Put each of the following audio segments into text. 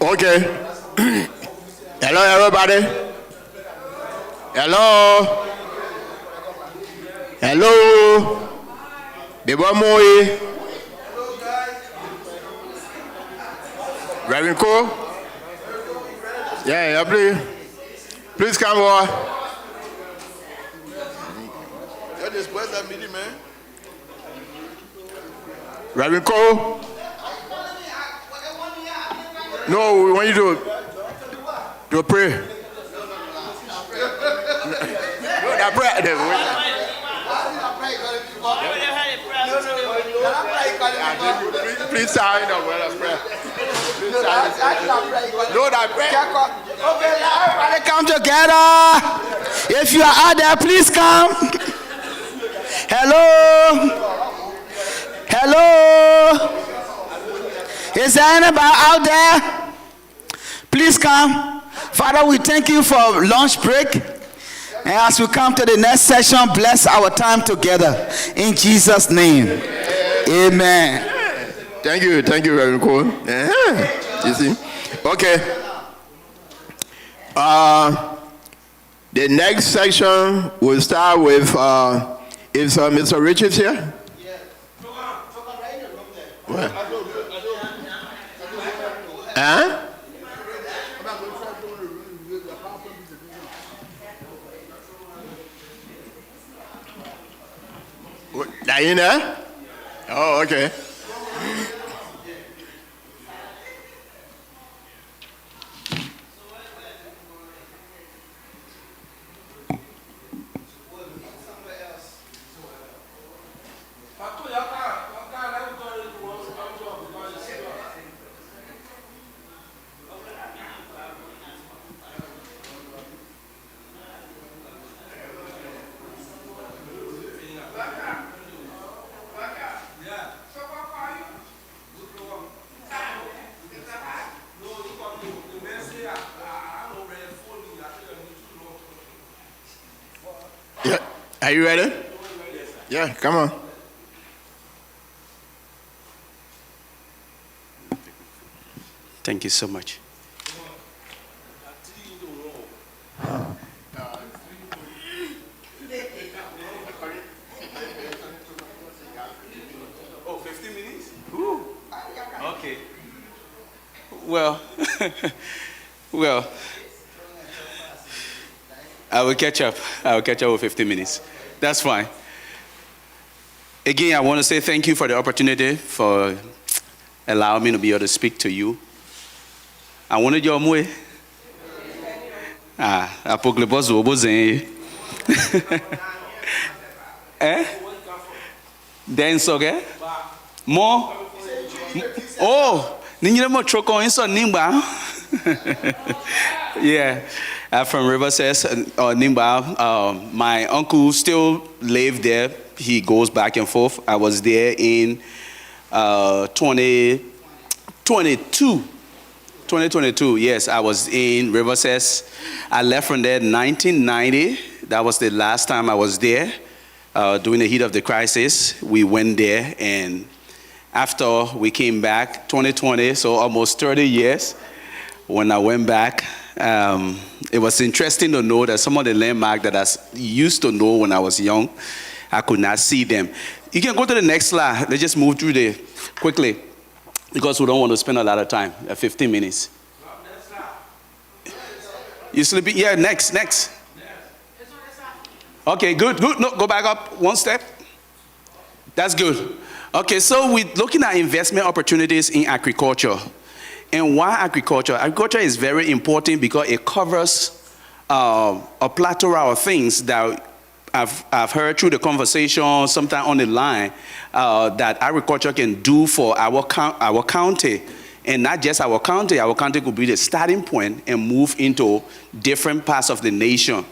Okay. Hello, everybody. Hello. Hello. Bebo Moe. Reverend Cole. Yeah, please. Please come over. You just bless that meeting, man. Reverend Cole. No, we want you to pray. No, that prayer. Please sign up when I pray. No, that prayer. Okay, everybody come together. If you are out there, please come. Hello. Hello. Is there anybody out there? Please come. Father, we thank you for lunch break. And as we come to the next session, bless our time together. In Jesus' name. Amen. Thank you, Reverend Cole. You see? Okay. The next section will start with is Mr. Richards here? Where? Huh? Diana? Oh, okay. Are you ready? Yeah, come on. Thank you so much. Oh, 15 minutes? Ooh. Okay. Well, well, I will catch up with 15 minutes. That's fine. Again, I want to say thank you for the opportunity for allowing me to be able to speak to you. I wanted your way. Eh? Dance okay? More? Oh, yeah, I'm from Riverside or Nimba. My uncle still lived there. He goes back and forth. I was there in 2022. Yes, I was in Riverside. I left from there in 1990. That was the last time I was there. During the heat of the crisis, we went there, and after we came back, 2020, so almost 30 years, when I went back, it was interesting to know that some of the landmarks that I used to know when I was young, I could not see them. You can go to the next slide. Let's just move through there quickly, because we don't want to spend a lot of time, 15 minutes. You sleeping? Yeah, next. Okay, good. No, go back up one step. That's good. Okay, so we're looking at investment opportunities in agriculture. And why agriculture? Agriculture is very important because it covers a plethora of things that I've heard through the conversation, sometime on the line, that agriculture can do for our county. And not just our county could be the starting point and move into different parts of the nation.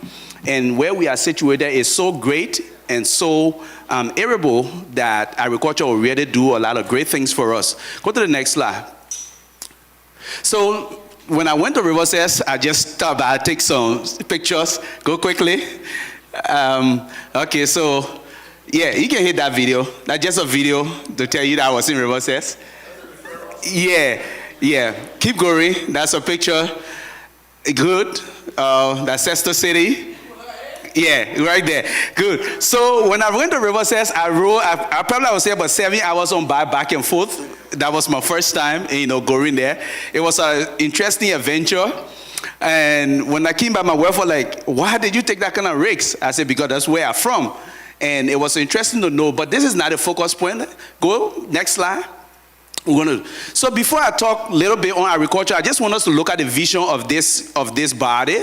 And where we are situated is so great and so arable that agriculture will really do a lot of great things for us. Go to the next slide. So when I went to Riverside, I just thought I'd take some pictures. Go quickly. Okay, so yeah, you can hit that video. That's just a video to tell you that I was in Riverside. Yeah, Yeah, keep going. That's a picture. Good. That's Sister City. Yeah, right there. Good. So when I went to Riverside, I probably was there about 7 hours on back and forth. That was my first time, going there. It was an interesting adventure. And when I came back, my wife was like, why did you take that kind of risks? I said, because that's where I'm from. And it was interesting to know, but this is not a focus point. Go, next slide. So before I talk a little bit on agriculture, I just want us to look at the vision of this body.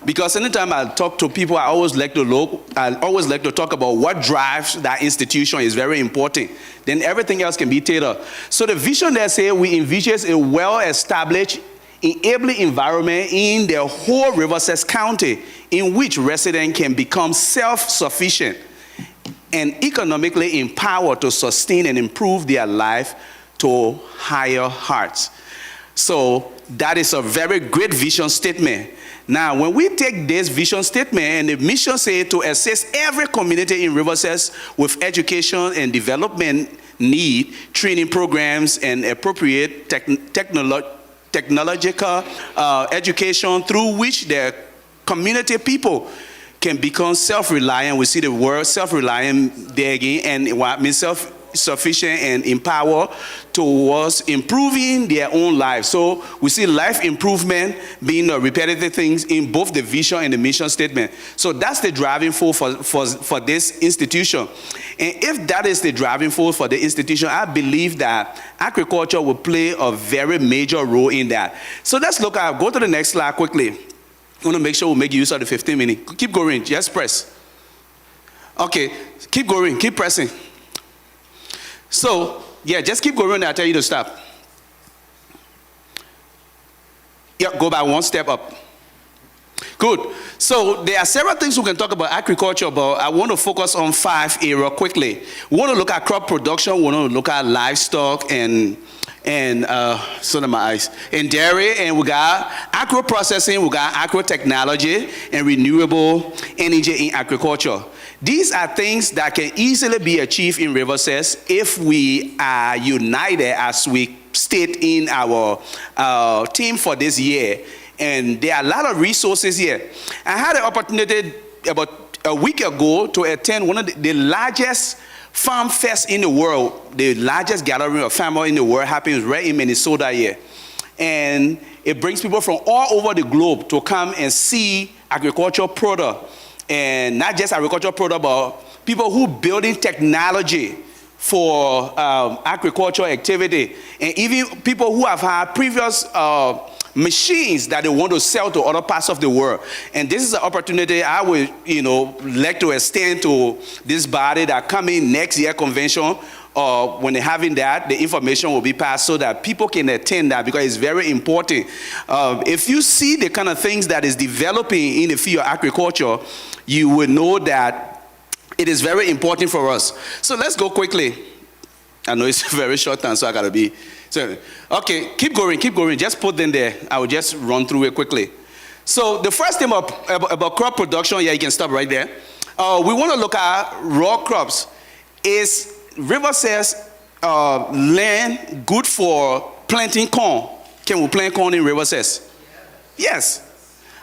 Because anytime I talk to people, I always like to talk about what drives that institution is very important. Then everything else can be tailored. So the vision there says we envision a well-established, enabling environment in the whole Riverside County in which residents can become self-sufficient and economically empowered to sustain and improve their life to higher heights. So that is a very great vision statement. Now, when we take this vision statement and the mission says to assist every community in Riverside with education and development need, training programs, and appropriate technological education through which the community people can become self-reliant. We see the word self-reliant there again, and what means self-sufficient and empowered towards improving their own lives. So we see life improvement being a repetitive things in both the vision and the mission statement. So that's the driving force for this institution. And if that is the driving force for the institution, I believe that agriculture will play a very major role in that. So let's go to the next slide quickly. I want to make sure we make use of the 15 minutes. Keep going, just press. Okay, keep going, keep pressing. So, yeah, just keep going when I tell you to stop. Yeah, go back one step up. Good. So there are several things we can talk about agriculture, but I want to focus on 5 areas quickly. We want to look at crop production, we want to look at livestock and dairy, and we got agro processing, we got agro technology and renewable energy in agriculture. These are things that can easily be achieved in Riverside if we are united, as we state in our theme for this year. And there are a lot of resources here. I had an opportunity about a week ago to attend one of the largest farm fest in the world. The largest gathering of farmers in the world happens right in Minnesota here. And it brings people from all over the globe to come and see agricultural product. And not just agricultural product, but people who building technology for agricultural activity. And even people who have had previous machines that they want to sell to other parts of the world. And this is an opportunity I would, like to extend to this body that come in next year convention. When they're having that, the information will be passed so that people can attend that, because it's very important. If you see the kind of things that is developing in the field of agriculture, you will know that it is very important for us. So let's go quickly. I know it's a very short time, so I gotta be. So, okay, keep going. Just put them there. I will just run through it quickly. So the first thing about crop production, yeah, you can stop right there. We want to look at raw crops. Is Riverside land good for planting corn? Can we plant corn in Riverside? Yes.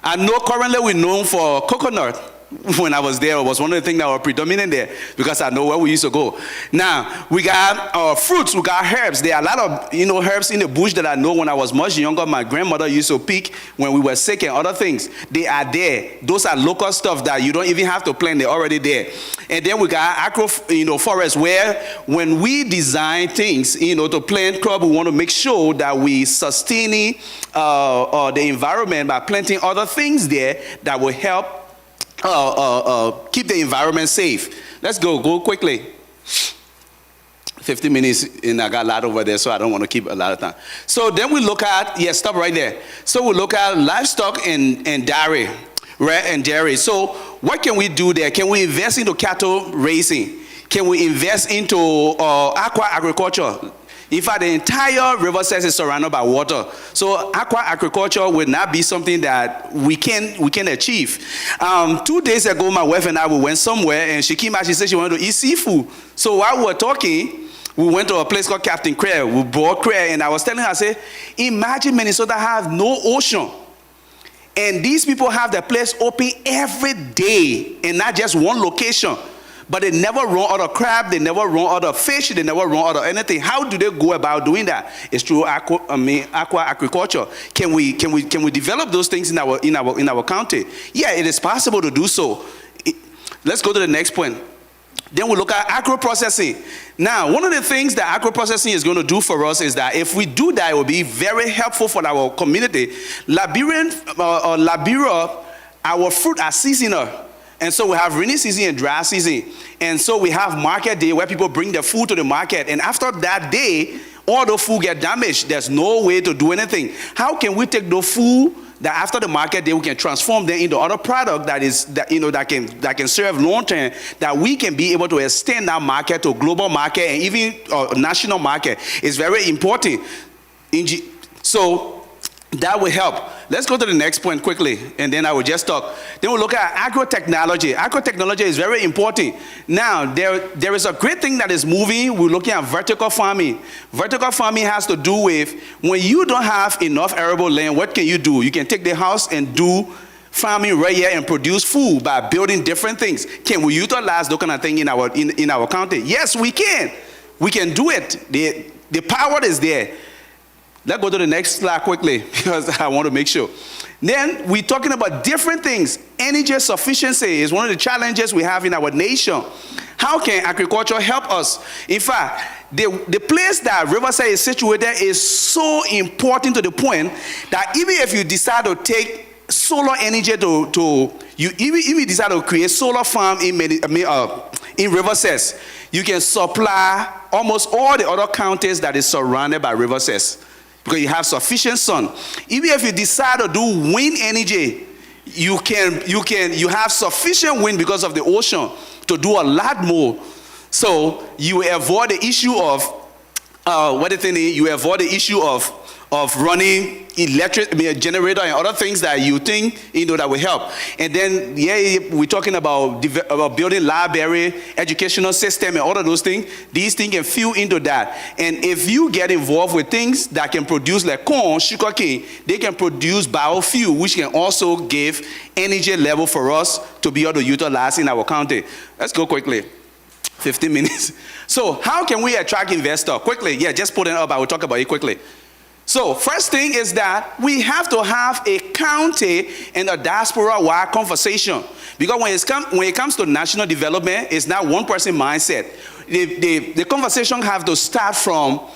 I know currently we're known for coconut. When I was there, it was one of the things that were predominant there, because I know where we used to go. Now, we got fruits, we got herbs. There are a lot of herbs in the bush that I know when I was much younger, my grandmother used to pick when we were sick and other things. They are there. Those are local stuff that you don't even have to plant, they're already there. And then we got agro forest, where when we design things, to plant crop, we want to make sure that we sustain the environment by planting other things there that will help keep the environment safe. Let's go quickly. 15 minutes, and I got a lot over there, so I don't want to keep a lot of time. So then we look at, stop right there. So we look at livestock and dairy, right? And dairy. So what can we do there? Can we invest into cattle raising? Can we invest into aqua agriculture? In fact, the entire Riverside is surrounded by water. So aqua agriculture will not be something that we can achieve. 2 days ago, my wife and I, we went somewhere, and she came out, she said she wanted to eat seafood. So while we were talking, We went to a place called Captain Craig. We bought Craig, and I was telling her, I said, imagine Minnesota have no ocean. And these people have the place open every day, and not just one location. But they never run out of crab, they never run out of fish, they never run out of anything. How do they go about doing that? It's through aqua agriculture. Can we develop those things in our county? Yeah, it is possible to do so. Let's go to the next point. Then we look at agro-processing. Now, one of the things that agro-processing is going to do for us is that if we do that, it will be very helpful for our community. Liberia, our fruit are seasonal. And so we have rainy season and dry season. And so we have market day where people bring their food to the market. And after that day, all the food get damaged. There's no way to do anything. How can we take the food that after the market day we can transform them into other product that can serve long term, that we can be able to extend our market to global market and even national market? Is very important. So that will help. Let's go to the next point quickly, and then I will just talk. Then we'll look at agrotechnology. Agrotechnology is very important. Now, there is a great thing that is moving. We're looking at vertical farming. Vertical farming has to do with when you don't have enough arable land, what can you do? You can take the house and do farming right here and produce food by building different things. Can we utilize those kind of thing in our county? Yes, we can. We can do it. The power is there. Let's go to the next slide quickly because I want to make sure. Then we're talking about different things. Energy sufficiency is one of the challenges we have in our nation. How can agriculture help us? In fact, the place that Riverside is situated is so important to the point that even if you decide to take solar energy you decide to create solar farm in Riverside, you can supply almost all the other counties that is surrounded by Riverside. Because you have sufficient sun. Even if you decide to do wind energy, you have sufficient wind because of the ocean to do a lot more. So you avoid the issue of running electric generator and other things that you think that will help. And then we're talking about building library, educational system, and all of those things. These things can fill into that. And if you get involved with things that can produce like corn, sugarcane, they can produce biofuel, which can also give energy level for us to be able to utilize in our county. Let's go quickly. 15 minutes. So how can we attract investors? Quickly, just put it up. I will talk about it quickly. So first thing is that we have to have a county and a diaspora-wide conversation. Because when it comes to national development, it's not one person mindset. The conversation have to start from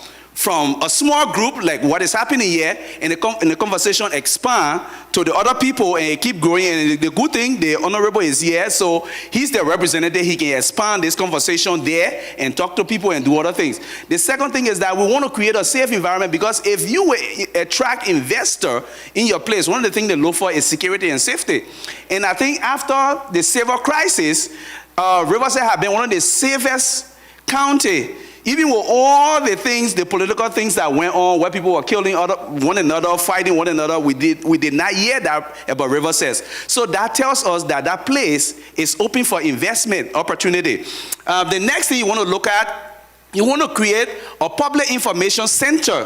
a small group, like what is happening here, and the conversation expand to the other people and keep growing. And the good thing, the honorable is here, so he's the representative. He can expand this conversation there and talk to people and do other things. The second thing is that we want to create a safe environment, because if you will attract investor in your place, one of the things they look for is security and safety. And I think after the civil crisis, Riverside have been one of the safest county. Even with all the things, the political things that went on, where people were killing one another, fighting one another, we did not hear that about Riverside. So that tells us that that place is open for investment opportunity. The next thing you want to look at, you want to create a public information center,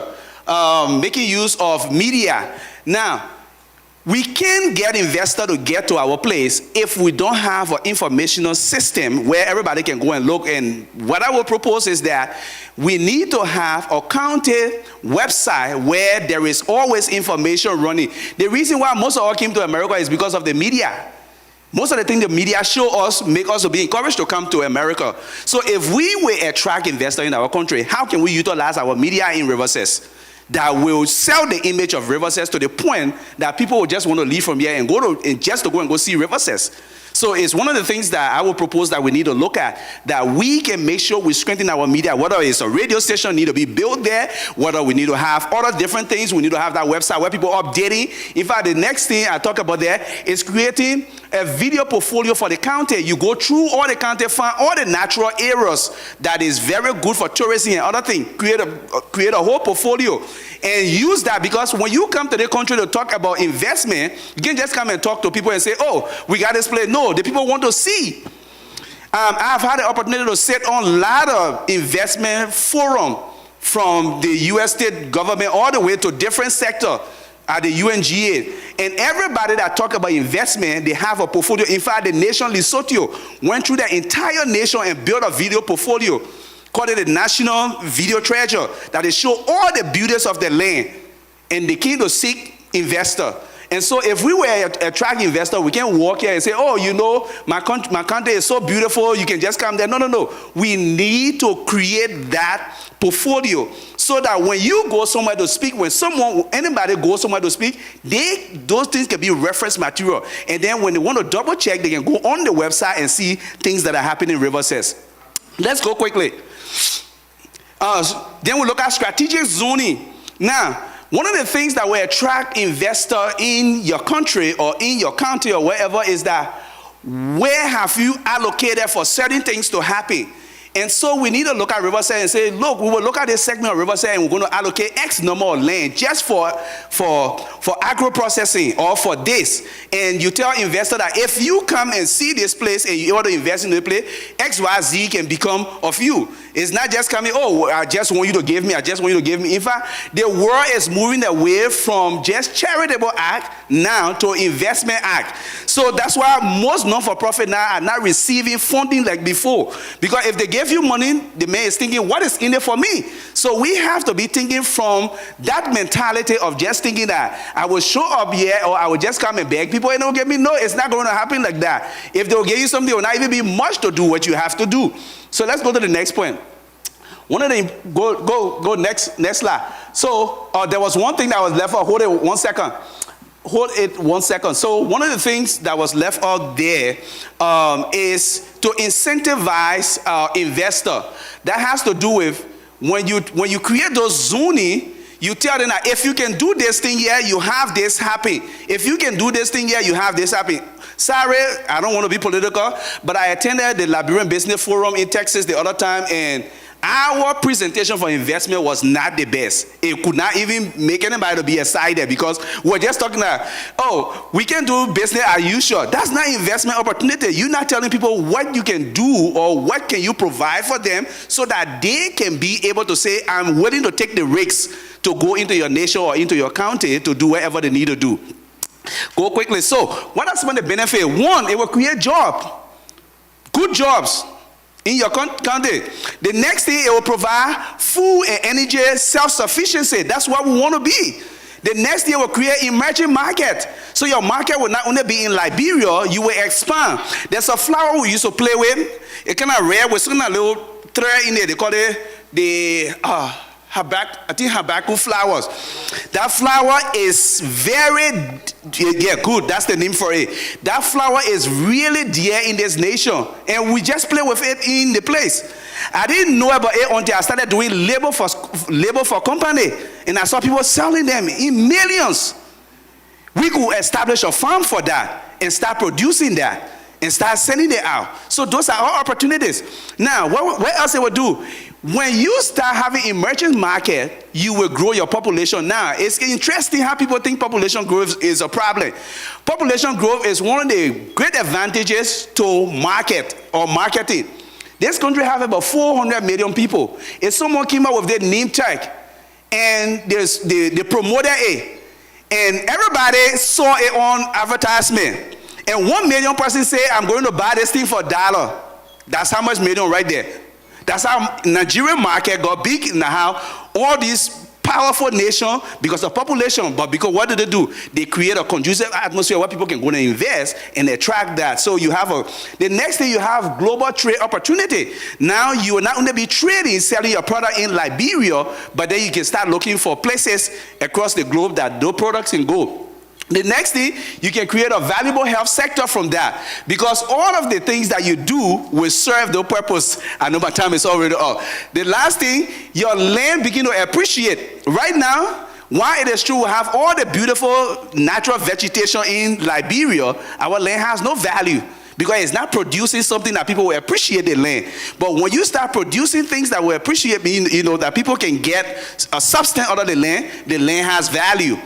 making use of media. Now, we can't get investors to get to our place if we don't have an informational system where everybody can go and look. And what I will propose is that we need to have a county website where there is always information running. The reason why most of us came to America is because of the media. Most of the things the media show us make us to be encouraged to come to America. So if we will attract investors in our country, how can we utilize our media in Riverside that will sell the image of Riverside to the point that people will just want to leave from here and go and see Riverside? So it's one of the things that I will propose that we need to look at, that we can make sure we strengthen our media, whether it's a radio station need to be built there, whether we need to have other different things, we need to have that website where people are updating. In fact, the next thing I talk about there is creating a video portfolio for the county. You go through all the county, find all the natural areas that is very good for tourism and other things. Create a whole portfolio and use that, because when you come to the country to talk about investment, you can just come and talk to people and say, oh, we got this place. No, the people want to see. I've had the opportunity to sit on a lot of investment forum from the U.S. state government all the way to different sectors at the UNGA. And everybody that talk about investment, they have a portfolio. In fact, the nation Lesotho went through the entire nation and built a video portfolio, called it the National Video Treasure, that they show all the beauties of the land. And they came to seek investor. And so if we were a track investor, we can walk here and say, oh, you know, my country is so beautiful, you can just come there. No, no, no. We need to create that portfolio so that when you go somewhere to speak, when anybody goes somewhere to speak, those things can be reference material. And then when they want to double check, they can go on the website and see things that are happening in Riverside. Let's go quickly. Then we look at strategic zoning. Now, one of the things that will attract investor in your country or in your county or wherever is that where have you allocated for certain things to happen? And so we need to look at Riverside and say, look, we will look at this segment of Riverside and we're going to allocate X number of land just for agro processing or for this. And you tell investor that if you come and see this place and you want to invest in the place, X, Y, Z can become of you. It's not just coming, oh, I just want you to give me, I just want you to give me. In fact, the world is moving away from just charitable act now to investment act. So that's why most non-for-profit now are not receiving funding like before. Because if they give you money, the man is thinking, what is in it for me? So we have to be thinking from that mentality of just thinking that I will show up here or I will just come and beg people and they'll give me. No, it's not going to happen like that. If they'll give you something, it will not even be much to do what you have to do. So let's go to the next point. One of the go next slide. So there was one thing that was left out. Hold it 1 second. Hold it 1 second. So one of the things that was left out there is to incentivize investor. That has to do with when you create those zoning. You tell them that if you can do this thing here, you have this happen. If you can do this thing here, you have this happen. Sorry, I don't want to be political, but I attended the Liberian Business Forum in Texas the other time, and our presentation for investment was not the best. It could not even make anybody to be excited because we're just talking about, oh, we can do business as usual. That's not investment opportunity. You're not telling people what you can do or what can you provide for them so that they can be able to say, I'm willing to take the risks to go into your nation or into your county to do whatever they need to do. Go quickly. So, what are some of the benefits? One, it will create jobs, good jobs in your county. The next thing, it will provide food and energy self-sufficiency. That's what we want to be. The next thing, it will create emerging market. So your market will not only be in Liberia, you will expand. There's a flower we used to play with. It's kind of rare with some little thread in there. They call it the Habakkuk flowers. That flower is very, good. That's the name for it. That flower is really dear in this nation. And we just play with it in the place. I didn't know about it until I started doing labor for company. And I saw people selling them in millions. We could establish a farm for that and start producing that and start sending it out. So those are all opportunities. Now, what else it will do? When you start having emerging market, you will grow your population. Now, it's interesting how people think population growth is a problem. Population growth is one of the great advantages to market or marketing. This country has about 400 million people. If someone came up with their name tag and they promoted it, and everybody saw it on advertisement, and 1 million persons say, I'm going to buy this thing for $1. That's how much million right there. That's how Nigerian market got big now. All these powerful nations because of population, but because what do? They create a conducive atmosphere where people can go and invest and attract that. So you have the next thing, you have global trade opportunity. Now you will not only be trading, selling your product in Liberia, but then you can start looking for places across the globe that those products can go. The next thing, you can create a valuable health sector from that because all of the things that you do will serve the purpose. I know my time is already up. The last thing, your land begin to appreciate. Right now, while it is true we have all the beautiful natural vegetation in Liberia, our land has no value because it's not producing something that people will appreciate the land. But when you start producing things that will appreciate, that people can get a substance out of the land has value.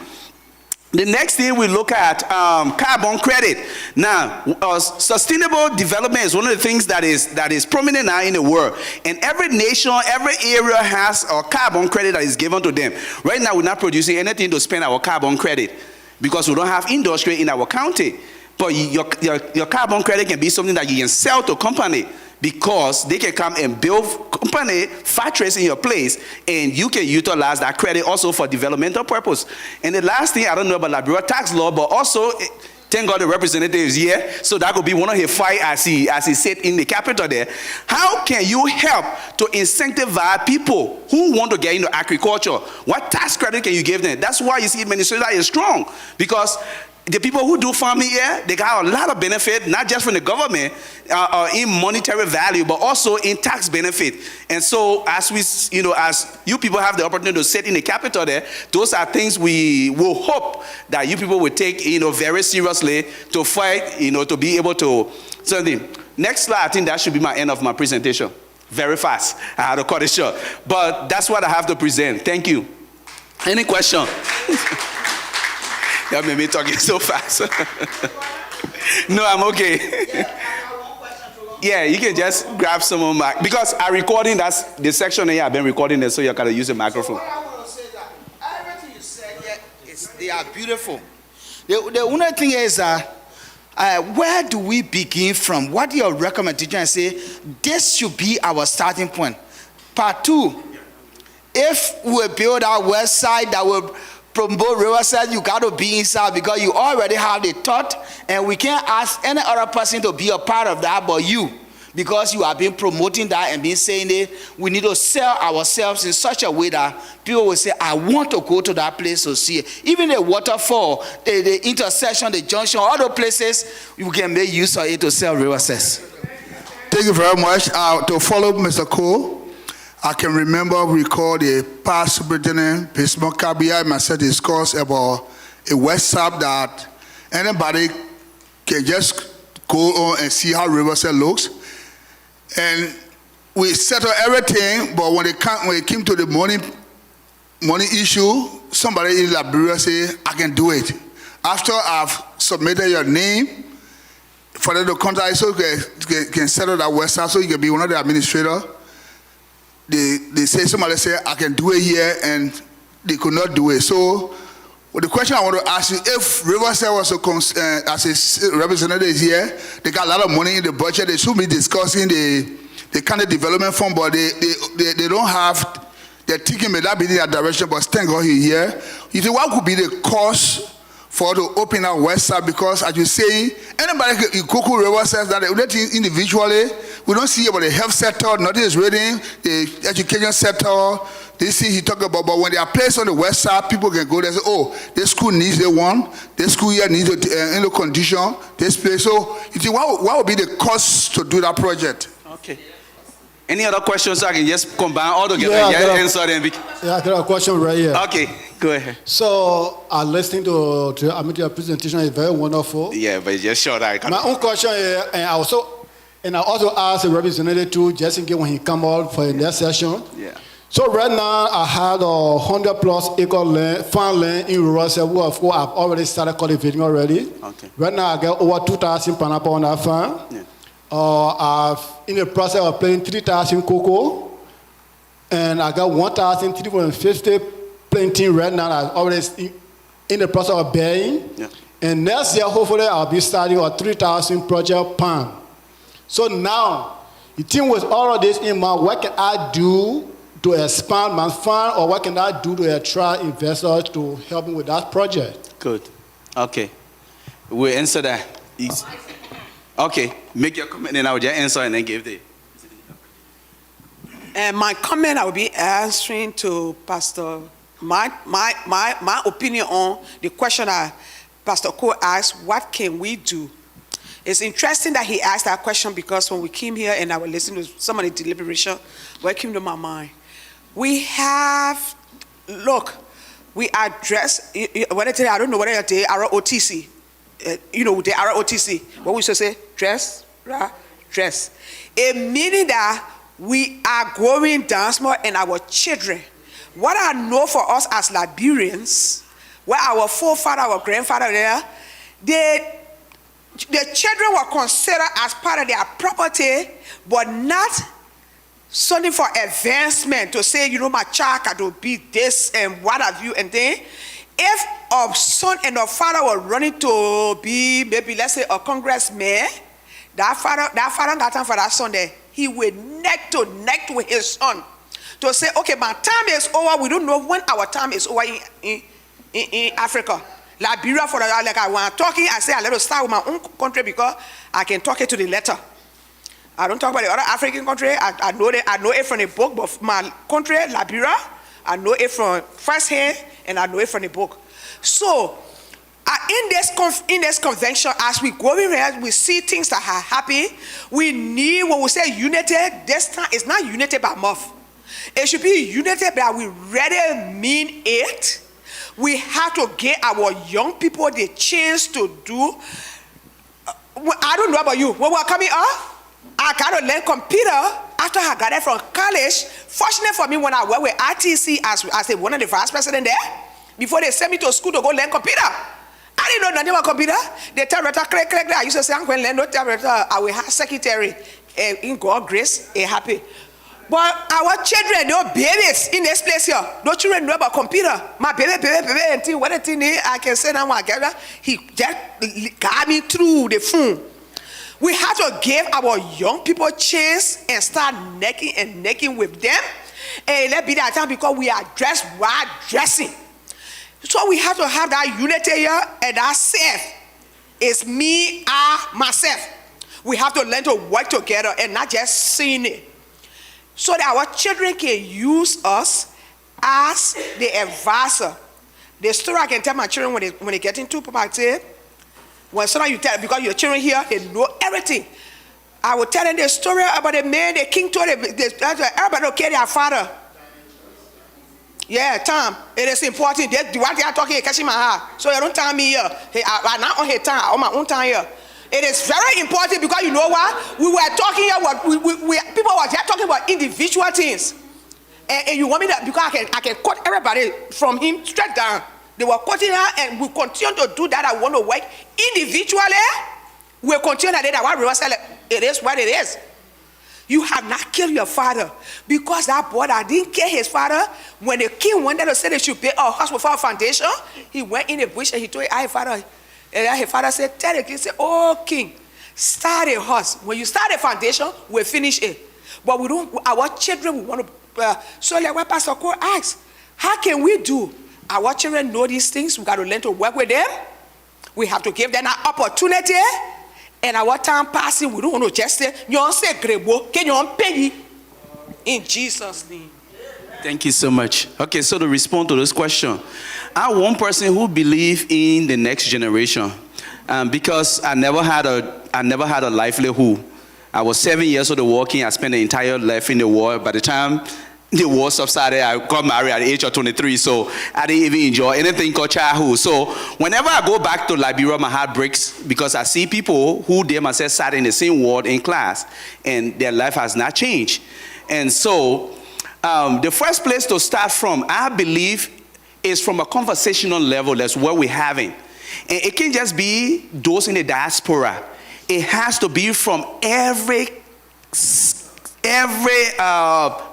The next thing we look at carbon credit. Now, sustainable development is one of the things that is prominent now in the world. And every nation, every area has a carbon credit that is given to them. Right now, we're not producing anything to spend our carbon credit because we don't have industry in our county. But your carbon credit can be something that you can sell to company, because they can come and build company factories in your place, and you can utilize that credit also for developmental purpose. And the last thing, I don't know about Liberia tax law, but also thank God the representative is here, so that could be one of his fight as he sit in the capital there. How can you help to incentivize people who want to get into agriculture? What tax credit can you give them? That's why you see Minnesota is strong, because the people who do farming here, they got a lot of benefit, not just from the government in monetary value, but also in tax benefit. And so as as you people have the opportunity to sit in the capital there, those are things we will hope that you people will take, very seriously to fight, to be able to. So the next slide, I think that should be my end of my presentation. Very fast. I had to cut it short. But that's what I have to present. Thank you. Any question? That made me talking so fast. No, I'm okay. Yeah, you can just grab some of my, because I'm recording, that's the section here, I've been recording it, so you gotta use a microphone. So what I want to say that everything you said here, they are beautiful. The only thing is, where do we begin from? What your recommendation? I say, this should be our starting point. Part 2, if we build our website that will promote Riverside, you got to be inside, because you already have the thought, and we can't ask any other person to be a part of that but you, because you have been promoting that and been saying it. We need to sell ourselves in such a way that people will say, I want to go to that place to see it. Even the waterfall, the intersection, the junction, all those places, you can make use of it to sell Riverside. Thank you very much. To follow Mr. Cole, I can remember we called the past superintendent, Pismo Kabia, and myself discussed about a website that anybody can just go on and see how Riverside looks. And we settled everything, but when it came to the money issue, somebody in Liberia said, I can do it. After I've submitted your name for them to contact, so you can settle that website, so you can be one of the administrators. They say, somebody say, I can do it here, and they could not do it. So the question I want to ask you, if Riverside was as a representative here, they got a lot of money in the budget, they should be discussing the kind of development fund, but they don't have, they're thinking may not be in that direction, but thank God he's here. You think what could be the cost for to open our website? Because as you say, anybody in Cocoa River says that individually, we don't see about the health sector, nothing is reading, the education sector, this thing he talked about, but when they are placed on the website, people can go there and say, oh, this school needs a one, this school here needs a condition, this place. So you think what would be the cost to do that project? Okay. Any other questions, so I can just combine all together? Yeah, I got a question right here. Okay, go ahead. So, listening to your presentation is very wonderful. Yeah, but just short. My own question is, and I also asked the representative too, just in case when he come out for the next session. Yeah. So right now, I had 100+ acre farm land in Riverside, who of course I've already started cultivating already. Okay. Right now, I got over 2,000 pineapple on that farm. Yeah. I've in the process of planting 3,000 cocoa, and I got 1,350 planting right now. I'm already in the process of bearing. Yeah. And next year, hopefully, I'll be starting a 3,000 project palm. So now, you think with all of this in mind, what can I do to expand my farm, or what can I do to attract investors to help me with that project? Good. Okay. We'll answer that. Easy. Okay, make your comment and I will just answer and then give the. And my comment, I will be answering to Pastor, my opinion on the question Pastor Cole asked, what can we do? It's interesting that he asked that question, because when we came here and I was listening to some of the deliberation, what came to my mind? We address, I don't know whether they are ROTC. The ROTC, what we should say, dress. It meaning that we are growing down more in our children. What I know for us as Liberians, where our forefather, our grandfather there, the children were considered as part of their property, but not something for advancement to say, my child got to be this and what have you. And then if a son and a father were running to be maybe, let's say, a congressman, that father got time for that son there, he would neck to neck with his son to say, okay, my time is over. We don't know when our time is over in Africa. Liberia, for like when I'm talking, I say I let us start with my own country because I can talk it to the letter. I don't talk about the other African country. I know it from the book, but my country, Liberia, I know it from first hand, and I know it from the book. So, in this convention, as we go in here, we see things that are happy. We need, when we say unity, this time it's not unity by mouth. It should be unity that we really mean it. We have to give our young people the chance to do. I don't know about you. When we're coming up, I got to learn computer after I got it from college. Fortunate for me, when I work with RTC as one of the vice president there, before they sent me to school to go learn computer. I didn't know nothing about computer. They tell me, click. I used to say, I'm going to learn no tell me, I will have secretary. In God's grace, happy. But our children, they're babies in this place here. No children know about computer. My baby, and what I can say now, he just got me through the phone. We have to give our young people a chance and start necking with them. And let be that time because we are dressed while dressing. So we have to have that unity here and that self. It's me, myself. We have to learn to work together and not just seeing it. So that our children can use us as the advisor. The story I can tell my children when they get into puberty, when sometimes you tell, because your children here, they know everything. I will tell them the story about the man, the king told everybody okay, their father. Yeah, Tom, it is important. What they are talking is catching my heart. So you don't tell me here. I'm not on his time, on my own time here. It is very important because you know what? We were talking here, people were just talking about individual things. And you want me to, because I can quote everybody from him straight down. They were quoting her and we continue to do that. I want to work individually. We'll continue to do that. It is what it is. You have not killed your father because that boy that didn't kill his father. When the king wanted to say they should build a house without a foundation, he went in the bush and he told his father. And his father said, tell the king, say, oh king, start a house. When you start a foundation, we'll finish it. But we don't, our children, we want to, so like what Pastor Cole asked, how can we do? Our children know these things. We got to learn to work with them. We have to give them an opportunity. And our time passing, we don't want to just say, in Jesus' name. Thank you so much. Okay, so to respond to this question, I'm one person who believes in the next generation, because I never had a livelihood. I was 7 years old working. I spent the entire life in the war. By the time the war subsided, I got married at the age of 23, so I didn't even enjoy anything called childhood. So whenever I go back to Liberia, my heart breaks because I see people who they myself sat in the same ward in class, and their life has not changed. And so the first place to start from, I believe, is from a conversational level. That's what we're having. And it can't just be those in the diaspora. It has to be from every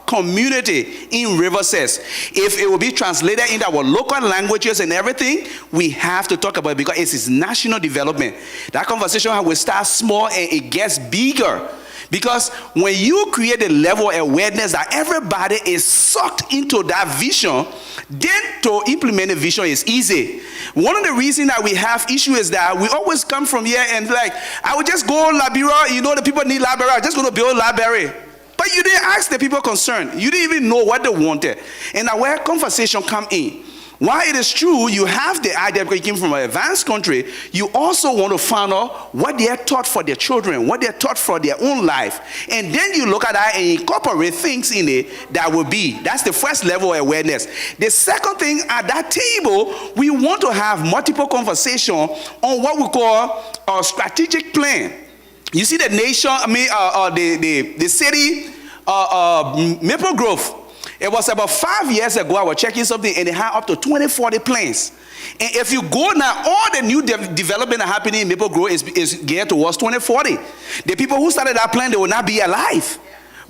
community in Riverside. If it will be translated into our local languages and everything, we have to talk about it because it is national development. That conversation will start small and it gets bigger. Because when you create a level of awareness that everybody is sucked into that vision, then to implement a vision is easy. One of the reasons that we have issue is that we always come from here and like, I would just go Liberia, the people need library, I'm just going to build a library. But you didn't ask the people concerned. You didn't even know what they wanted. And now where conversation come in. While it is true, you have the idea because you came from an advanced country, you also want to find out what they are taught for their children, what they are taught for their own life. And then you look at that and incorporate things in it that will be. That's the first level of awareness. The second thing, at that table, we want to have multiple conversation on what we call a strategic plan. You see the nation, the city, Maple Grove. It was about 5 years ago, I was checking something, and they had up to 2040 planes. And if you go now, all the new development happening in Maple Grove is geared towards 2040. The people who started that plan, they will not be alive.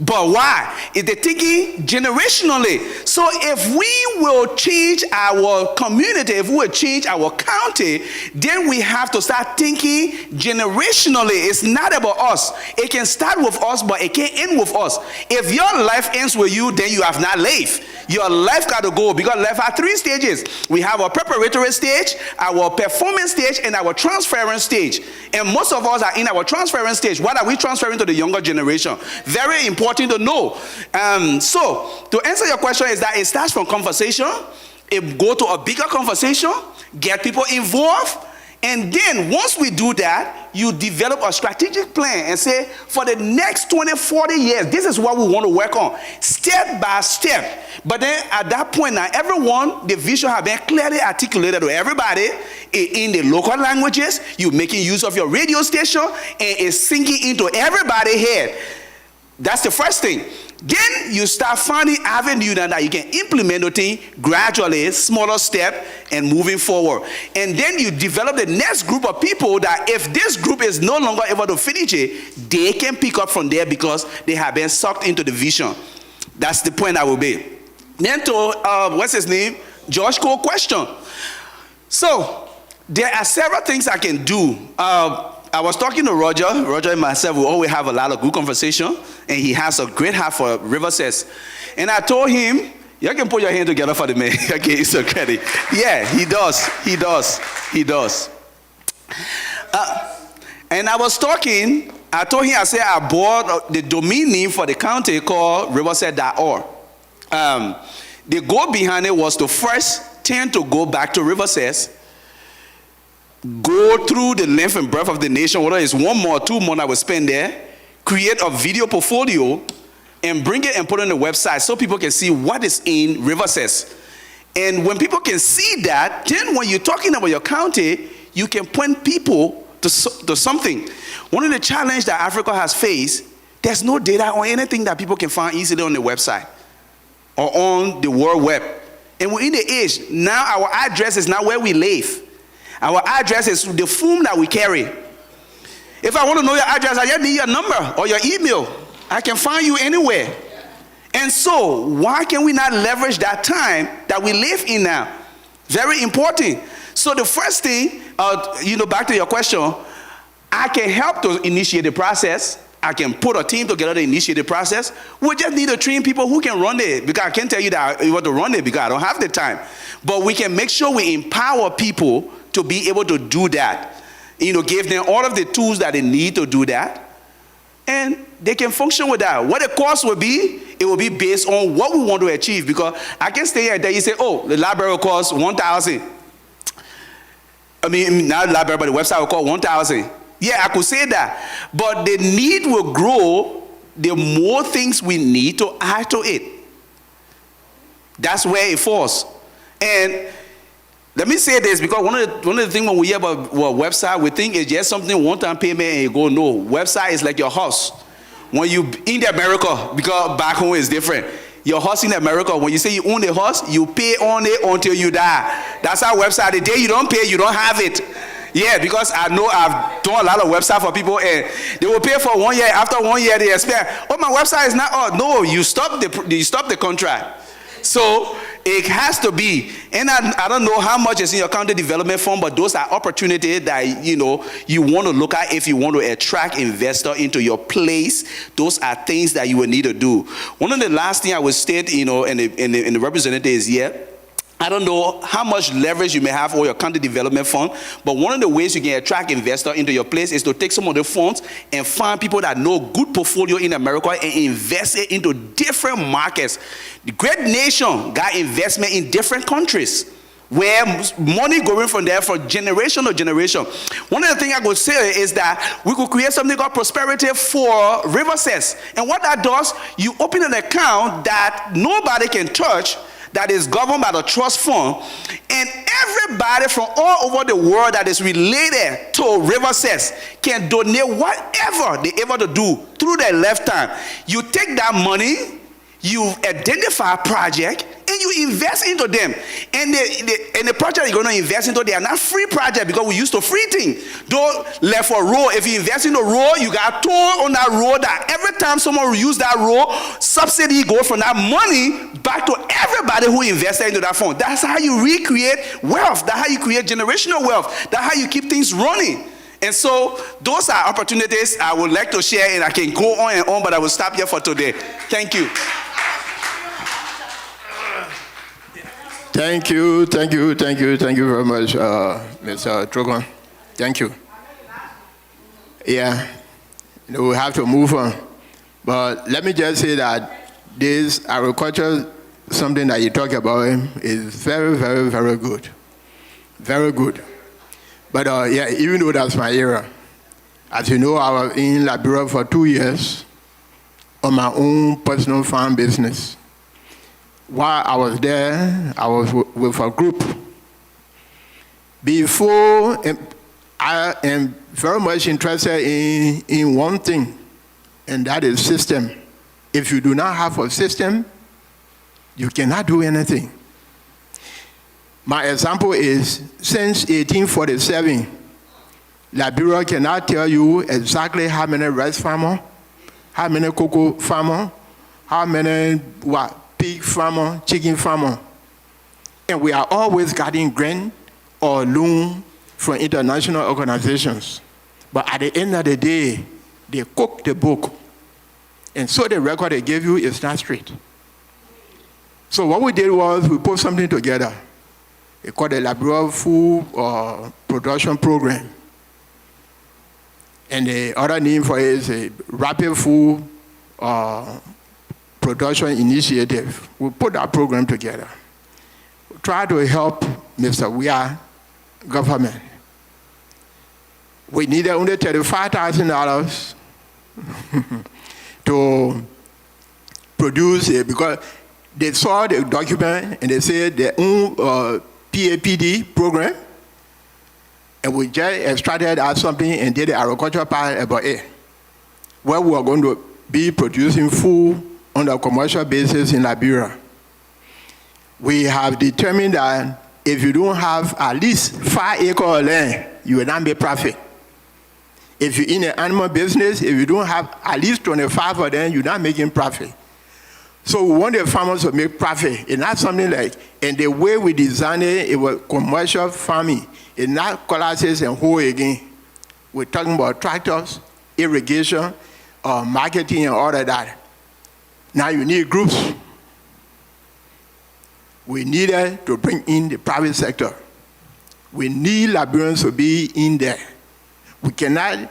But why? Is they thinking generationally. So if we will change our community, if we will change our county, then we have to start thinking generationally. It's not about us. It can start with us, but it can't end with us. If your life ends with you, then you have not lived. Your life got to go, because life has 3 stages. We have our preparatory stage, our performance stage, and our transference stage. And most of us are in our transference stage. What are we transferring to the younger generation? Very important to know. So to answer your question is that it starts from conversation. It go to a bigger conversation, get people involved, and then once we do that, you develop a strategic plan and say, for the next 20, 40 years, this is what we want to work on, step by step. But then at that point now, everyone, the vision has been clearly articulated to everybody in the local languages. You're making use of your radio station, and it's sinking into everybody's head. That's the first thing. Then you start finding avenue that you can implement the thing gradually, smaller step, and moving forward. And then you develop the next group of people that if this group is no longer able to finish it, they can pick up from there because they have been sucked into the vision. That's the point I will be. Then to, what's his name? Josh Cole question. So there are several things I can do. I was talking to Roger and myself, we always have a lot of good conversation, and he has a great heart for Riverside. And I told him, you can put your hand together for the man. Okay, it's a credit. Yeah, he does. And I was talking, I told him, I said, I bought the domain name for the county called riverside.org. The goal behind it was to first tend to go back to Riverside, go through the length and breadth of the nation, whether it's 1 month or 2 months I will spend there, create a video portfolio, and bring it and put it on the website so people can see what is in Riverside. And when people can see that, then when you're talking about your county, you can point people to something. One of the challenges that Africa has faced, there's no data or anything that people can find easily on the website or on the World Web. And we're in the age, now our address is not where we live. Our address is the phone that we carry. If I want to know your address, I just need your number or your email. I can find you anywhere. And so, why can we not leverage that time that we live in now? Very important. So the first thing, back to your question, I can help to initiate the process. I can put a team together to initiate the process. We just need to train people who can run it, because I can't tell you that I want to run it because I don't have the time. But we can make sure we empower people to be able to do that. Give them all of the tools that they need to do that, and they can function with that. What the cost will be, it will be based on what we want to achieve, because I can stay here and you say, oh, the library will cost 1,000. I mean, not the library, but the website will cost 1,000. Yeah, I could say that, but the need will grow the more things we need to add to it. That's where it falls. And let me say this, because one of the things when we hear about a website, we think it's just something one-time payment and you go, no. Website is like your house. When you in America, because back home is different. Your house in America, when you say you own the house, you pay on it until you die. That's our website. The day you don't pay, you don't have it. Yeah, because I know I've done a lot of websites for people, and they will pay for 1 year. After 1 year, they expect, oh, my website is not. Oh, no, you stop the contract. So it has to be, and I don't know how much is in your county development fund, but those are opportunities that you want to look at if you want to attract investor into your place. Those are things that you will need to do. One of the last thing I would state, in the representative is here. I don't know how much leverage you may have on your county development fund, but one of the ways you can attract investor into your place is to take some of the funds and find people that know good portfolio in America and invest it into different markets. The great nation got investment in different countries where money going from there from generation to generation. One of the things I could say is that we could create something called Prosperity for Riverside. And what that does, you open an account that nobody can touch, that is governed by the trust fund, and everybody from all over the world that is related to Riverside can donate whatever they're able to do through their lifetime. You take that money, You identify a project and you invest into them. And the project you're going to invest into, they are not free project because we used to free things. Though left for road, if you invest in a road, you got toll on that road that every time someone will use that road, subsidy goes from that money back to everybody who invested into that fund. That's how you recreate wealth. That's how you create generational wealth. That's how you keep things running. And so those are opportunities I would like to share, and I can go on and on, but I will stop here for today. Thank you. Thank you very much, Mr. Trogon. Thank you. Yeah, we have to move on. But let me just say that this agriculture, something that you talk about, is very, very, very good. Very good. But yeah, even though that's my era, as you know, I was in Liberia for 2 years on my own personal farm business. While I was there, I was with a group. Before, I am very much interested in one thing, and that is system. If you do not have a system, you cannot do anything. My example is, since 1847, Liberia cannot tell you exactly how many rice farmers, how many cocoa farmers, how many pig farmer, chicken farmer. And we are always getting grant or loan from international organizations. But at the end of the day, they cook the book. And so the record they gave you is not straight. So what we did was we put something together. It's called the Liberia Food Production Program. And the other name for it is a Rapid Food Production Initiative. We put that program together. We try to help Mr. Weah government. We needed only $35,000 to produce it because they saw the document and they said their own PAPD program, and we just extracted out something and did the agricultural part about it, where we are going to be producing food on a commercial basis in Liberia. We have determined that if you don't have at least 5 acres of land, you will not make profit. If you're in the animal business, if you don't have at least 25 of them, you're not making profit. So we want the farmers to make profit. It's not something like, and the way we designed it, it was commercial farming. It's not classes and whole again. We're talking about tractors, irrigation, marketing and all of that. Now you need groups. We needed to bring in the private sector. We need Liberians to be in there. We cannot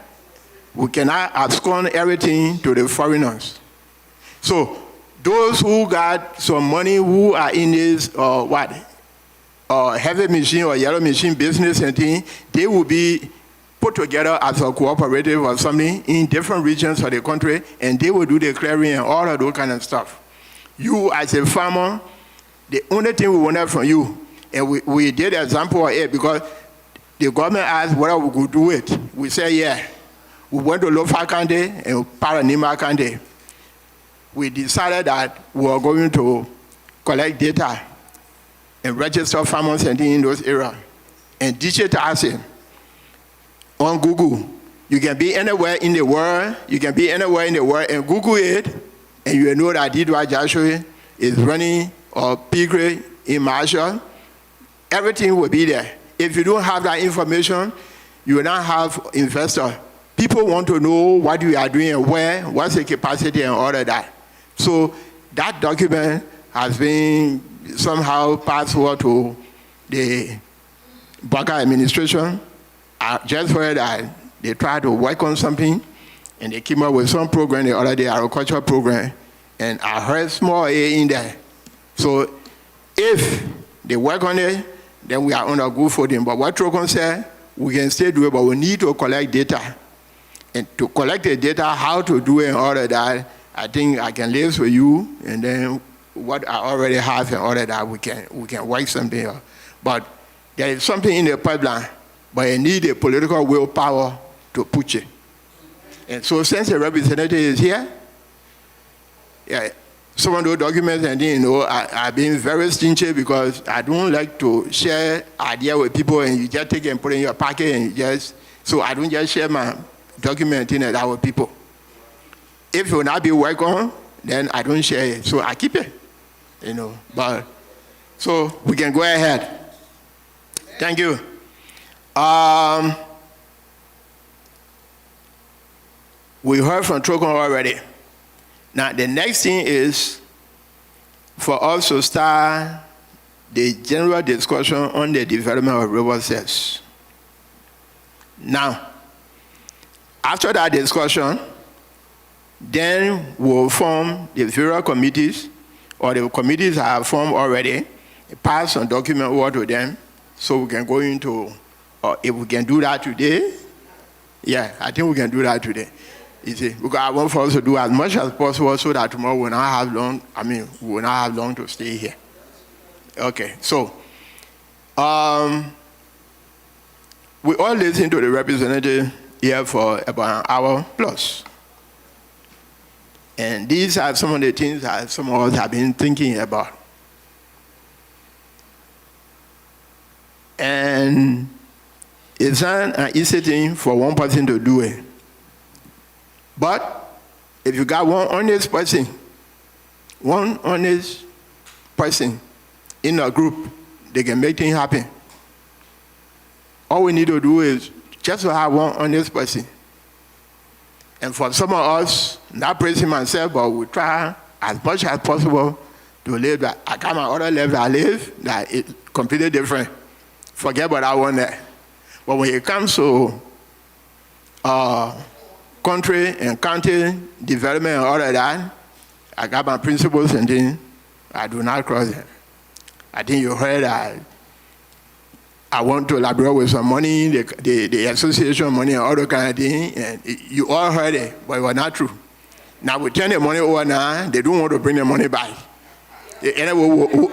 abscond everything to the foreigners. So those who got some money, who are in this heavy machine or yellow machine business and thing, they will be put together as a cooperative or something in different regions of the country, and they will do the clearing and all of those kind of stuff. You as a farmer, the only thing we wanted from you, and we did an example of it because the government asked whether we could do it. We said, yeah. We went to Lofa County and Paranima County. We decided that we were going to collect data and register farmers and in those areas and digitize it on Google. You can be anywhere in the world. You can be anywhere in the world and Google it, and you will know that Didwa Joshua is running or piggery in Marshall. Everything will be there. If you don't have that information, you will not have investors. People want to know what you are doing and where, what's the capacity and all of that. So that document has been somehow passed over to the Barker administration. I just heard that they tried to work on something and they came up with some program, the other day, agricultural program, and I heard small A in there. So if they work on it, then we are on a good footing. But what Trogon said, we can still do it, but we need to collect data. And to collect the data, how to do it and all of that, I think I can live with you, and then what I already have and all of that, we can work something out. But there is something in the pipeline, but you need a political willpower to push it. And so since the representative is here, yeah, some of those documents, and then, I've been very stingy because I don't like to share idea with people and you just take and put in your pocket and so I don't just share my document in that with people. If it will not be worked on, then I don't share it. So I keep it, but so we can go ahead. Thank you. We heard from Trocon already. Now, the next thing is for us to start the general discussion on the development of river sets. Now, after that discussion, then we'll form the various committees, or the committees are formed already, pass some document over to them, so we can go into, or if we can do that today, yeah, I think we can do that today. You see, because I want for us to do as much as possible so that tomorrow we'll not have long, we will not have long to stay here. Okay, so, we all listen to the representative here for about an hour plus. And these are some of the things that some of us have been thinking about. And it's not an easy thing for one person to do it. But if you got one honest person in a group, they can make things happen. All we need to do is just to have one honest person. And for some of us, not praising myself, but we try as much as possible to live that. I got my other life that I live that it's completely different. Forget what I want there. But when it comes to country and county development and all of that, I got my principles and then I do not cross them. I think you heard that I want to elaborate with some money, the association money and all that kind of thing, and you all heard it, but it was not true. Now we turn the money over now, they don't want to bring the money back. Anyway,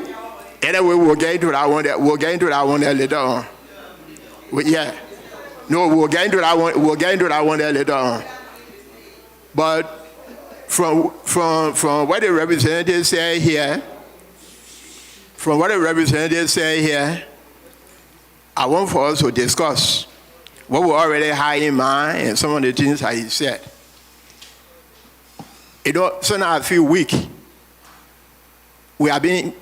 we'll get into that one. We'll get into that one there later on. Yeah. No, we'll get into that one. We'll get into that one there later on. But from what the representatives say here, I want for us to discuss what we already had in mind and some of the things that he said. So now I feel weak. We have been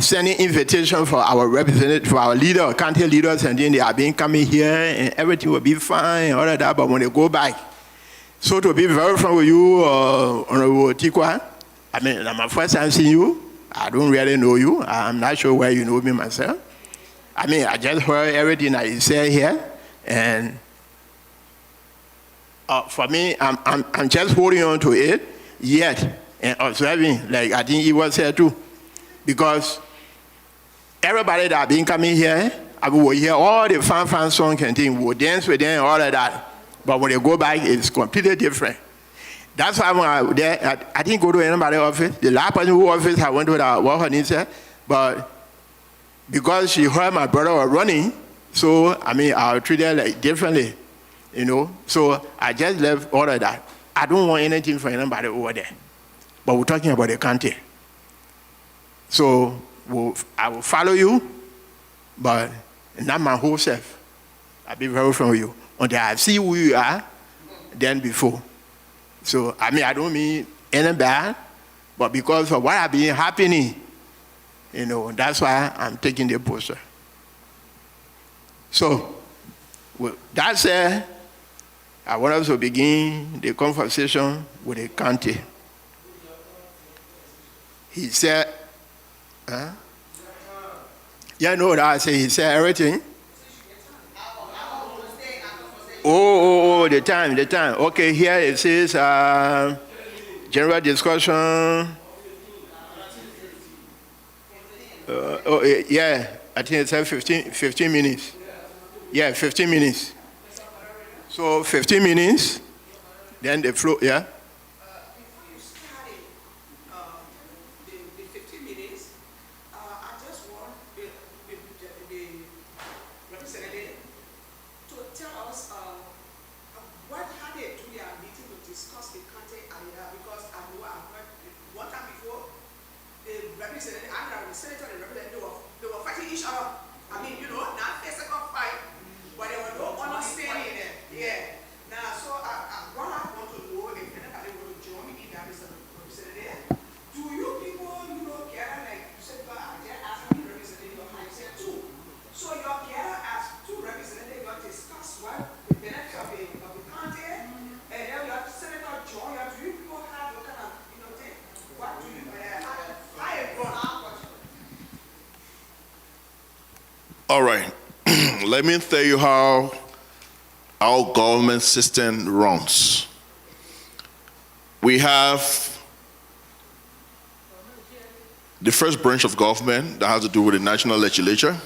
sending invitation for our representative, for our leader, county leaders, and then they have been coming here and everything will be fine and all of that, but when they go back. So to be very frank with you, Honorable Tikwa, it's my first time seeing you. I don't really know you. I'm not sure where you know me myself. I just heard everything that you said here, and for me, I'm just holding on to it yet and observing, like I think he was here too, because everybody that been coming here, I will hear all the fan songs and things, we'll dance with them and all of that, but when they go back, it's completely different. That's why when I was there, I didn't go to anybody's office. The last person whose office I went to what her name said, but because she heard my brother was running, so I'll treat her like differently, So I just left all of that. I don't want anything from anybody over there. But we're talking about the county. So I will follow you, but not my whole self. I'll be very frank with you. Until I see who you are, then before. So, I don't mean any bad, but because of what has been happening, that's why I'm taking the poster. So, with that said, I want us to begin the conversation with the county. He said, huh? Yeah, no, that I say he said everything. The time. Okay, here it says general discussion. Yeah, I think it said 15 minutes. Yeah, 15 minutes. So 15 minutes, then the flow, yeah? Before you started the 15 minutes, I just want the representative to tell us how they do their meeting to discuss the content area, because I mean, you know, not physical fight, but there was no understanding there. Yeah. Now, so what I want to know, if anybody want to join me in that, Mr. Representative, do you people, you know, gather, like you said, I just asked me representative of high said too. So you gather as two representatives, you discuss what the benefit of the county, and then you have Senator John, you have to, you people have what kind of, you know, thing. What do you, All right, let me tell you how our government system runs. We have the first branch of government that has to do with the national legislature,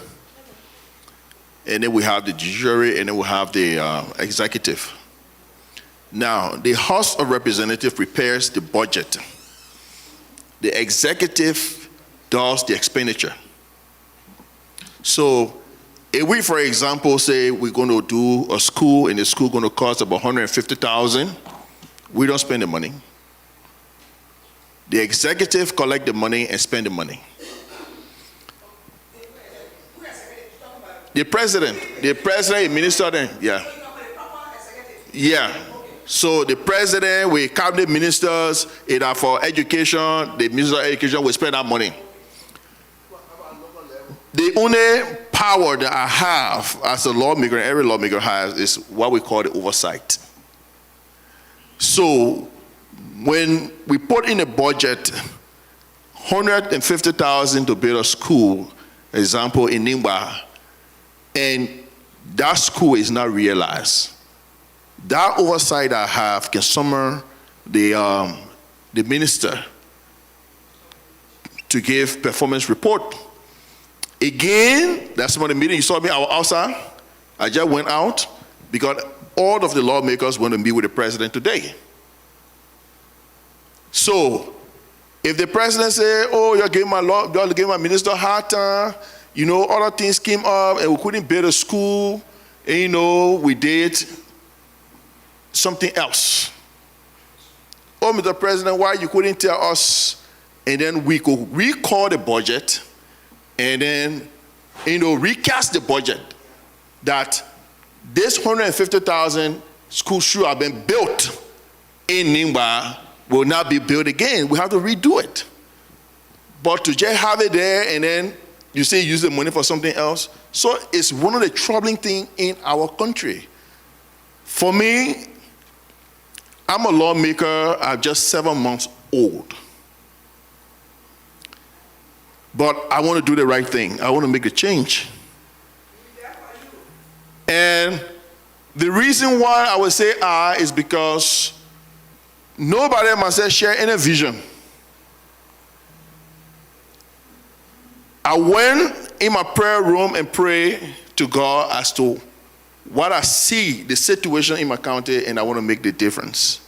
and then we have the judiciary, and then we have the executive. Now, the House of Representatives prepares the budget. The executive does the expenditure. So, if we, for example, say we're going to do a school, and the school going to cost about $150,000, we don't spend the money. The executive collect the money and spend the money. The president, minister, then, yeah. Yeah. So the president, we cabinet ministers, either for education, the minister of education will spend that money. The only power that I have as a lawmaker, and every lawmaker has, is what we call the oversight. So when we put in a budget $150,000 to build a school, example in Nimba, and that school is not realized, that oversight I have can summon the minister to give performance report. Again, that's one of the meeting you saw me outside. I just went out because all of the lawmakers want to meet with the president today. So, if the president say, "Oh, you're giving my minister a hard time," you know, other things came up and we couldn't build a school, and you know, we did something else. "Oh, Mr. President, why you couldn't tell us?" And then we could recall the budget and then, you know, recast the budget that this 150,000 school should have been built in Nimba will not be built again. We have to redo it. But to just have it there and then you say use the money for something else. So it's one of the troubling things in our country. For me, I'm a lawmaker. I'm just 7 months old. But I want to do the right thing. I want to make a change. And the reason why I would say is because nobody must share any vision. I went in my prayer room and prayed to God as to what I see, the situation in my county, and I want to make the difference.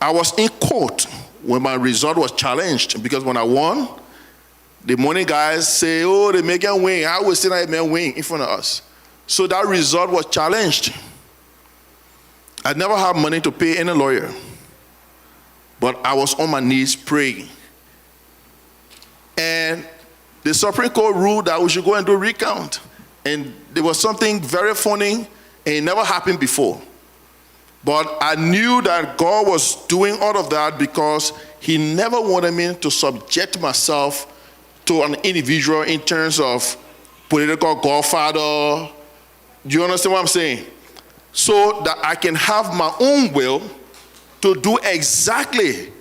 I was in court when my result was challenged, because when I won, the money guys say, "Oh, they make them win." I was saying I may win in front of us. So that result was challenged. I never had money to pay any lawyer, but I was on my knees praying. And the Supreme Court ruled that we should go and do a recount. And there was something very funny, and it never happened before. But I knew that God was doing all of that because he never wanted me to subject myself to an individual in terms of political godfather. Do you understand what I'm saying? So that I can have my own will to do exactly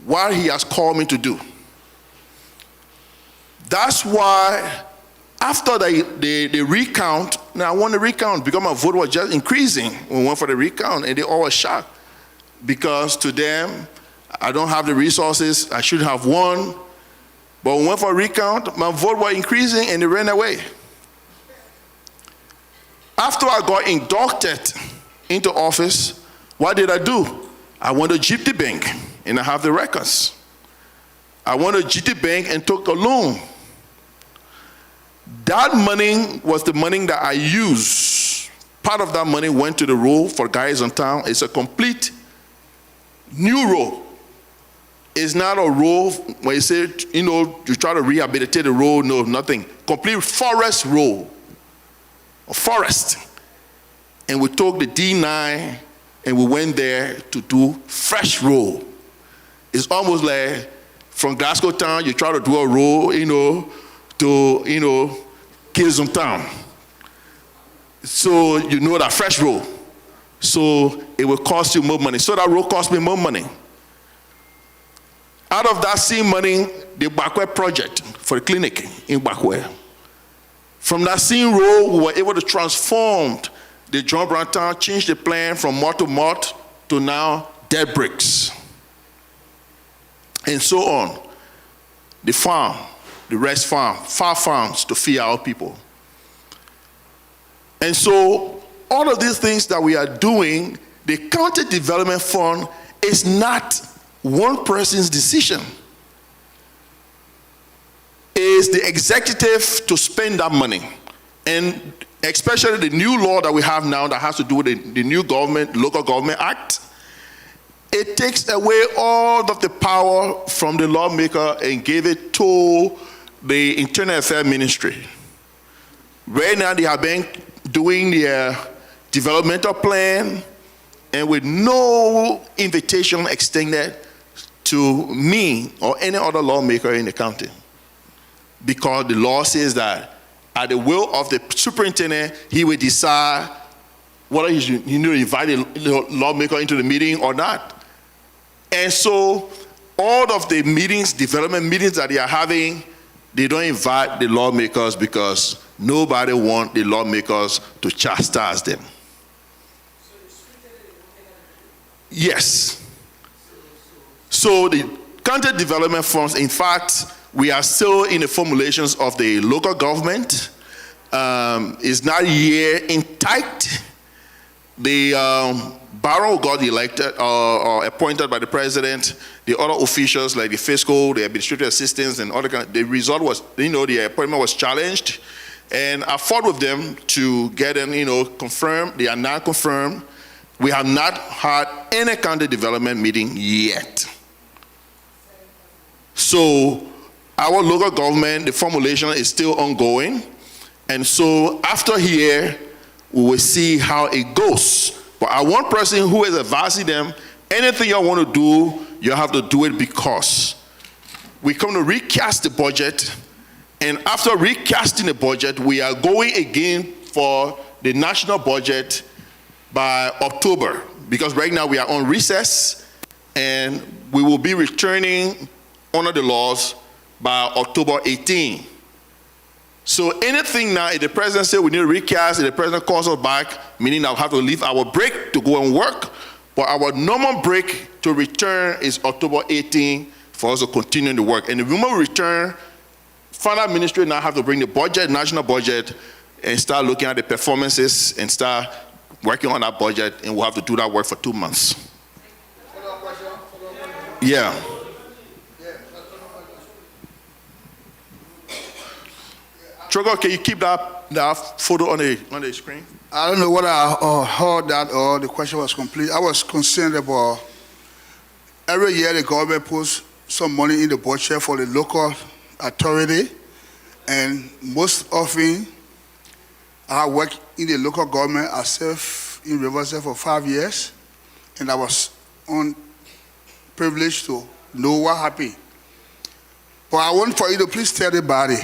what he has called me to do. That's why after the recount, now I won the recount because my vote was just increasing. We went for the recount and they all were shocked because to them, I don't have the resources, I should have won. But when we went for a recount, my vote was increasing and they ran away. After I got inducted into office, what did I do? I went to GT Bank and I have the records. I went to GT Bank and took a loan. That money was the money that I used. Part of that money went to the road for guys in town. It's a complete new road. It's not a road, when you say, you try to rehabilitate the road, no, nothing. Complete forest road, a forest. And we took the D9 and we went there to do fresh road. It's almost like from Glasgow town, you try to do a road, to, Kilson town. So you know that fresh road. So it will cost you more money. So that road cost me more money. Out of that same money, the Bakwe project for the clinic in Bakwe. From that same road, we were able to transform the John Brown town, change the plan from mud to mud to now dead bricks. And so on. The farm, the rest farm, far farms to feed our people. And so all of these things that we are doing, the county development fund is not one person's decision. It's the executive to spend that money. And especially the new law that we have now that has to do with the new government, Local Government Act, it takes away all of the power from the lawmaker and gave it to the Internal Affairs Ministry. Right now they have been doing their developmental plan and with no invitation extended to me or any other lawmaker in the county. Because the law says that at the will of the superintendent, he will decide whether he should invite the lawmaker into the meeting or not. And so all of the meetings, development meetings that they are having, they don't invite the lawmakers because nobody wants the lawmakers to chastise them. Yes. So the county development funds, in fact, we are still in the formulations of the local government. It's not yet intact. The Baron got elected or appointed by the president. The other officials like the fiscal, the administrative assistants, and other kind. The result was, the appointment was challenged, and I fought with them to get them, confirmed. They are not confirmed. We have not had any county development meeting yet. So our local government, the formulation is still ongoing, and so after here, we will see how it goes. But I want person who is advising them, anything you want to do, you have to do it because we come to recast the budget, and after recasting the budget, we are going again for the national budget by October, because right now we are on recess, and we will be returning under the laws by October 18. So anything now, if the president says we need to recast, if the president calls us back, meaning I'll have to leave our break to go and work, but our normal break to return is October 18 for us to continue the work. And the moment we return, finance ministry now have to bring the budget, national budget, and start looking at the performances and start working on that budget, and we'll have to do that work for 2 months. Yeah. Trogo, can you keep that photo on the screen? I don't know whether I heard that or the question was complete. I was concerned about every year the government puts some money in the budget for the local authority, and most often I worked in the local government. I served in Riverside for 5 years, and I was privileged to know what happened. But I want for you to please tell the body,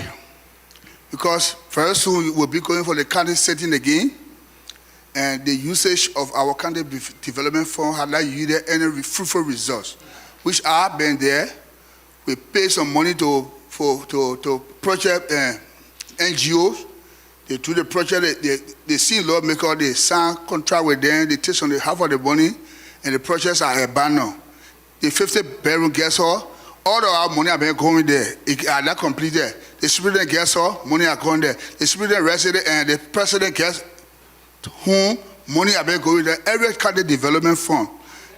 because very soon we'll be going for the county setting again, and the usage of our county development fund had not yielded any fruitful results, which I've been there. We pay some money to project NGOs. They do the project, they see lawmaker, they sign contract with them, they take some half of the money, and the projects are abandoned. The 50-bedroom guest hall, all of our money have been going there. It are not completed. The superintendent guest hall, money are going there. The superintendent resident and the president guest home, money have been going there. Every county development fund,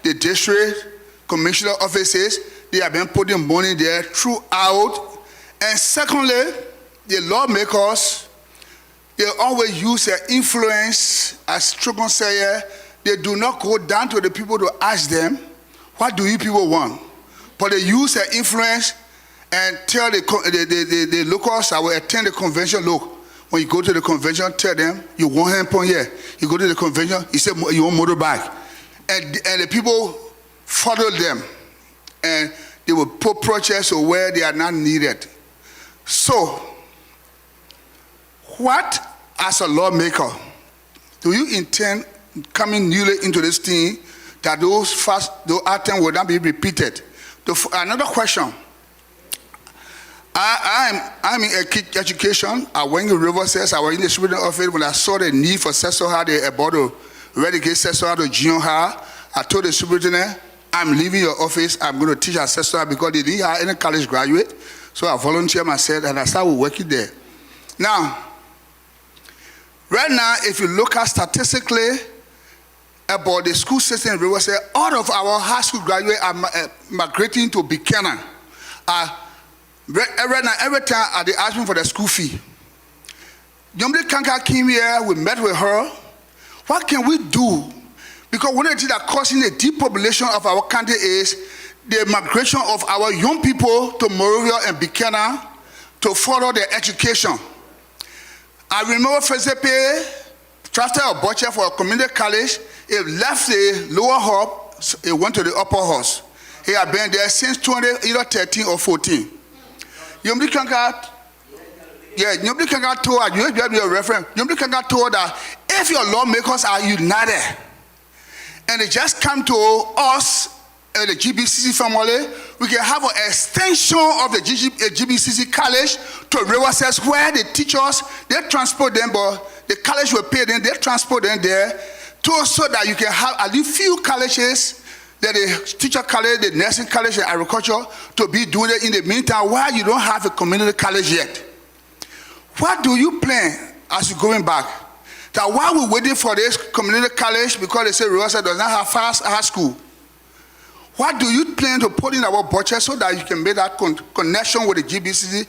the district commissioner offices, they have been putting money there throughout. And secondly, the lawmakers, they always use their influence, as Trogon said, they do not go down to the people to ask them, what do you people want? but they use their influence and tell the locals that will attend the convention, look, when you go to the convention, tell them you want handphone here. You go to the convention, you say you want motorbike. And the people follow them. And they will put projects where they are not needed. So, what, as a lawmaker, do you intend coming newly into this thing that those items will not be repeated? Another question. I'm in education. I went in Riverside. I was in the student office when I saw the need for sexual health. They about to relegate sexual health to junior high. I told the superintendent, I'm leaving your office. I'm going to teach at sexual health because they didn't have any college graduate. So I volunteered myself and I started working there. Now, right now, if you look at statistically about the school system in Riverside, all of our high school graduates are migrating to Buchanan. Right now, every time they ask me for the school fee. Yomri Kanka came here, we met with her. What can we do? Because one of the things that causing the depopulation of our country is the migration of our young people to Monrovia and Buchanan to follow their education. I remember Fezepe drafted a budget for a community college. It left the lower hub, it went to the upper house. He had been there since 2013 or 14. Yomri Kanka told, you have your reference. Yomri Kanka told that if your lawmakers are united and they just come to us, the GBCC family, we can have an extension of the GBCC college to Riverside where the teachers, they transport them, but the college will pay them, they transport them there, so that you can have at least few colleges, the teacher college, the nursing college, the agriculture, to be doing it in the meantime while you don't have a community college yet. What do you plan as you're going back? That while we're waiting for this community college, because they say Riverside does not have fast high school, what do you plan to put in our budget so that you can make that connection with the GBCC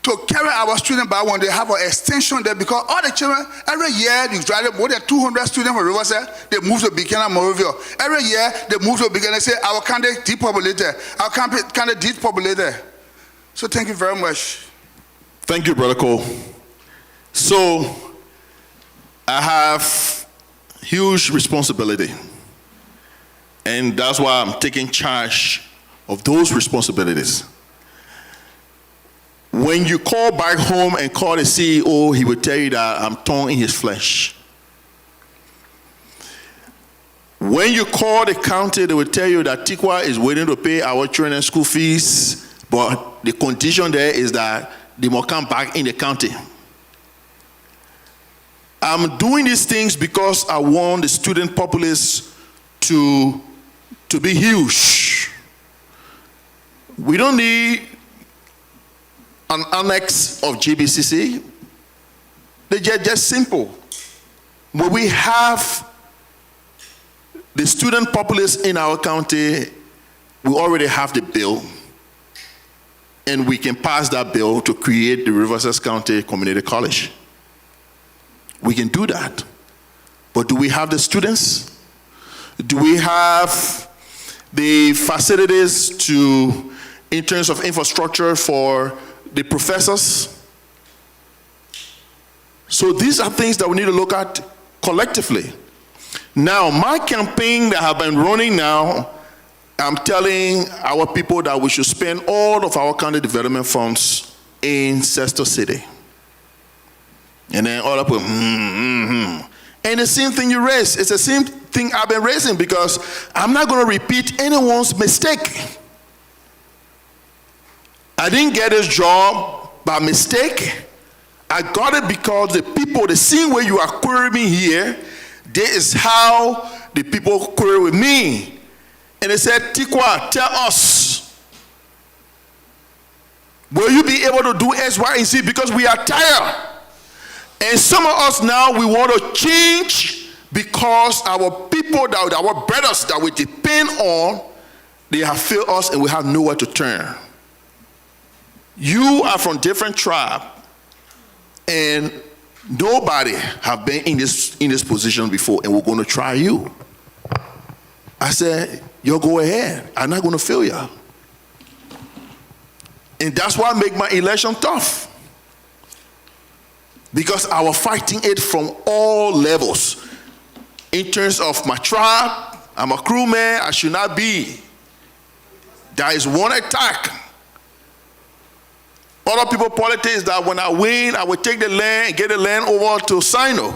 to carry our students back when they have an extension there? Because all the children, every year, you drive more than 200 students from Riverside, they move to Buchanan, Monrovia. Every year, they move to Buchanan and say, our country depopulated, our country depopulated. So thank you very much. Thank you, Brother Cole. So, I have huge responsibility. And that's why I'm taking charge of those responsibilities. When you call back home and call the CEO, he will tell you that I'm torn in his flesh. When you call the county, they will tell you that Tikwa is waiting to pay our children school fees, but the condition there is that they must come back in the county. I'm doing these things because I want the student populace to be huge. We don't need an annex of GBCC. They're just simple. When we have the student populace in our county, we already have the bill, and we can pass that bill to create the Riverside County Community College. We can do that. But do we have the students? Do we have the facilities in terms of infrastructure for the professors? So these are things that we need to look at collectively. Now, my campaign that I've been running now, I'm telling our people that we should spend all of our county development funds in Sexto City. And then all up with, And the same thing you raise, it's the same thing I've been raising, because I'm not going to repeat anyone's mistake. I didn't get this job by mistake. I got it because the people, the same way you are querying me here, this is how the people query with me. And they said, Tikwa, tell us, will you be able to do X, Y, and Z? Because we are tired. And some of us now, we want to change because our people, our brothers that we depend on, they have failed us and we have nowhere to turn. You are from different tribe, and nobody have been in this position before, and we're going to try you. I said, you go ahead. I'm not going to fail you. And that's why I make my election tough. Because I was fighting it from all levels. In terms of my tribe, I'm a crewman, I should not be. There is one attack. Other people politics that when I win, I will take the land and get the land over to Sino.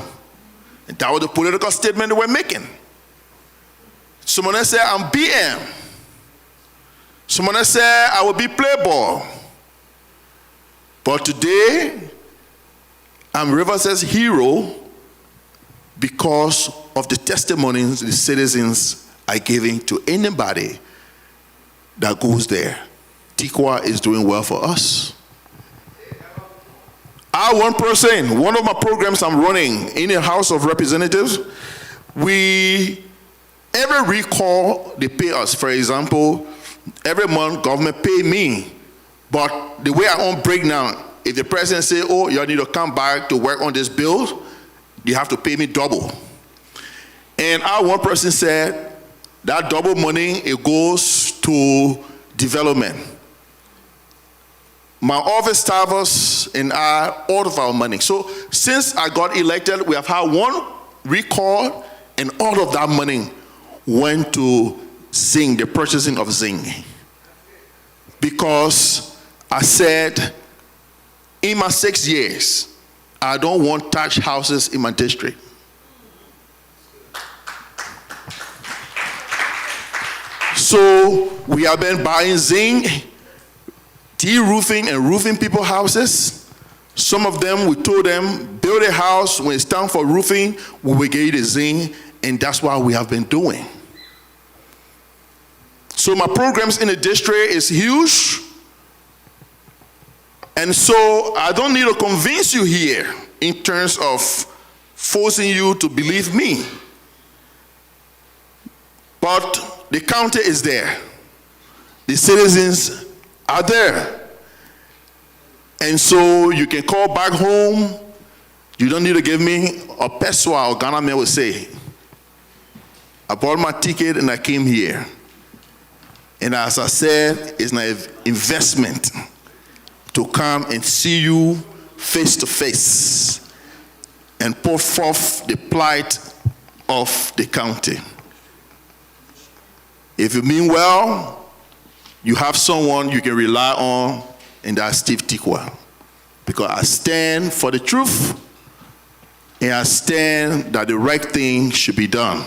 And that was the political statement they were making. Someone else said, I'm BM. Someone else said, I will be playboy. But today, I'm Riverside's hero because of the testimonies the citizens are giving to anybody that goes there. Tikwa is doing well for us. One of my programs I'm running in the House of Representatives, every recall they pay us. For example, every month government pay me, but the way I own breakdown, if the president say, oh, you need to come back to work on this bill, you have to pay me double. And one person said that double money, it goes to development. My office staffers and I, all of our money. So since I got elected, we have had one recall, and all of that money went to zinc, the purchasing of zinc. Because I said, in my 6 years, I don't want thatched houses in my district. So we have been buying zinc, de-roofing and roofing people's houses. Some of them, we told them, build a house. When it's time for roofing, we will get you the zinc, and that's what we have been doing. So my programs in the district is huge. And so I don't need to convince you here in terms of forcing you to believe me. But the county is there. The citizens are there. And so you can call back home. You don't need to give me a peswa, or Ghana man would say. I bought my ticket and I came here. And as I said, it's an investment to come and see you face to face and put forth the plight of the county. If you mean well, you have someone you can rely on, and that's Steve Tikwa. Because I stand for the truth, and I stand that the right thing should be done.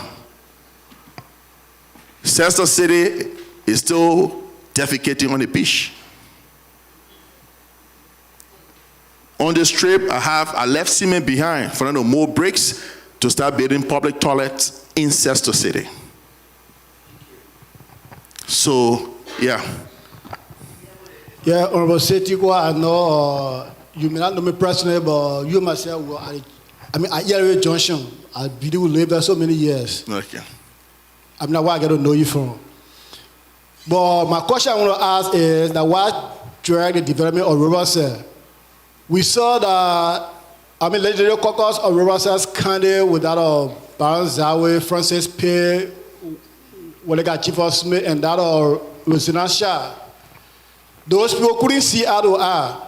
Sister City is still defecating on the beach. On this trip, I left cement behind for no more bricks to start building public toilets in Sister City. So, yeah. Yeah, Honorable Tikwa, I know you may not know me personally, but you myself, at Yellow Junction, I've been lived there so many years. Okay. I'm not where I get to know you from. But my question I want to ask is that what dragged the development of Riverside? We saw that, legendary caucus of Riverside's candidate without Baron Zawe, Francis Pay, when they got Chief of Smith, and that of Lieutenant Shah. Those people couldn't see eye to eye.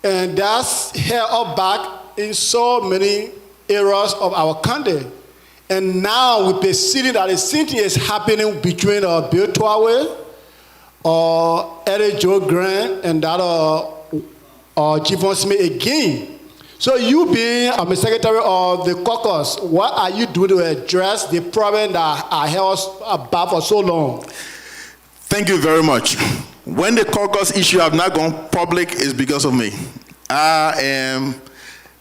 And that's held up back in so many areas of our country. And now we're perceiving that the same thing is happening between Bill Twawe, Eddie Joe Grant, and that Chief of Smith again. So you being a secretary of the caucus, what are you doing to address the problem that I held about for so long? Thank you very much. When the caucus issue have not gone public, it's because of me. I am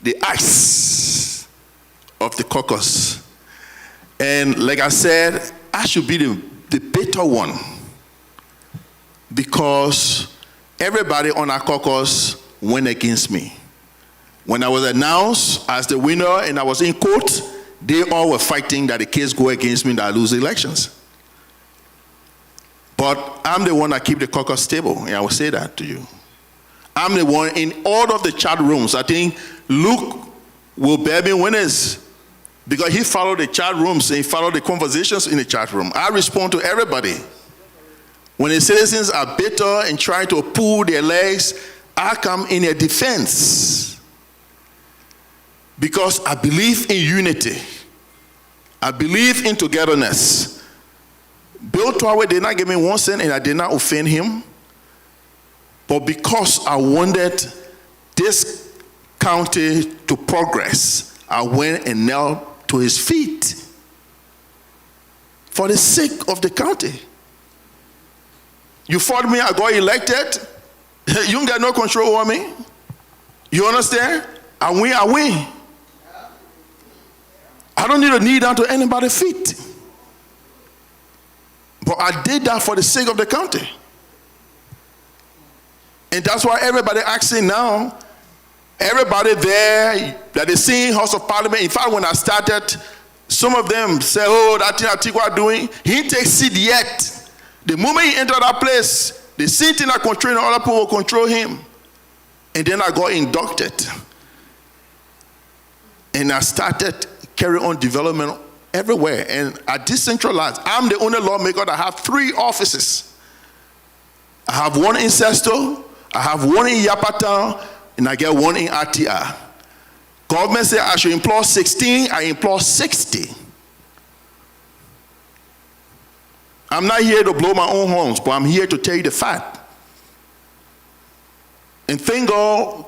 the ace of the caucus. And like I said, I should be the better one, because everybody on our caucus went against me. When I was announced as the winner and I was in court, they all were fighting that the case go against me, that I lose the elections. But I'm the one that keep the caucus stable, and I will say that to you. I'm the one in all of the chat rooms. I think Luke will bear me witness, because he followed the chat rooms and he followed the conversations in the chat room. I respond to everybody. When the citizens are bitter and trying to pull their legs, I come in their defense. Because I believe in unity. I believe in togetherness. Bill Twawe did not give me 1 cent and I did not offend him. But because I wanted this county to progress, I went and knelt to his feet for the sake of the county. You fought me, I got elected. You don't got no control over me. You understand? I win, I win. I don't need to kneel down to anybody's feet. But I did that for the sake of the county. And that's why everybody asking now, everybody there that is seeing House of Parliament. In fact, when I started, some of them say, oh, that thing Atiku doing, he didn't take seat yet. The moment he entered that place, the same thing I control, other people will control him. And then I got inducted. And I started carrying on development everywhere. And I decentralized. I'm the only lawmaker that have 3 offices. I have 1 in Sesto, I have 1 in Yapatan, and I get 1 in RTR. Government said I should employ 16, I employ 60. I'm not here to blow my own horns, but I'm here to tell you the fact. And thank God,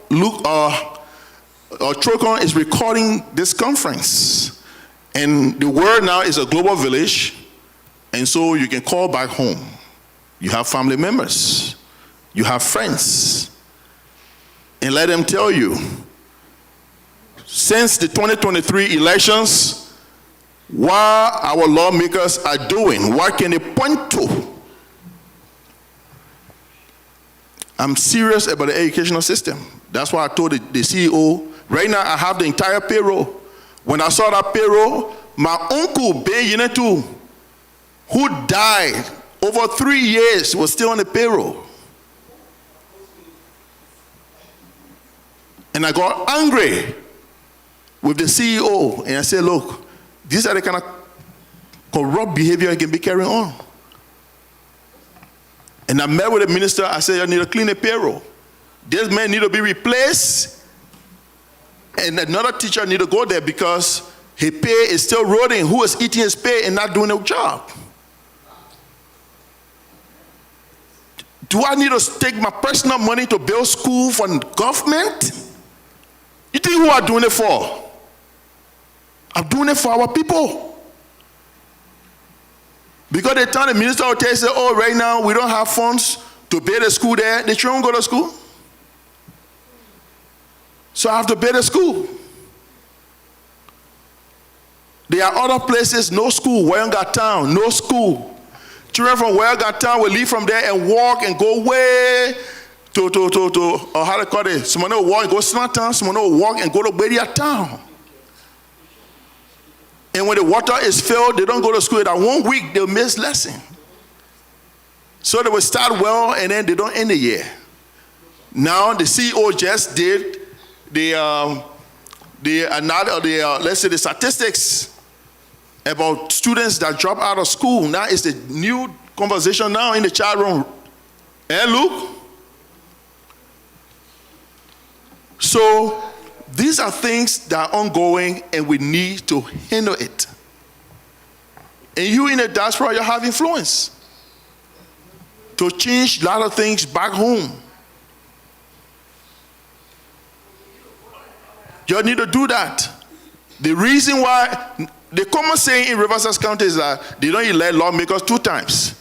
Trocon is recording this conference. And the word now is a global village, and so you can call back home. You have family members, you have friends, and let them tell you, since the 2023 elections, what our lawmakers are doing, what can they point to? I'm serious about the educational system. That's why I told the CEO, right now I have the entire payroll. When I saw that payroll, my uncle, Ben Yinetu, who died over 3 years, was still on the payroll. And I got angry with the CEO, and I said, look, these are the kind of corrupt behavior I can be carrying on. And I met with the minister, I said, I need to clean the payroll. This man need to be replaced, and another teacher need to go there because his pay is still rotting. Who is eating his pay and not doing the job? Do I need to take my personal money to build school for government? You think who I'm doing it for? I'm doing it for our people. Because they tell the minister of say, oh, right now we don't have funds to build a school there. The children go to school. So I have to build a school. There are other places, no school. Wayanga Town, no school. Children from Wayanga Town will leave from there and walk and go way to how they call it. Someone will walk and go to Smart Town. Someone will walk and go to Bedia Town. And when the water is filled, they don't go to school. That 1 week, they'll miss lesson. So they will start well, and then they don't end the year. Now, the CEO just did let's say the statistics about students that drop out of school. Now it's the new conversation now in the chat room. And look. So, these are things that are ongoing and we need to handle it. And you in the diaspora, you have influence to change a lot of things back home. You need to do that. The reason why, the common saying in Riverside County is that they don't elect lawmakers 2 times.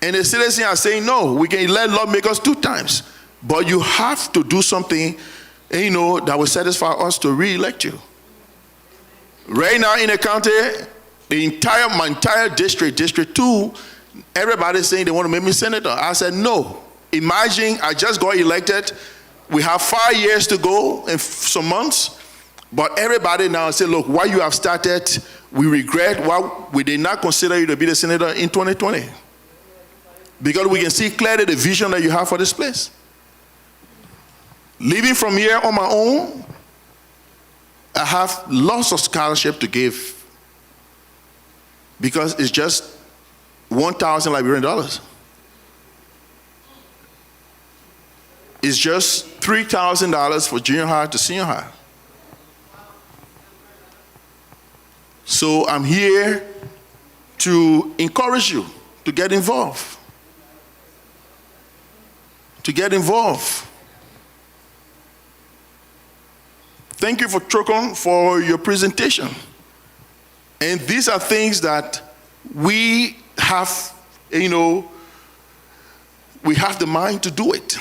And the citizens are saying, no, we can elect lawmakers 2 times. But you have to do something, that will satisfy us to re-elect you. Right now in the county, my entire district, District 2, everybody's saying they want to make me senator. I said, no. Imagine I just got elected. We have 5 years to go and some months. But everybody now say, look, what you have started, we regret why we did not consider you to be the senator in 2020. Because we can see clearly the vision that you have for this place. Living from here on my own, I have lots of scholarship to give because it's just $1,000 Liberian dollars. is just $3,000 for junior high to senior high. So I'm here to encourage you to get involved. To get involved. Thank you for Trocon for your presentation. And these are things that we have, we have the mind to do it.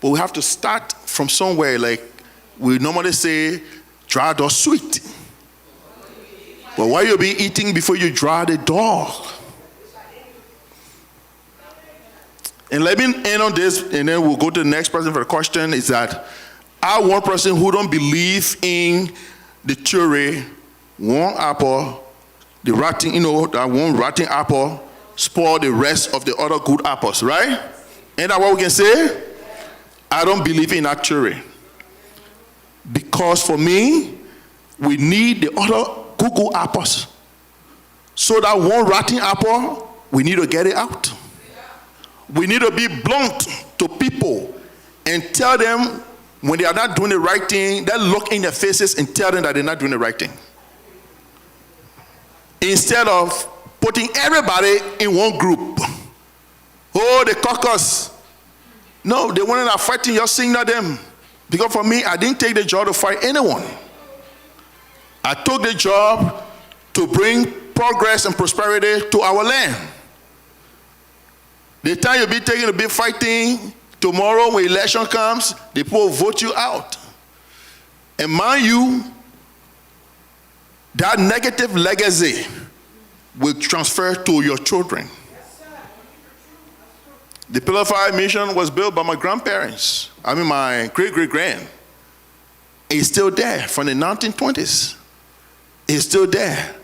But we have to start from somewhere, like we normally say, dry or sweet. But why you be eating before you dry the dog? And let me end on this, and then we'll go to the next person for the question, is that I one person who don't believe in the theory, one apple, the rotten, that one rotten apple spoil the rest of the other good apples, right? Ain't that what we can say? I don't believe in that theory. Because for me, we need the other good apples. So that one rotten apple, we need to get it out. We need to be blunt to people and tell them when they are not doing the right thing, they look in their faces and tell them that they're not doing the right thing. Instead of putting everybody in one group. Oh, the caucus. No, they wanted to fighting, you're signal them. Because for me, I didn't take the job to fight anyone. I took the job to bring progress and prosperity to our land. The time you'll be taking a big fighting, tomorrow when election comes, the people will vote you out. And mind you, that negative legacy will transfer to your children. The Pillar of Fire mission was built by my grandparents. My great-great-grand. It's still there from the 1920s. It's still there.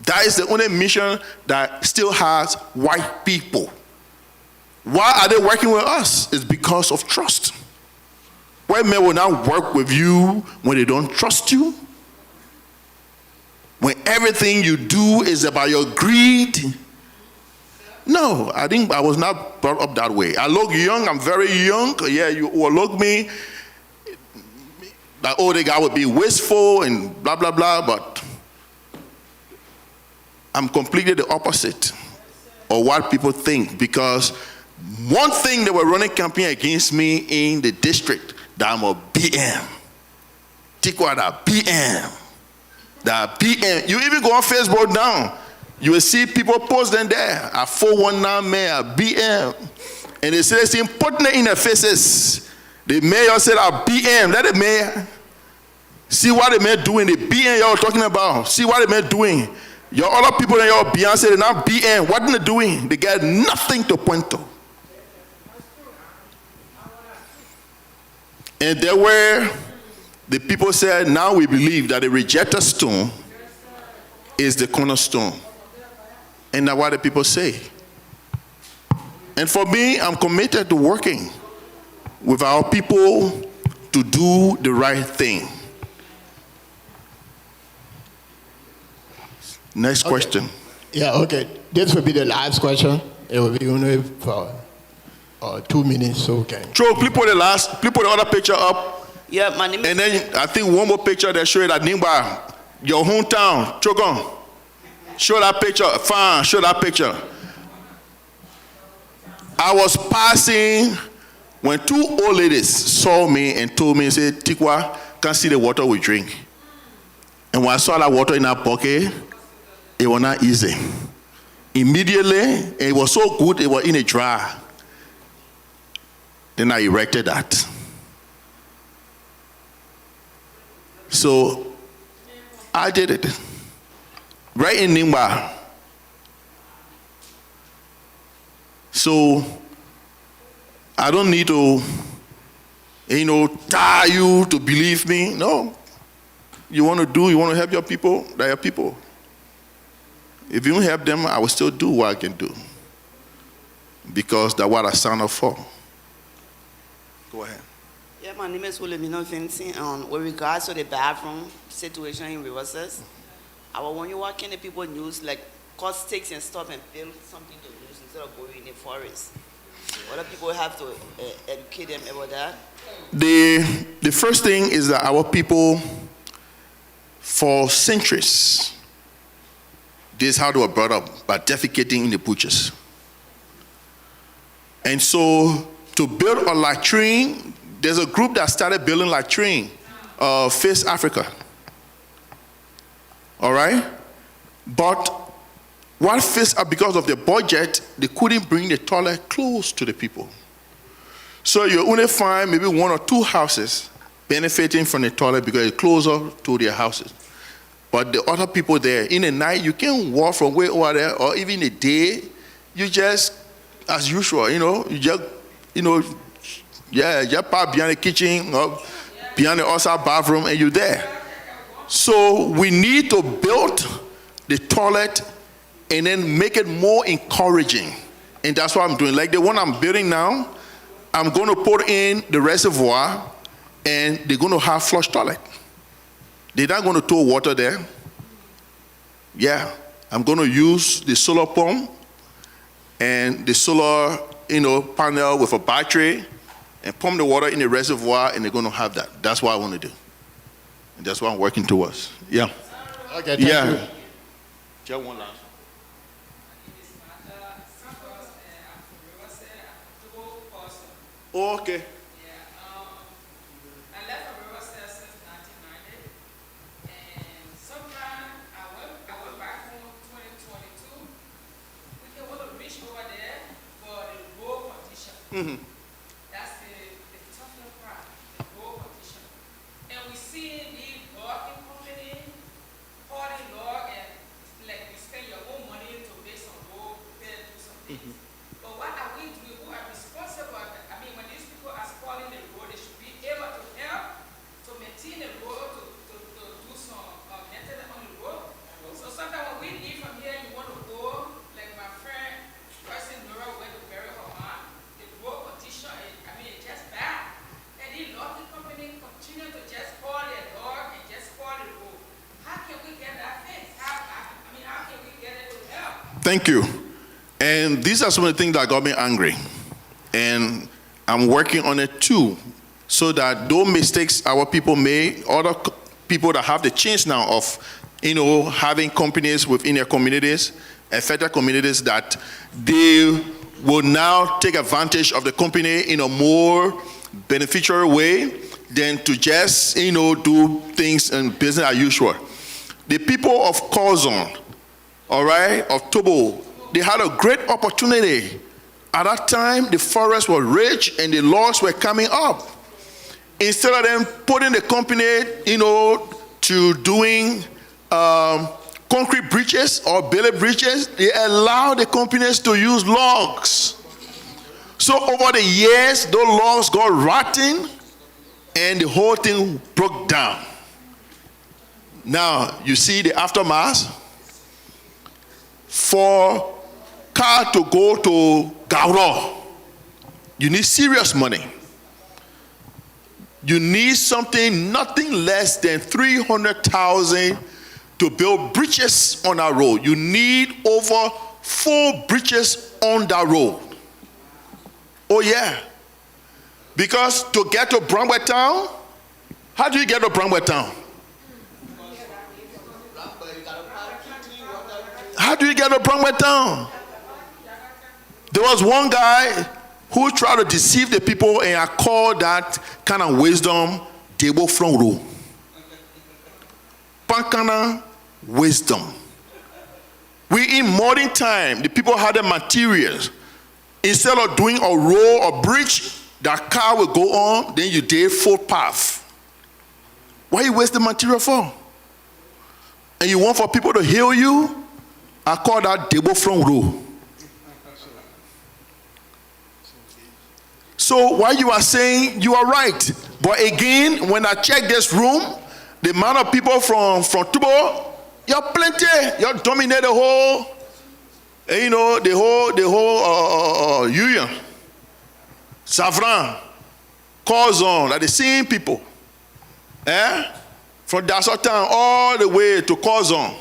That is the only mission that still has white people. Why are they working with us? It's because of trust. White men will not work with you when they don't trust you. When everything you do is about your greed. No, I was not brought up that way. I look young, I'm very young. Yeah, you will look me like, oh, the guy would be wasteful and blah, blah, blah, but I'm completely the opposite of what people think, because one thing they were running campaign against me in the district, that I'm a BM. Tikwa, that BM. That BM. You even go on Facebook now, you will see people posting there, a 419 mayor, BM. And they say it's important in their faces. The mayor said, a BM, let the mayor. See what the mayor doing, the BM y'all talking about. See what the mayor doing. Your other people in your Beyonce, they're not BM. What are they doing? They got nothing to point to. And there were the people said, now we believe that the rejected stone is the cornerstone. And that's what the people say. And for me, I'm committed to working with our people to do the right thing. Next question. Yeah, okay. This will be the last question. It will be only for 2 minutes, so okay. Joe, please put the other picture up. Yeah, my name is... And then I think one more picture that show you that Nimba, your hometown, Chogon. Show that picture, fine, show that picture. I was passing when 2 old ladies saw me and told me, said, Tikwa, can't see the water we drink. And when I saw that water in that bucket, it was not easy. Immediately, it was so good, it was in a jar. Then I erected that. So, I did it. Right in Nimba. So, I don't need to, tell you to believe me. No. You want to help your people, they're your people. If you don't help them, I will still do what I can do. Because that's what I signed up for. Go ahead. Yeah, my name is Wilhelmina Vincent. With regards to the bathroom situation in Riverses, I was wondering what can the people use, like cut sticks and stuff and build something to use instead of going in the forest. Other people have to educate them about that. The first thing is that our people, for centuries, this is how they were brought up, by defecating in the butchers. And so to build a latrine, there's a group that started building latrine, Face Africa. All right? But what Face, because of the budget, they couldn't bring the toilet close to the people. So you only find maybe 1 or 2 houses benefiting from the toilet because it's closer to their houses. But the other people there, in the night, you can walk from way over there, or even in the day, you just, as usual, you just, just park behind the kitchen or behind the outside bathroom, and you're there. So we need to build the toilet and then make it more encouraging. And that's what I'm doing. Like the one I'm building now, I'm going to put in the reservoir, and they're going to have flush toilet. They're not going to throw water there. Yeah, I'm going to use the solar pump and the solar, panel with a battery, and pump the water in the reservoir, and they're going to have that. That's what I want to do. And that's what I'm working towards. Yeah. Okay, thank you. Just one last. Oh, okay. Mm-hmm. That's the toughest part, the road condition. And we see the logging company hauling log, and like you spend your own money to make some road, repair, do some things. But what are we doing? Who are responsible? I mean, when these people are spoiling the road, they should be able to help to maintain the road, to do some maintenance on the road. So sometimes when we leave from here, you want to go, like my friend, person Nora went to bury her mom. Road condition, it's just bad. And the logging company continue to just haul their dog and just haul the road. How can we get that fixed? How can we get it to help? Thank you. And these are some of the things that got me angry. And I'm working on it too, so that those mistakes our people made, other people that have the chance now of, having companies within their communities, affected communities, that they will now take advantage of the company in a more beneficial way than to just, do things in business as usual. The people of Curzon, all right, of Tobo, they had a great opportunity. At that time, the forest was rich and the logs were coming up. Instead of them putting the company, to doing concrete bridges or building bridges, they allow the companies to use logs. So over the years, those logs got rotten and the whole thing broke down. Now, you see the aftermath. For car to go to Gauro, you need serious money. You need nothing less than 300,000 to build bridges on that road. You need over 4 bridges on that road. Oh yeah. Because to get to Brunswick town, how do you get to Brunswick town? How do you get to Brunswick town? There was one guy who tried to deceive the people, and I call that kind of wisdom Debo Flonro. Pankana wisdom. We in modern time, the people had the materials. Instead of doing a road or bridge that car will go on, then you did footpath. Why you waste the material for? And you want for people to heal you? I call that Debo Flonro. So while you are saying you are right, but again, when I check this room, the amount of people from Tubo, you're plenty. You dominate the whole, the whole union. Savran, Curzon, like the same people. From Dassau town all the way to Curzon,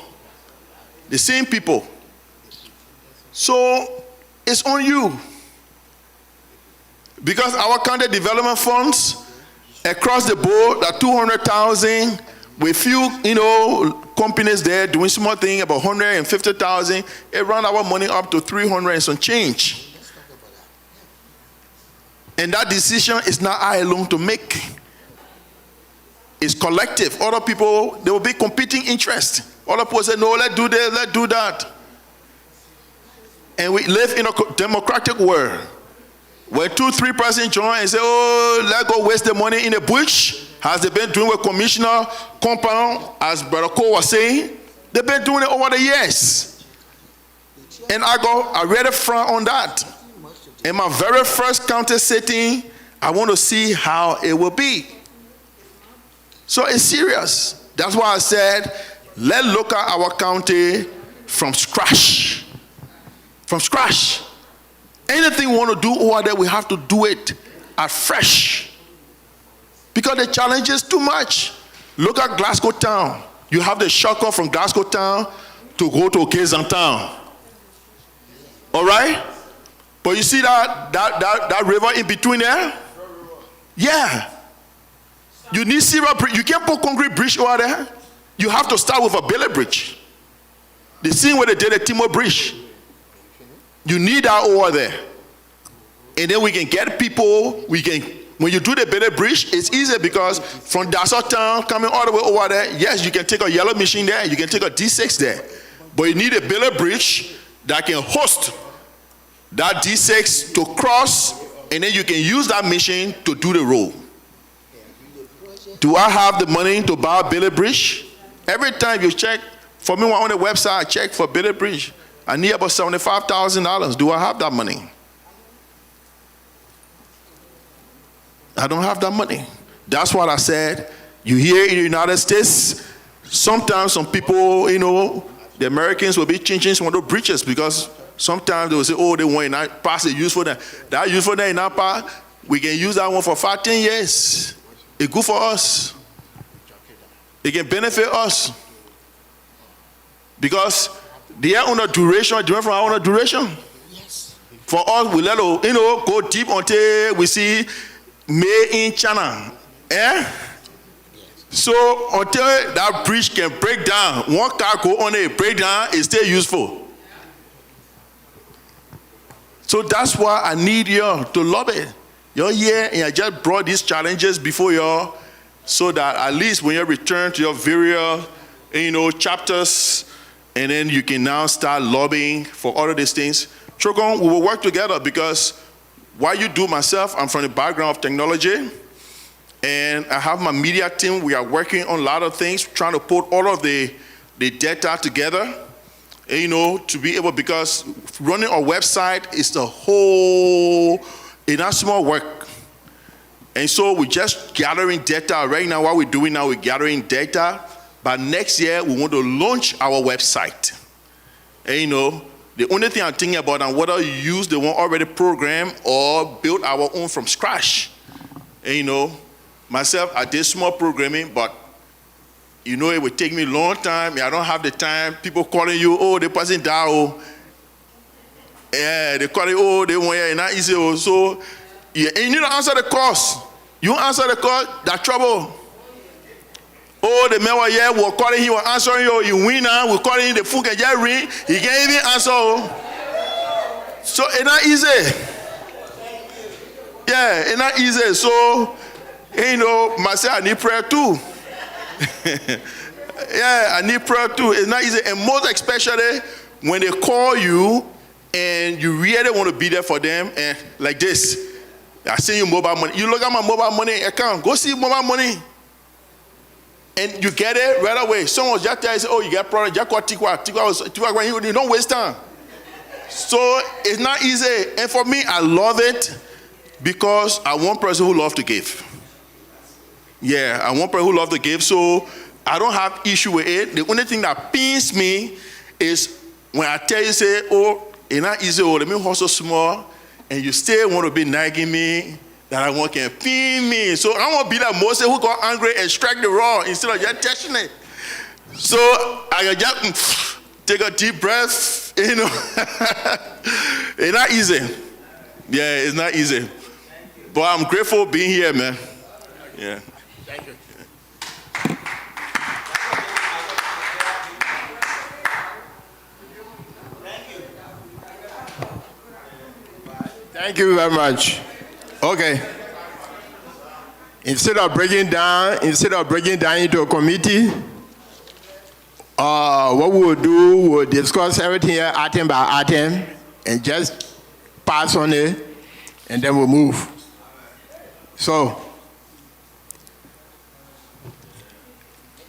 the same people. So it's on you. Because our county development funds across the board are 200,000 with few, companies there doing small thing about 150,000. It run our money up to 300 and some change. And that decision is not I alone to make. It's collective. Other people, there will be competing interests. Other people say, no, let's do this, let's do that. And we live in a democratic world where 2-3 persons join and say, oh, let's go waste the money in the bush, as they've been doing with Commissioner Compound, as Brother Cole was saying. They've been doing it over the years. And I really front on that. In my very first county sitting, I want to see how it will be. So it's serious. That's why I said, let's look at our county from scratch. From scratch. Anything we want to do over there, we have to do it afresh. Because the challenge is too much. Look at Glasgow Town. You have the shortcut from Glasgow Town to go to Okazan Town. All right? But you see that river in between there? Yeah. You need serious bridge. You can't put concrete bridge over there. You have to start with a Bailey bridge. The same way they did the Timor Bridge. You need that over there. And then we can get people, when you do the Bailey Bridge, it's easy because from Nassau Town coming all the way over there, yes, you can take a yellow machine there, you can take a D6 there. But you need a Bailey Bridge that can host that D6 to cross, and then you can use that machine to do the road. Do I have the money to buy a Bailey Bridge? Every time you check, for me on the website, I check for Bailey Bridge. I need about $75,000. Do I have that money? I don't have that money. That's what I said. You hear in the United States, sometimes some people, the Americans will be changing some of the bridges because sometimes they will say, oh, they want not pass it useful there. That useful there in that part, we can use that one for 5-10 years. It's good for us. It can benefit us. Because they are on a duration, different from our own duration. Yes. For us, we let go deep until we see Made in China. So until that bridge can break down, one car go on it, break down, it's still useful. So that's why I need you to love it. You're here and I just brought these challenges before you so that at least when you return to your various, chapters, and then you can now start lobbying for all of these things. Chogon, we will work together because what you do myself, I'm from the background of technology, and I have my media team. We are working on a lot of things, trying to put all of the data together, to be able, because running a website is the whole, it's not small work. And so we're just gathering data. Right now, what we're doing now, we're gathering data. But next year, we want to launch our website. And the only thing I'm thinking about is whether you use the one already programmed or build our own from scratch. And myself, I did small programming, but it would take me a long time. I don't have the time. People calling you, oh, the person died. Yeah, they call you, oh, they want you, not easy. So, you need to answer the calls. You answer the call, that's trouble. Oh, the man was here, we're calling him, he was answering you, you win now, we're calling him, the phone can just ring, he can't even answer. So it's not easy. Yeah, it's not easy. So, myself, I need prayer too. Yeah, I need prayer too. It's not easy. And most especially when they call you and you really want to be there for them, and like this, I send you mobile money. You look at my mobile money account, go see mobile money. And you get it right away. Someone just tell you, oh, you get product, just call Tikwa. You don't waste time. So it's not easy. And for me, I love it because I'm one person who loves to give. Yeah, I'm one person who loves to give. So I don't have issue with it. The only thing that pains me is when I tell you, say, oh, it's not easy. Oh, let me hustle small. And you still want to be nagging me. That I want can pin me. So I want to be that Moses who got angry and strike the rod instead of just touching it. So I just take a deep breath, It's not easy. Yeah, it's not easy. But I'm grateful being here, man. Yeah. Thank you. Thank you very much. Okay. Instead of breaking down into a committee, what we will do, we'll discuss everything here item by item and just pass on it, and then we'll move. So,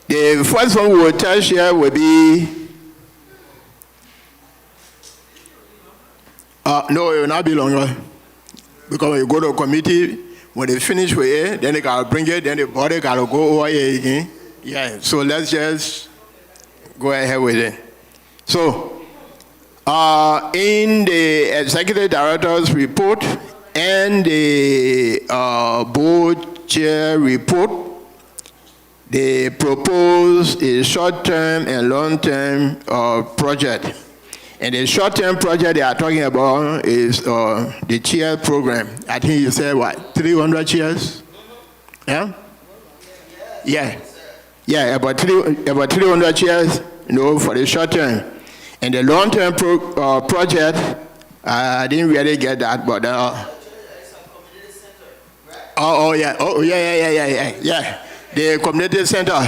the first one we will touch here will be, no, it will not be longer. Because when you go to a committee, when they finish with it, then they gotta bring it, then the body gotta go over here again. Yeah, so let's just go ahead with it. So, in the executive director's report and the board chair report, they propose a short-term and long-term project. And the short-term project they are talking about is the chair program. I think you said, what, 300 chairs? Yeah? Yeah, about 300 chairs, for the short term. And the long-term project, I didn't really get that, but... yeah. The community center,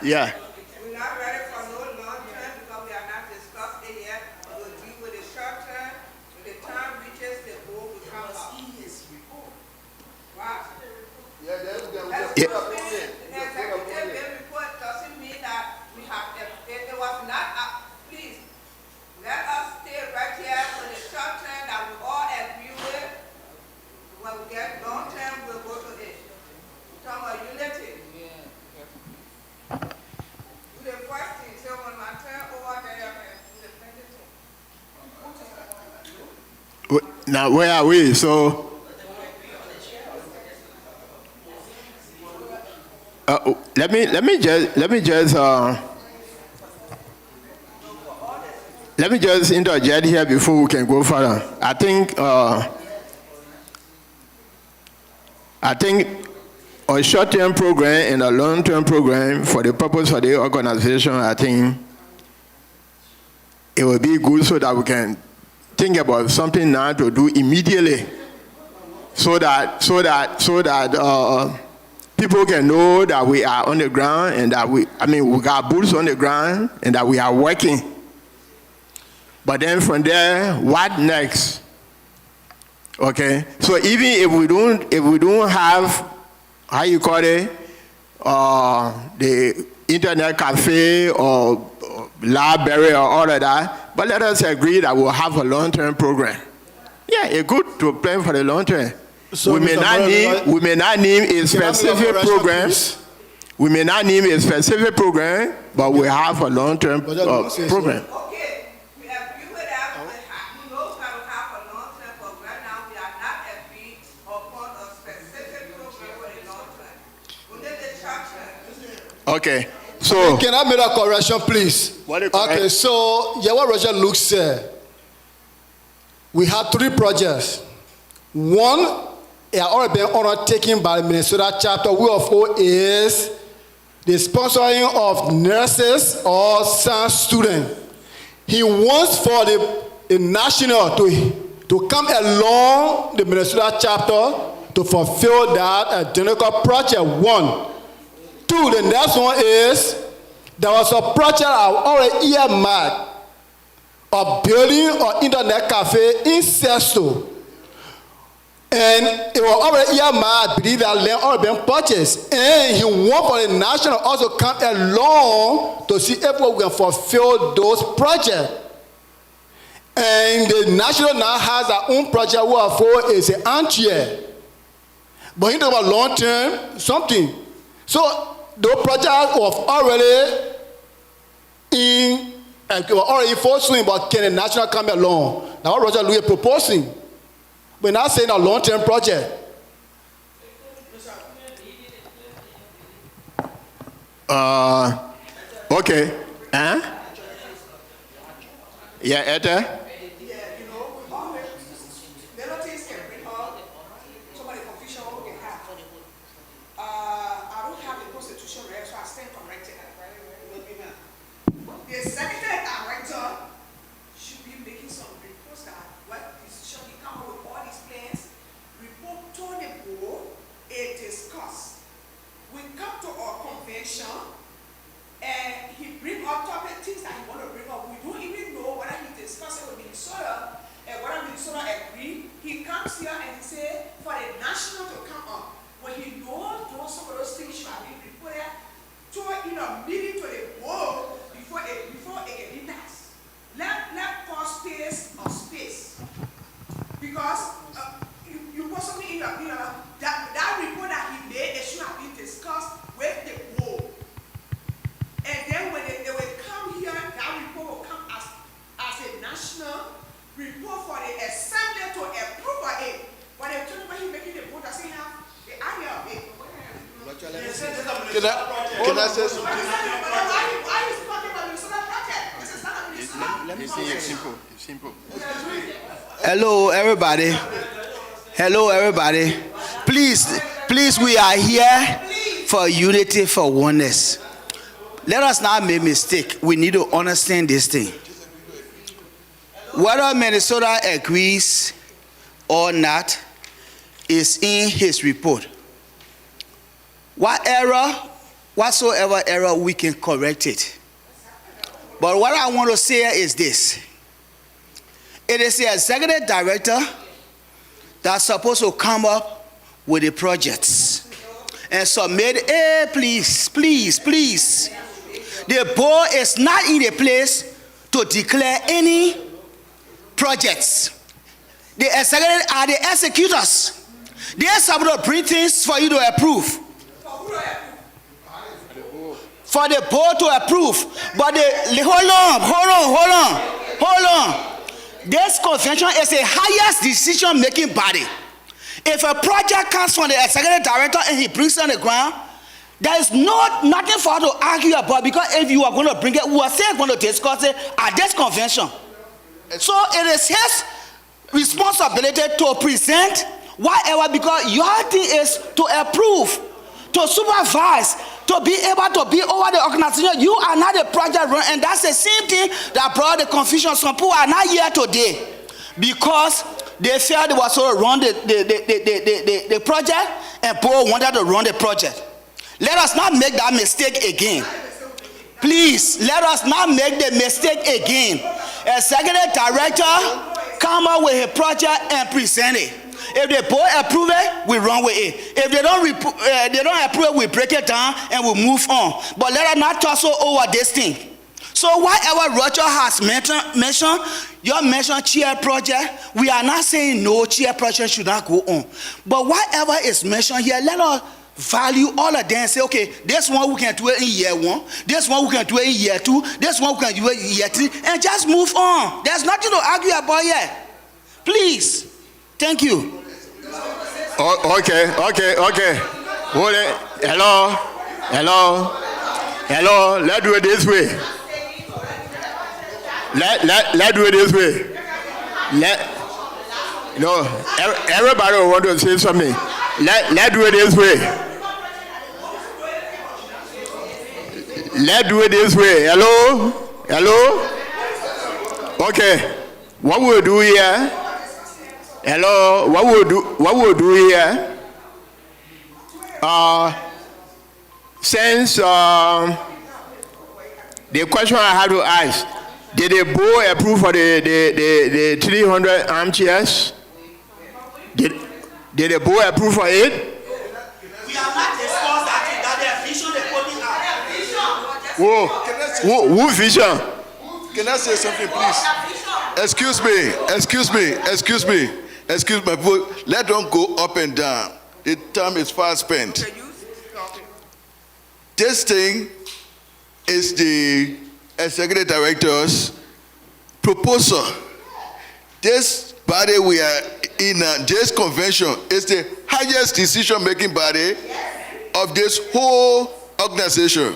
yeah. We're not ready for no long term because we are not discussed it yet. We'll deal with the short term. When the time reaches, the board will come up. Wow. Yeah. The executive report doesn't mean that we have, it was not, please, let us stay right here for the short term that we all agree with. When we get long term, we'll go to it. We're talking about unity. Now where are we? So let me just interject here before we can go further. I think a short-term program and a long-term program for the purpose of the organization, I think it will be good so that we can think about something now to do immediately, so that people can know that we are on the ground and that we got boots on the ground and that we are working. But then from there, what next? Okay, so even if we don't have, how you call it, the internet cafe or library or all of that, but let us agree that we'll have a long-term program. Yeah, it's good to plan for the long term. So we may not name a specific program. We may not name a specific program, but we have a long-term program. Okay, we agree with that. We know that we have a long term, but right now we are not agreed upon a specific program for the long term. We need the short term. Okay. So can I make a correction, please? Okay, so what Roger Luke said, we have 3 projects. One has already been undertaken by the Minnesota chapter, which is the sponsoring of nurses or science students. He wants for the national to come along the Minnesota chapter to fulfill that identical project. 1. 2, the next one is, there was a project I already earmarked of building an internet cafe in Sesto. And it was already earmarked, I believe that land already been purchased. And he wants for the national also come along to see if we can fulfill those projects. And the national now has our own project who is an Antioch. But he talk about long term, something. So the project was already in full swing, but can the national come along? Now what Roger Louis is proposing. We're not saying a long-term project. Okay. Huh? Yeah, Etta? Little things can bring on so many confusion I say something? Why is talking about Minnesota project? This is not a Minnesota. It's simple. It's simple. Hello, everybody. Hello, everybody. Please, we are here for unity, for oneness. Let us not make mistake. We need to understand this thing. Whether Minnesota agrees or not is in his report. Whatsoever error, we can correct it. But what I want to say is this. It is the executive director that's supposed to come up with the projects and submit. Hey, please. The board is not in a place to declare any projects. The executive are the executors. They are supposed to bring things for you to approve. For the board to approve. But hold on. This convention is the highest decision-making body. If a project comes from the executive director and he brings it on the ground, there is nothing for us to argue about, because if you are going to bring it, we are still going to discuss it at this convention. So it is his responsibility to present whatever, because your thing is to approve, to supervise, to be able to be over the organization. You are not a project runner, and that's the same thing that brought the confusion. Some people are not here today because they felt they were supposed to run the project, and Paul wanted to run the project. Let us not make that mistake again. Please, let us not make the mistake again. Executive director come up with a project and present it. If the board approve it, we run with it. If they don't approve it, we break it down and we move on. But let us not tussle over this thing. So whatever Roger has mentioned, you mentioned chair project. We are not saying no, chair project should not go on. But whatever is mentioned here, let us value all of them and say, okay, this one we can do it in year 1, this one we can do it in year 2, this one we can do it in year 3, and just move on. There's nothing to argue about yet. Please. Thank you. Okay. Hold it. Hello. Let's do it this way. Let's do it this way. Everybody will want to say something. Let's do it this way. Let's do it this way. Hello. Okay. What we'll do here? Hello, what we'll do here, since the question I had to ask, did the board approve for the 300 armchairs? Did the board approve for it? We have not discussed that the vision they put in. Who vision? Can I say something, please? Excuse me. Excuse my vote. Let them go up and down. The time is fast spent. This thing is the executive director's proposal. This body we are in, this convention is the highest decision-making body of this whole organization.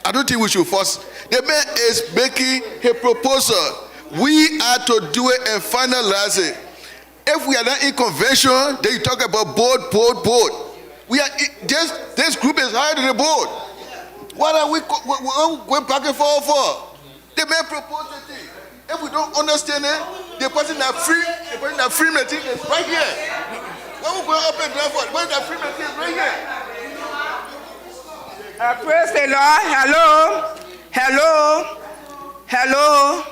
I don't think we should force. The man is making a proposal. We are to do it and finalize it. If we are not in convention, then you talk about board. We are this group is higher than the board. What are we going back and forth for? The man proposed the thing. If we don't understand it, the person that free the thing is right here. When we go up and down for it, when that free the thing is right here. Praise the Lord. Hello.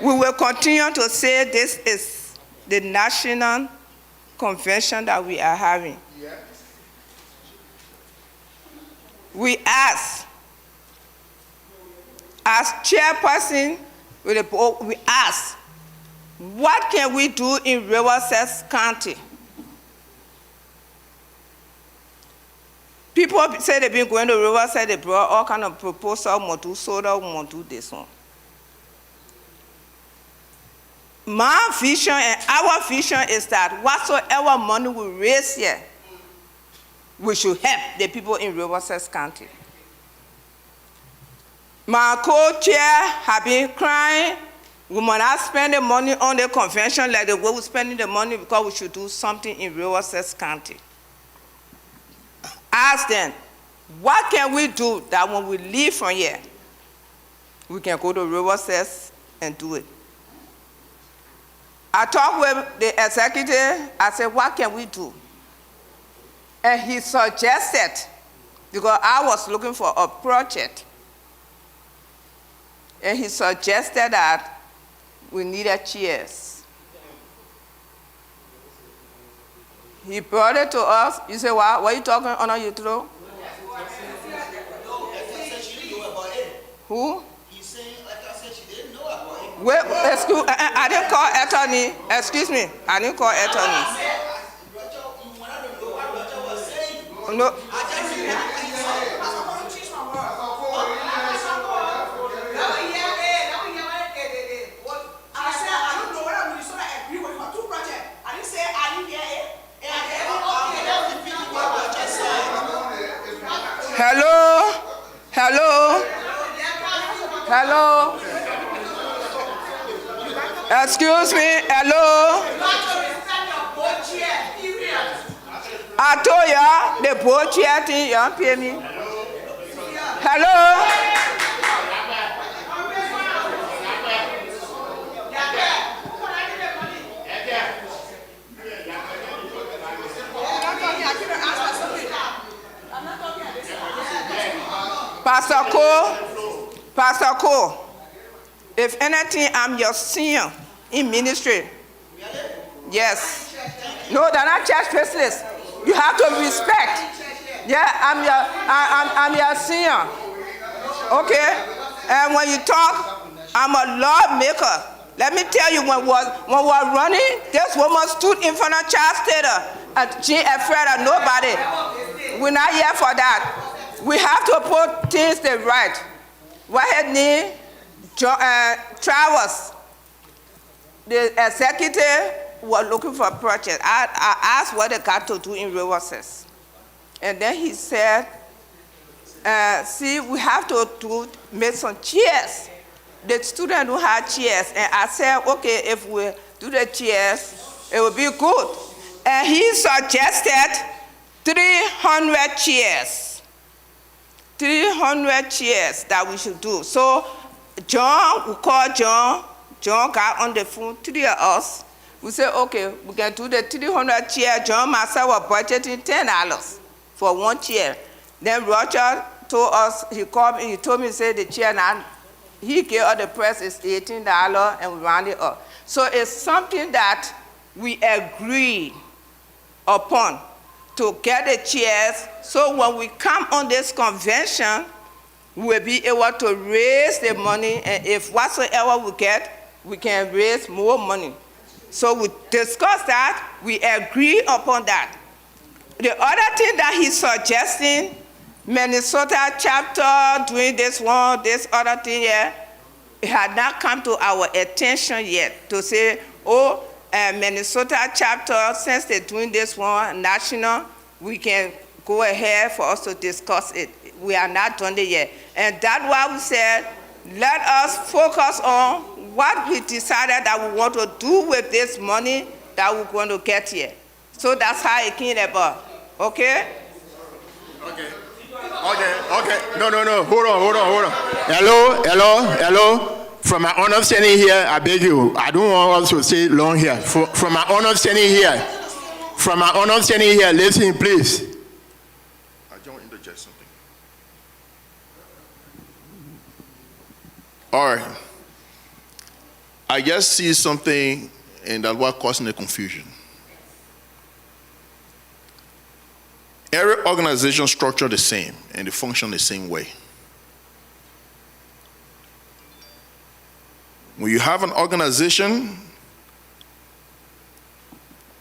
We will continue to say this is the national convention that we are having. We ask, as chairperson with the board, we ask, what can we do in Riverside County? People say they've been going to Riverside, they brought all kind of proposals, we want to do soda, we want to do this one. My vision and our vision is that whatsoever money we raise here, we should help the people in Riverside County. My co-chair have been crying. We must not spend the money on the convention like the way we're spending the money because we should do something in Riverside County. Ask them, what can we do that when we leave from here, we can go to Riverside and do it? I talked with the executive. I said, what can we do? And he suggested, because I was looking for a project, and he suggested that we needed chairs. He brought it to us. You say, what are you talking on your throat? Who? He's saying, like I said, she didn't know about it. Wait, excuse, I didn't call attorney. Excuse me, I didn't call attorney. No. Hello? Hello? Hello? Excuse me? Hello? I told you the boat chair thing, you don't pay me. Hello? Pastor Cole, if anything, I'm your senior in ministry. Yes. No, they're not church specialists. You have to respect. Yeah, I'm your senior. Okay? And when you talk, I'm a lawmaker. Let me tell you, when we were running, this woman stood in front of Charles Taylor and she afraid of nobody. We're not here for that. We have to put things the right. What had name? Travers, the executive, was looking for a project. I asked what they got to do in Riverside. And then he said, see, we have to make some chairs. The students don't have chairs. And I said, okay, if we do the chairs, it will be good. And he suggested 300 chairs. 300 chairs that we should do. So John, we called John. John got on the phone, 3 of us. We said, okay, we can do the 300 chair. John myself was budgeting $10 for one chair. Then Roger told us, he called me, he told me, he said the chair now, he gave us the price is $18 and we round it up. So it's something that we agree upon to get the chairs, so when we come on this convention, we'll be able to raise the money, and if whatsoever we get, we can raise more money. So we discussed that, we agree upon that. The other thing that he's suggesting, Minnesota chapter doing this one, this other thing here, it had not come to our attention yet to say, oh, Minnesota chapter, since they're doing this one national, we can go ahead for us to discuss it. We are not done it yet. And that's why we said, let us focus on what we decided that we want to do with this money that we're going to get here. So that's how it came about. Okay? Okay. No. Hold on. Hello. From my understanding here, I beg you, I don't want us to stay long here. From my understanding here, listen, please. I don't want to interject something. All right. I just see something, and that's what causing the confusion. Every organization structured the same, and they function the same way. When you have an organization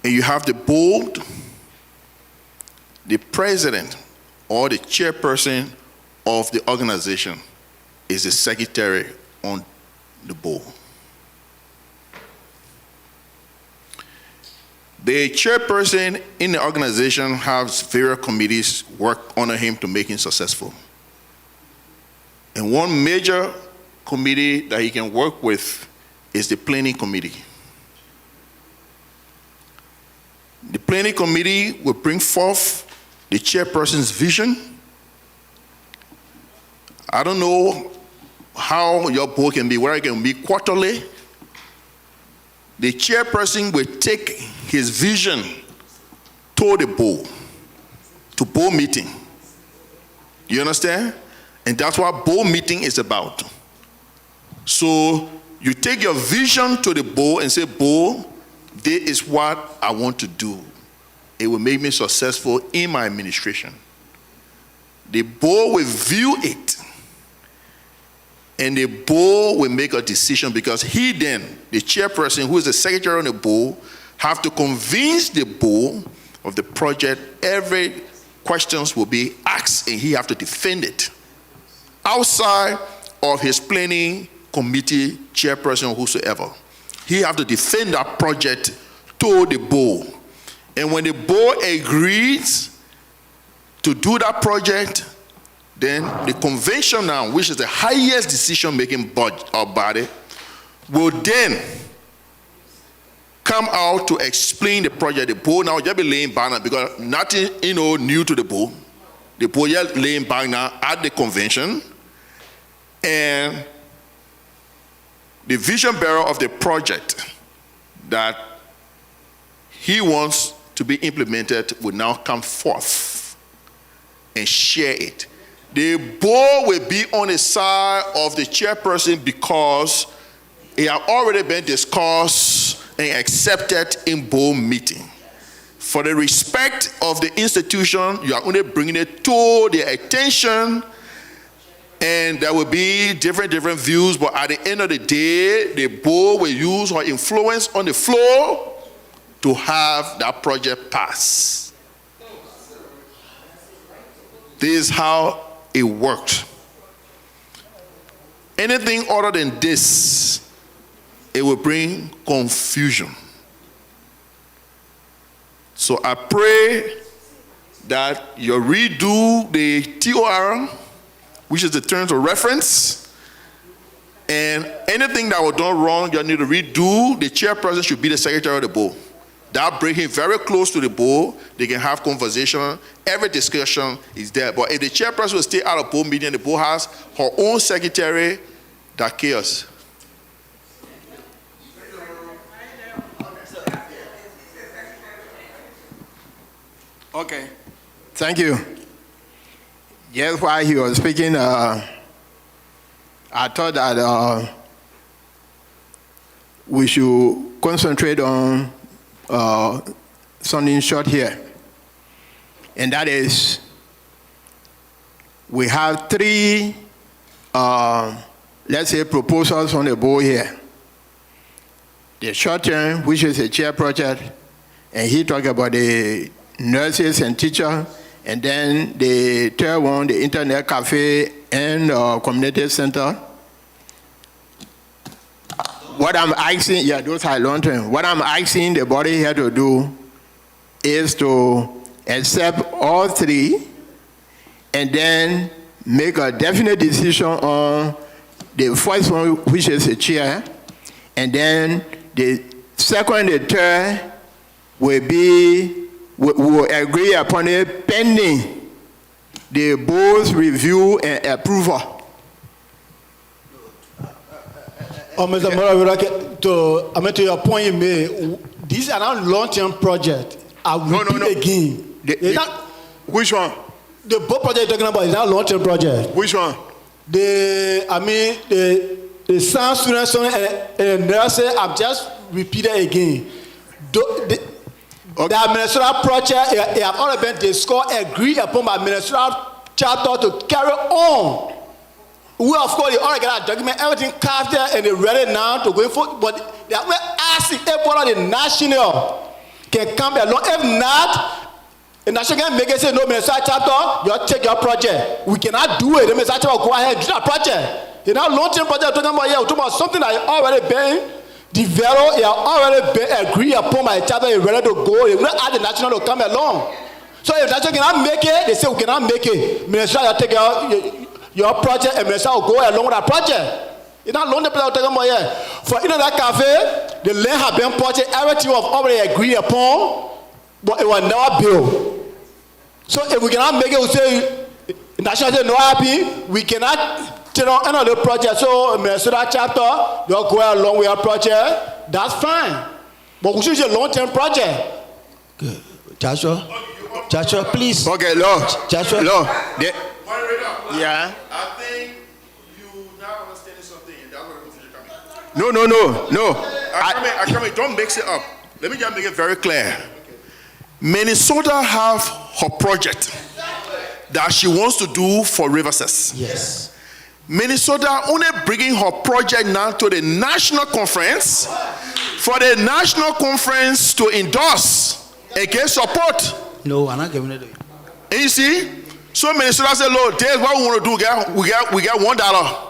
and you have the board, the president or the chairperson of the organization is the secretary on the board. The chairperson in the organization has various committees work under him to make him successful. And And one major committee that he can work with is the planning committee. The planning committee will bring forth the chairperson's vision. I don't know how your board can be, whether it can be quarterly. The chairperson will take his vision to the board, to board meeting. You understand? And that's what board meeting is about. So you take your vision to the board and say, board, this is what I want to do. It will make me successful in my administration. The board will view it, and the board will make a decision, because he then, the chairperson, who is the secretary on the board, have to convince the board of the project. Every questions will be asked, and he have to defend it outside of his planning committee chairperson or whosoever. He have to defend that project to the board. And when the board agrees to do that project, then the convention now, which is the highest decision-making body, will then come out to explain the project. The board now just be laying back now, because nothing new to the board. The board just laying back now at the convention, and the vision bearer of the project that he wants to be implemented will now come forth and share it. The board will be on the side of the chairperson, because it has already been discussed and accepted in board meeting. For the respect of the institution, you are only bringing it to their attention, and there will be different views, but at the end of the day, the board will use her influence on the floor to have that project pass. This is how it works. Anything other than this, it will bring confusion. So I pray that you redo the TOR, which is the terms of reference, and anything that was done wrong, you need to redo. The chairperson should be the secretary of the board. That brings him very close to the board. They can have conversation. Every discussion is there. But if the chairperson will stay out of board meeting, the board has her own secretary, that chaos. Okay, thank you. Yes, while he was speaking, I thought that we should concentrate on something short here. And that is, we have three, let's say, proposals on the board here. The short term, which is a chair project, and he talked about the nurses and teachers, and then the third one, the internet cafe and community center. What I'm asking, yeah, those are long term. What I'm asking the body here to do is to accept all three and then make a definite decision on the first one, which is a chair, and then the second and the third will agree upon it pending the board's review and approval. Mr. Moravira, to your point you made, these are not long-term projects. I will repeat again. Which one? The boat project you're talking about is not a long-term project. Which one? The science students and nurses, I've just repeated again. The administrative project, it have already been discussed, agreed upon by administrative charter to carry on. We, of course, they already got a document, everything carved there, and they're ready now to go for. But they are asking if one of the national can come along. If not, the national can make it say, no, Minister chapter, you take your project. We cannot do it. The Minister chapter will go ahead and do that project. You know, long-term project we're talking about here, we're talking about something that already been developed, it already been agreed upon by the chapter, it's ready to go. They will not add the national to come along. So if the national cannot make it, they say we cannot make it. Minister, you take your. your project and Minister will go along with that project. It's not long the people take more here. For in that cafe, the land have been project, everything was already agreed upon, but it was never built. So if we cannot make it, we say, national say no happy, we cannot take on another project. So Minnesota chapter, they'll go along with our project, that's fine. But we should a long-term project. Good. Joshua, please. Okay, Lord. Joshua. Lord. Yeah. I think you now understanding something. That's where the confusion coming. No. I come in, don't mix it up. Let me just make it very clear. Minnesota have her project that she wants to do for Riverses. Yes. Minnesota only bringing her project now to the national conference for the national conference to endorse and get support. No, I'm not giving it to you. And you see, so Minnesota said, "Look, this is what we want to do. We get $1.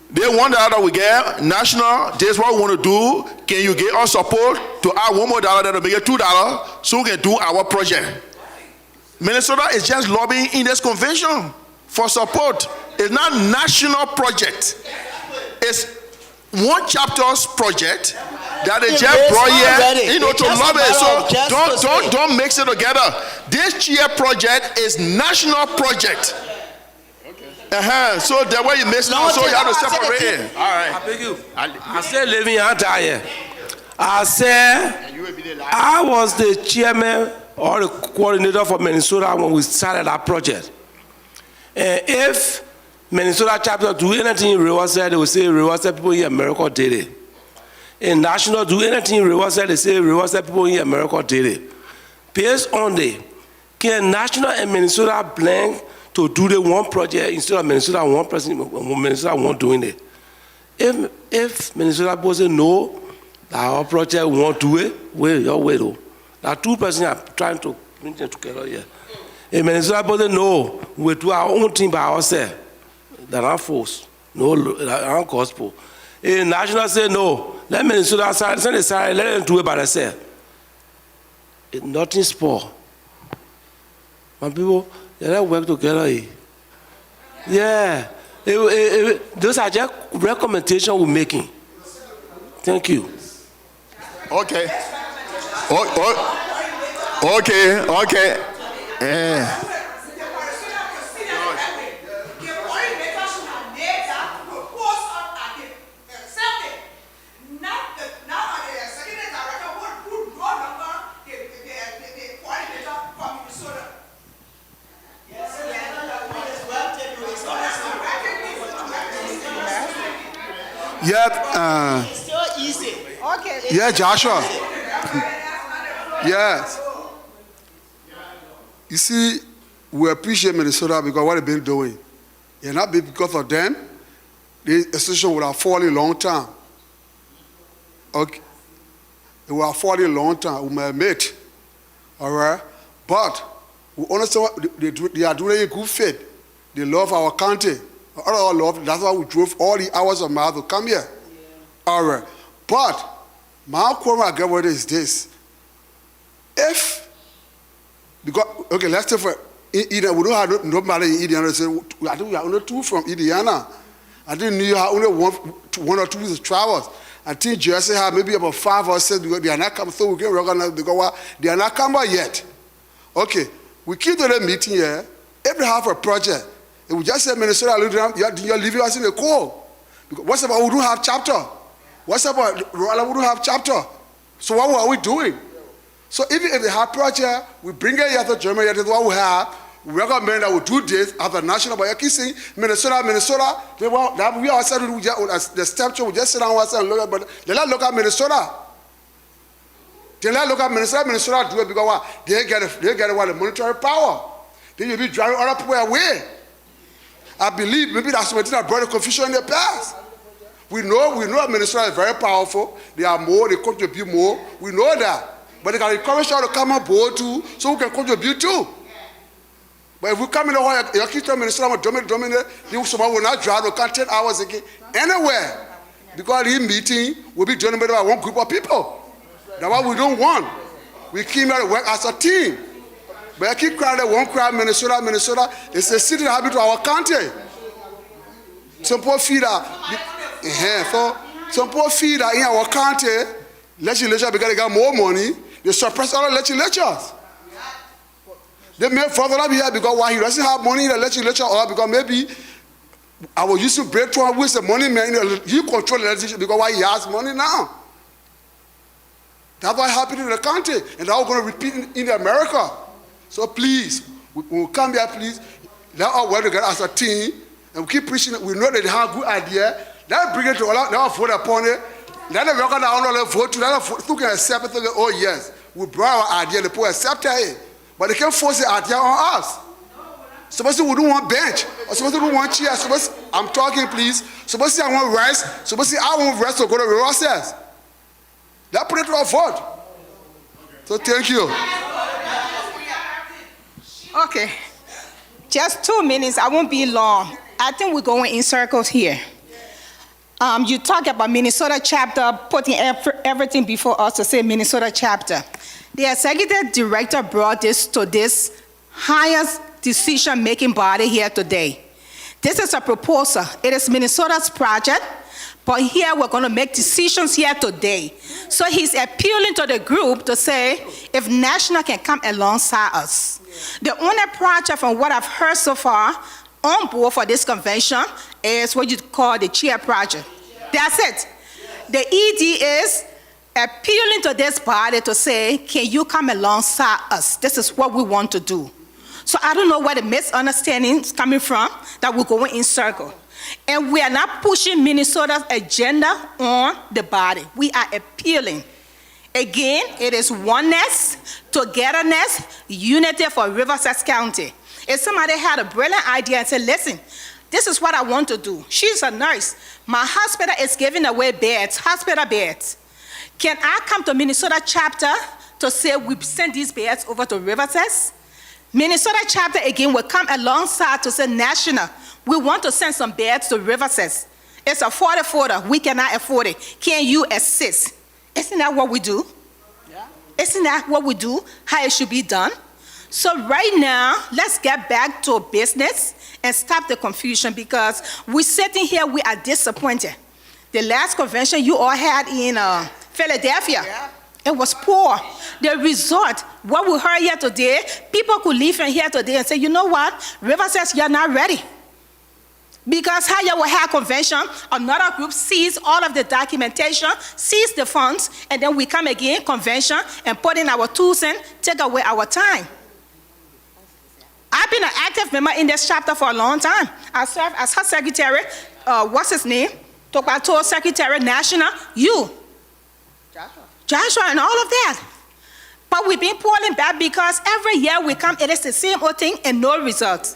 They $1 we get national. This is what we want to do. Can you get us support to add $1 more that'll make it $2 so we can do our project?" Minnesota is just lobbying in this convention for support. It's not national project. It's one chapter's project that they just brought here, to lobby. So don't mix it together. This year project is national project. So the way you mix it up, so you have to separate it. All right. I beg you. I said living out here. I said I was the chairman or the coordinator for Minnesota when we started that project. And if Minnesota chapter do anything in Riverside, they will say Riverside people in America did it. And national do anything in Riverside, they say Riverside people in America did it. Based on the, can national and Minnesota blend to do the one project instead of Minnesota one person, Minnesota one doing it? If Minnesota people say no, that our project won't do it, wait, your way though. Now two persons are trying to bring them together here. If Minnesota people say no, we do our own thing by ourselves. That are force, no, that are gospel. If national say no, let Minnesota send the side, let them do it by themselves. It's nothing spoil. My people, they let work together. Yeah, those are just recommendations we're making. Thank you. Okay. Okay. It's so easy. Okay. Yeah, Joshua. Yes. You see, we appreciate Minnesota because what they've been doing. It not be because of them, the institution would have fallen a long time. Okay. It would have fallen a long time. We may admit. All right. But we understand what they are doing in good faith. They love our country. All our love. That's why we drove all the hours of miles to come here. Yeah. All right. But my question I get what is this. If, because, okay, let's say for Indiana, we don't have nobody in Indiana. I think we are only two from Indiana. I think New York only one or two weeks travel. I think Jersey have maybe about 5 or 6 because they are not coming, so we can recognize because they are not coming yet. Okay, we keep doing a meeting here. Every half a project. If we just say Minnesota, you're leaving us in the cold. Because what's about we don't have chapter? What's about Rwanda? We don't have chapter. So what are we doing? So even if they have project, we bring it here to Germany. That is what we have. We recommend that we do this as a national. But you keep saying Minnesota. They want that we ourselves the step we just sit down and look at. But they not look at Minnesota. They not look at Minnesota. Minnesota do it because what? They get what the monetary power. Then you be driving other people away. I believe maybe that's what that brought the confusion in the past. We know Minnesota is very powerful. They are more, they contribute more. We know that. But they can encourage us to come on board too, so we can contribute too. But if we come in the hall, you keep telling Minnesota, dominate, someone will not drive, we can't 10 hours again, anywhere. Because this meeting will be dominated by one group of people. That's what we don't want. We came here to work as a team. But I keep crying that one cry, Minnesota. It's a city that happened to our country. Some poor feeder. For some poor feeder in our county, legislature because they got more money, they suppress all the legislatures. They may further up here because why he doesn't have money in the legislature, or because maybe I was used to break through with the money man. He control the legislature because why he has money now. That's what happened in the country, and that's going to repeat in America. So please, when we come here, please, let us work together as a team, and we keep preaching. We know that they have a good idea. Let us bring it to all. Let us vote upon it. Let them work on our vote. Let them can accept it. Oh yes, we brought our idea. The people accept it, but they can't force the idea on us. Suppose we don't want bench, or suppose we don't want chair. Suppose I'm talking, please. Suppose I want rice. Suppose I want rice to go to the process. That put it to a vote. So thank you. Okay. Just 2 minutes. I won't be long. I think we're going in circles here. You talk about Minnesota chapter, putting everything before us to say Minnesota chapter. The executive director brought this to this highest decision-making body here today. This is a proposal. It is Minnesota's project. But here we're going to make decisions here today. So he's appealing to the group to say if National can come alongside us. The only project from what I've heard so far on board for this convention is what you call the chair project. That's it. The ED is appealing to this body to say, can you come alongside us? This is what we want to do. So I don't know where the misunderstanding is coming from that we're going in circle. And we are not pushing Minnesota's agenda on the body. We are appealing. Again, it is oneness, togetherness, unity for Riverside County. If somebody had a brilliant idea and said, listen, this is what I want to do. She's a nurse. My hospital is giving away beds, hospital beds. Can I come to Minnesota chapter to say we send these beds over to Riverside? Minnesota chapter again will come alongside to say National, we want to send some beds to Riverside. It's a 40-footer. We cannot afford it. Can you assist? Isn't that what we do? Yeah. Isn't that what we do? How it should be done? So right now, let's get back to business and stop the confusion because we're sitting here, we are disappointed. The last convention you all had in Philadelphia, yeah. It was poor. The result, what we heard here today, people could leave in here today and say, you know what? Riverside, you're not ready. Because how you will have convention, another group sees all of the documentation, sees the funds, and then we come again, convention, and put in our 2 cents, take away our time. I've been an active member in this chapter for a long time. I served as her secretary, what's his name? Topato Secretary National, Joshua and all of that. But we've been pulling back because every year we come, it is the same old thing and no results.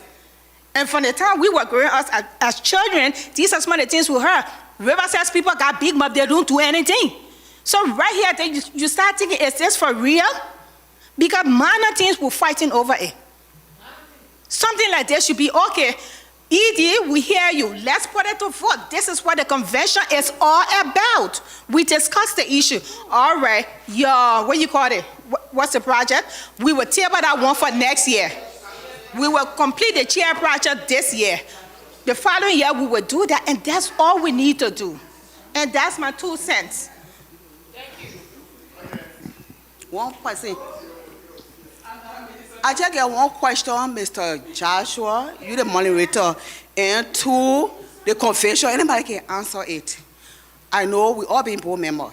And from the time we were growing up as children, these are some of the things we heard. Riverside people got big, but they don't do anything. So right here, you start thinking, is this for real? Because minor things we're fighting over it. Something like this should be okay. ED, we hear you. Let's put it to vote. This is what the convention is all about. We discussed the issue. All right, what you call it? What's the project? We will table that one for next year. We will complete the chair project this year. The following year, we will do that, and that's all we need to do. And that's my 2 cents. Thank you. One question. I just get one question, Mr. Joshua, you the moderator, and 2, the convention, anybody can answer it. I know we all been board members.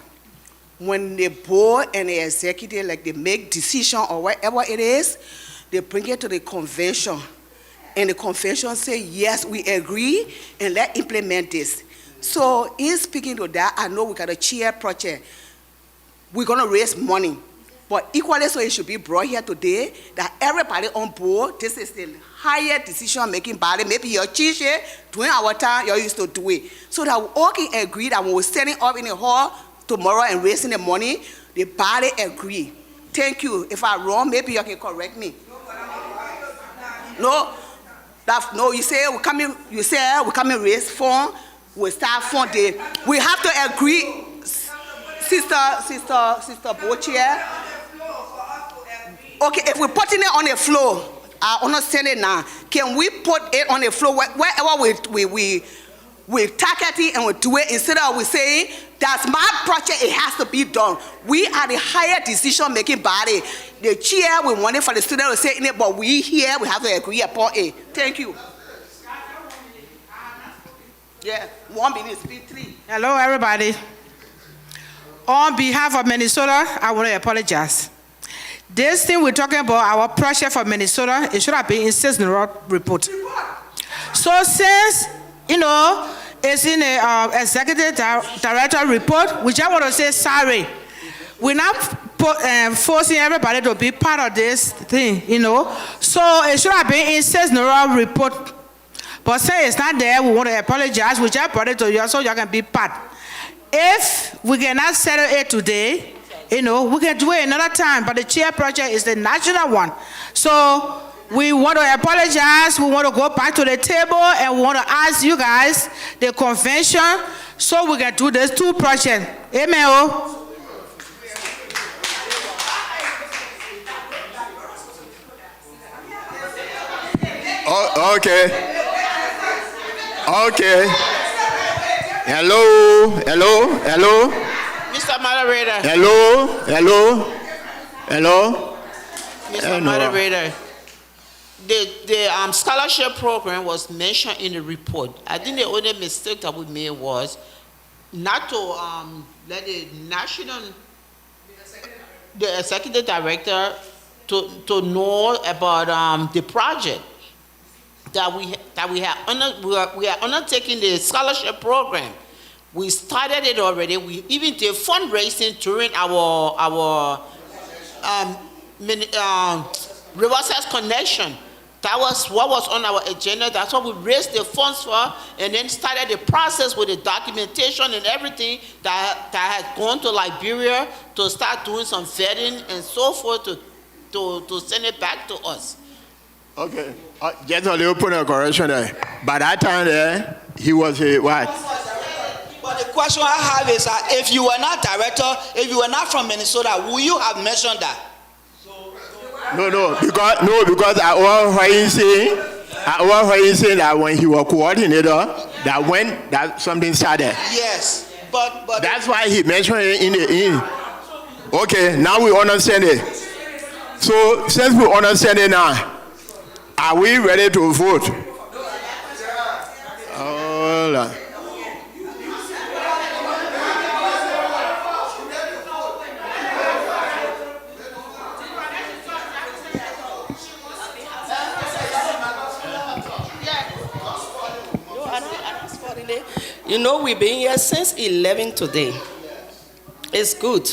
When the board and the executive, like they make decision or whatever it is, they bring it to the convention. And the convention say, yes, we agree, and let's implement this. So in speaking to that, I know we got a chair project. We're gonna raise money. But equally so it should be brought here today that everybody on board, this is the higher decision-making body. Maybe your chief during our time, you used to do it. So that we all can agree that when we're standing up in the hall tomorrow and raising the money, the body agree. Thank you. If I'm wrong, maybe you can correct me. No, you say we come in raise fund, we start funding. We have to agree, Sister Bochair. Okay, if we're putting it on the floor, I understand it now. Can we put it on the floor wherever we target it and we do it instead of we saying, that's my project, it has to be done. We are the higher decision-making body. The chair, we want it for the student to say in it, but we here, we have to agree upon it. Thank you. Yeah, 1 minute, speak 3. Hello, everybody. On behalf of Minnesota, I want to apologize. This thing we're talking about, our project for Minnesota, it should have been in Cisneros report. So since, it's in the executive director report, we just want to say sorry. We're not forcing everybody to be part of this thing, So it should have been in Cisneros report. But since it's not there, we want to apologize. We just brought it to you so you can be part. If we cannot settle it today, we can do it another time. But the chair project is the national one. So we want to apologize. We want to go back to the table and we want to ask you guys the convention so we can do these 2 projects. Amen. Oh, okay. Okay. Hello. Mr. Moderator. Hello. Mr. Moderator. The scholarship program was mentioned in the report. I think the only mistake that we made was not to let the executive director to know about the project that we are undertaking the scholarship program. We started it already. We even did fundraising during our Riverside Connection. That was what was on our agenda. That's what we raised the funds for, and then started the process with the documentation and everything that had gone to Liberia to start doing some vetting and so forth to send it back to us. Okay. Just a little point of correction there. By that time there, he was a what? But the question I have is that if you were not director, if you were not from Minnesota, would you have mentioned that? No, because I always saying that when he was coordinator, that something started. Yes, but that's why he mentioned it in the. Okay, now we understand it. So since we understand it now, are we ready to vote? Hold on. We've been here since 11 today. It's good.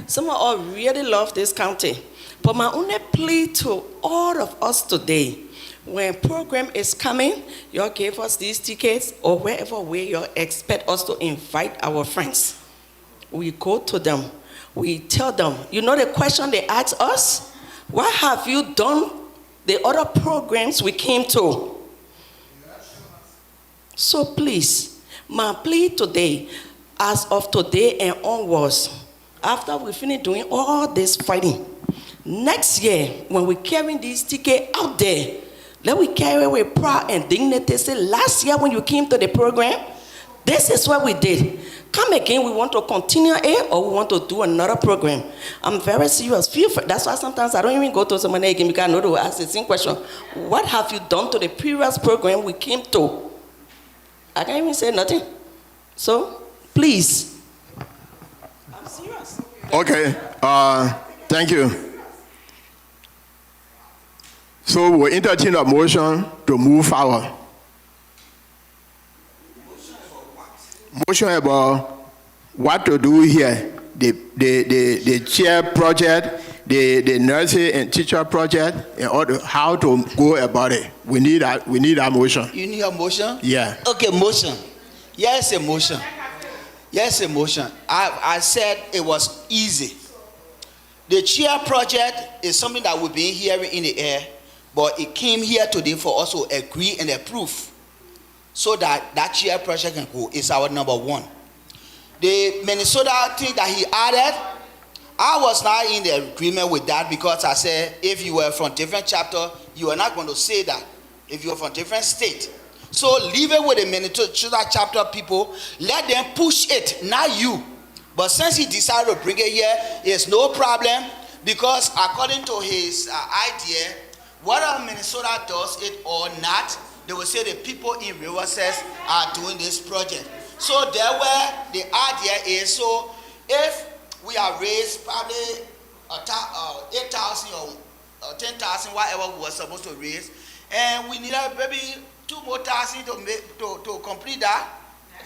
Some of us really love this county. But my only plea to all of us today, when program is coming, y'all give us these tickets or wherever way you expect us to invite our friends. We go to them. We tell them, the question they ask us? What have you done the other programs we came to? So please, my plea today, as of today and onwards, after we finish doing all this fighting, next year, when we're carrying these tickets out there, let we carry with pride and dignity. Say, last year when you came to the program, this is what we did. Come again, we want to continue it or we want to do another program. I'm very serious. That's why sometimes I don't even go to somebody again because I know they will ask the same question. What have you done to the previous program we came to? I can't even say nothing. So, please. I'm serious. Okay. Thank you. So we're entertaining a motion to move forward. Motion about what to do here. The chair project, the nursing and teacher project, and how to go about it. We need a motion. You need a motion? Yeah. Okay, motion. Yes, a motion. Yes, a motion. I said it was easy. The chair project is something that we've been hearing in the air, but it came here today for us to agree and approve so that chair project can go. It's our number one. The Minnesota thing that he added, I was not in the agreement with that because I said if you were from different chapter, you are not going to say that if you are from different state. So leave it with the Minnesota chapter people. Let them push it, not you. But since he decided to bring it here, it's no problem, because according to his idea, whether Minnesota does it or not, they will say the people in Riverside are doing this project. So there where the idea is, so if we are raised probably 8,000 or 10,000, whatever we were supposed to raise, and we need maybe 2 more thousand to complete that,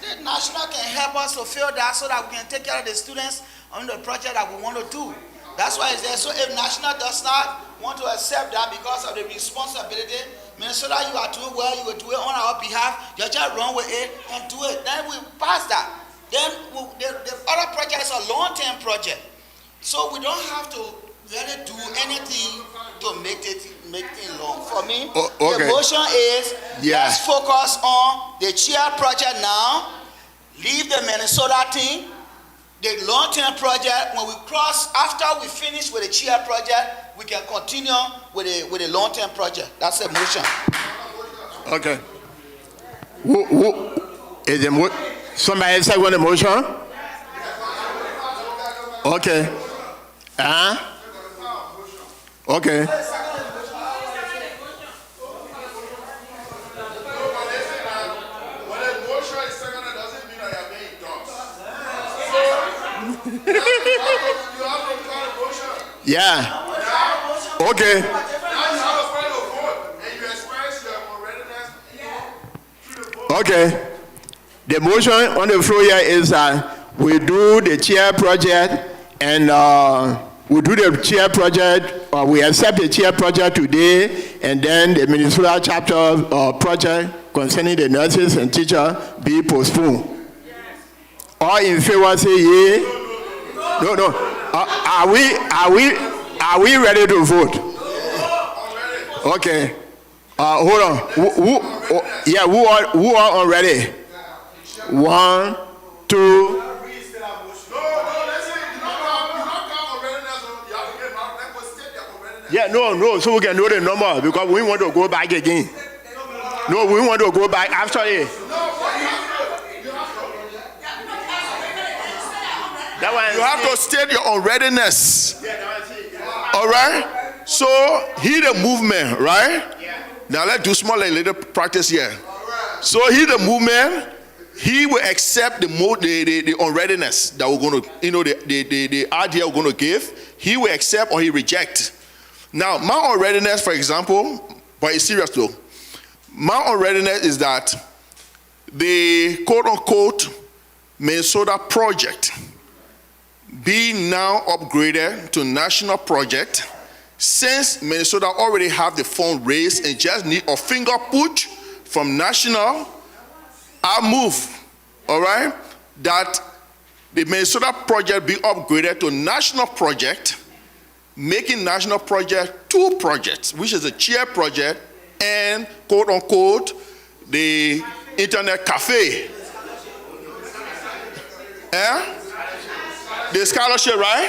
the national can help us to fill that so that we can take care of the students on the project that we want to do. That's why it's there. So if national does not want to accept that because of the responsibility, Minnesota, you are doing well, you will do it on our behalf, you just run with it and do it. Then we pass that. Then the other project is a long-term project. So we don't have to really do anything to make it long. For me, the motion is let's focus on the chair project now, leave the Minnesota thing, the long-term project. When we cross, after we finish with the chair project, we can continue with the long-term project. That's the motion. Okay. Who is the somebody second the motion? Okay. Okay. Yeah. Okay. Okay. The motion on the floor here is we do the chair project, and we do the chair project, we accept the chair project today, and then the Minnesota chapter project concerning the nurses and teachers be postponed. All in favor say yea. No. Are we ready to vote? Okay. Hold on. Who are ready? 1, 2. Yeah, no. So we can know the number because we want to go back again. No, we want to go back after it. You have to state your unreadiness. All right? So, hear the movement, right? Now, let's do small and little practice here. So, hear the movement. He will accept the unreadiness that we're going to, the idea we're going to give. He will accept or he reject. Now, my unreadiness, for example, but it's serious though. My unreadiness is that the quote-unquote Minnesota project being now upgraded to national project, since Minnesota already have the fund raised and just need a finger push from national, I move, all right, that the Minnesota project be upgraded to national project, making national project 2 projects, which is a chair project and quote-unquote the internet cafe. The scholarship, right?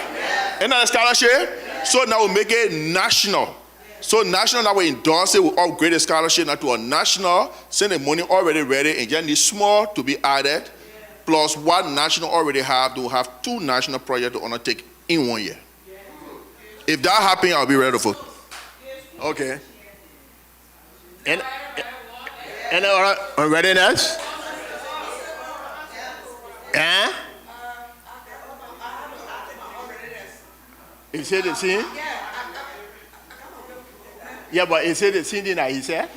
Isn't that a scholarship? So now we make it national. So national, now we endorse it, we upgrade the scholarship now to a national, send the money already ready, and just need small to be added, plus what national already have, to have 2 national projects to undertake in 1 year. If that happens, I'll be ready to vote. Okay. And readiness? Is it the same? Yeah, but is it the same thing that he said?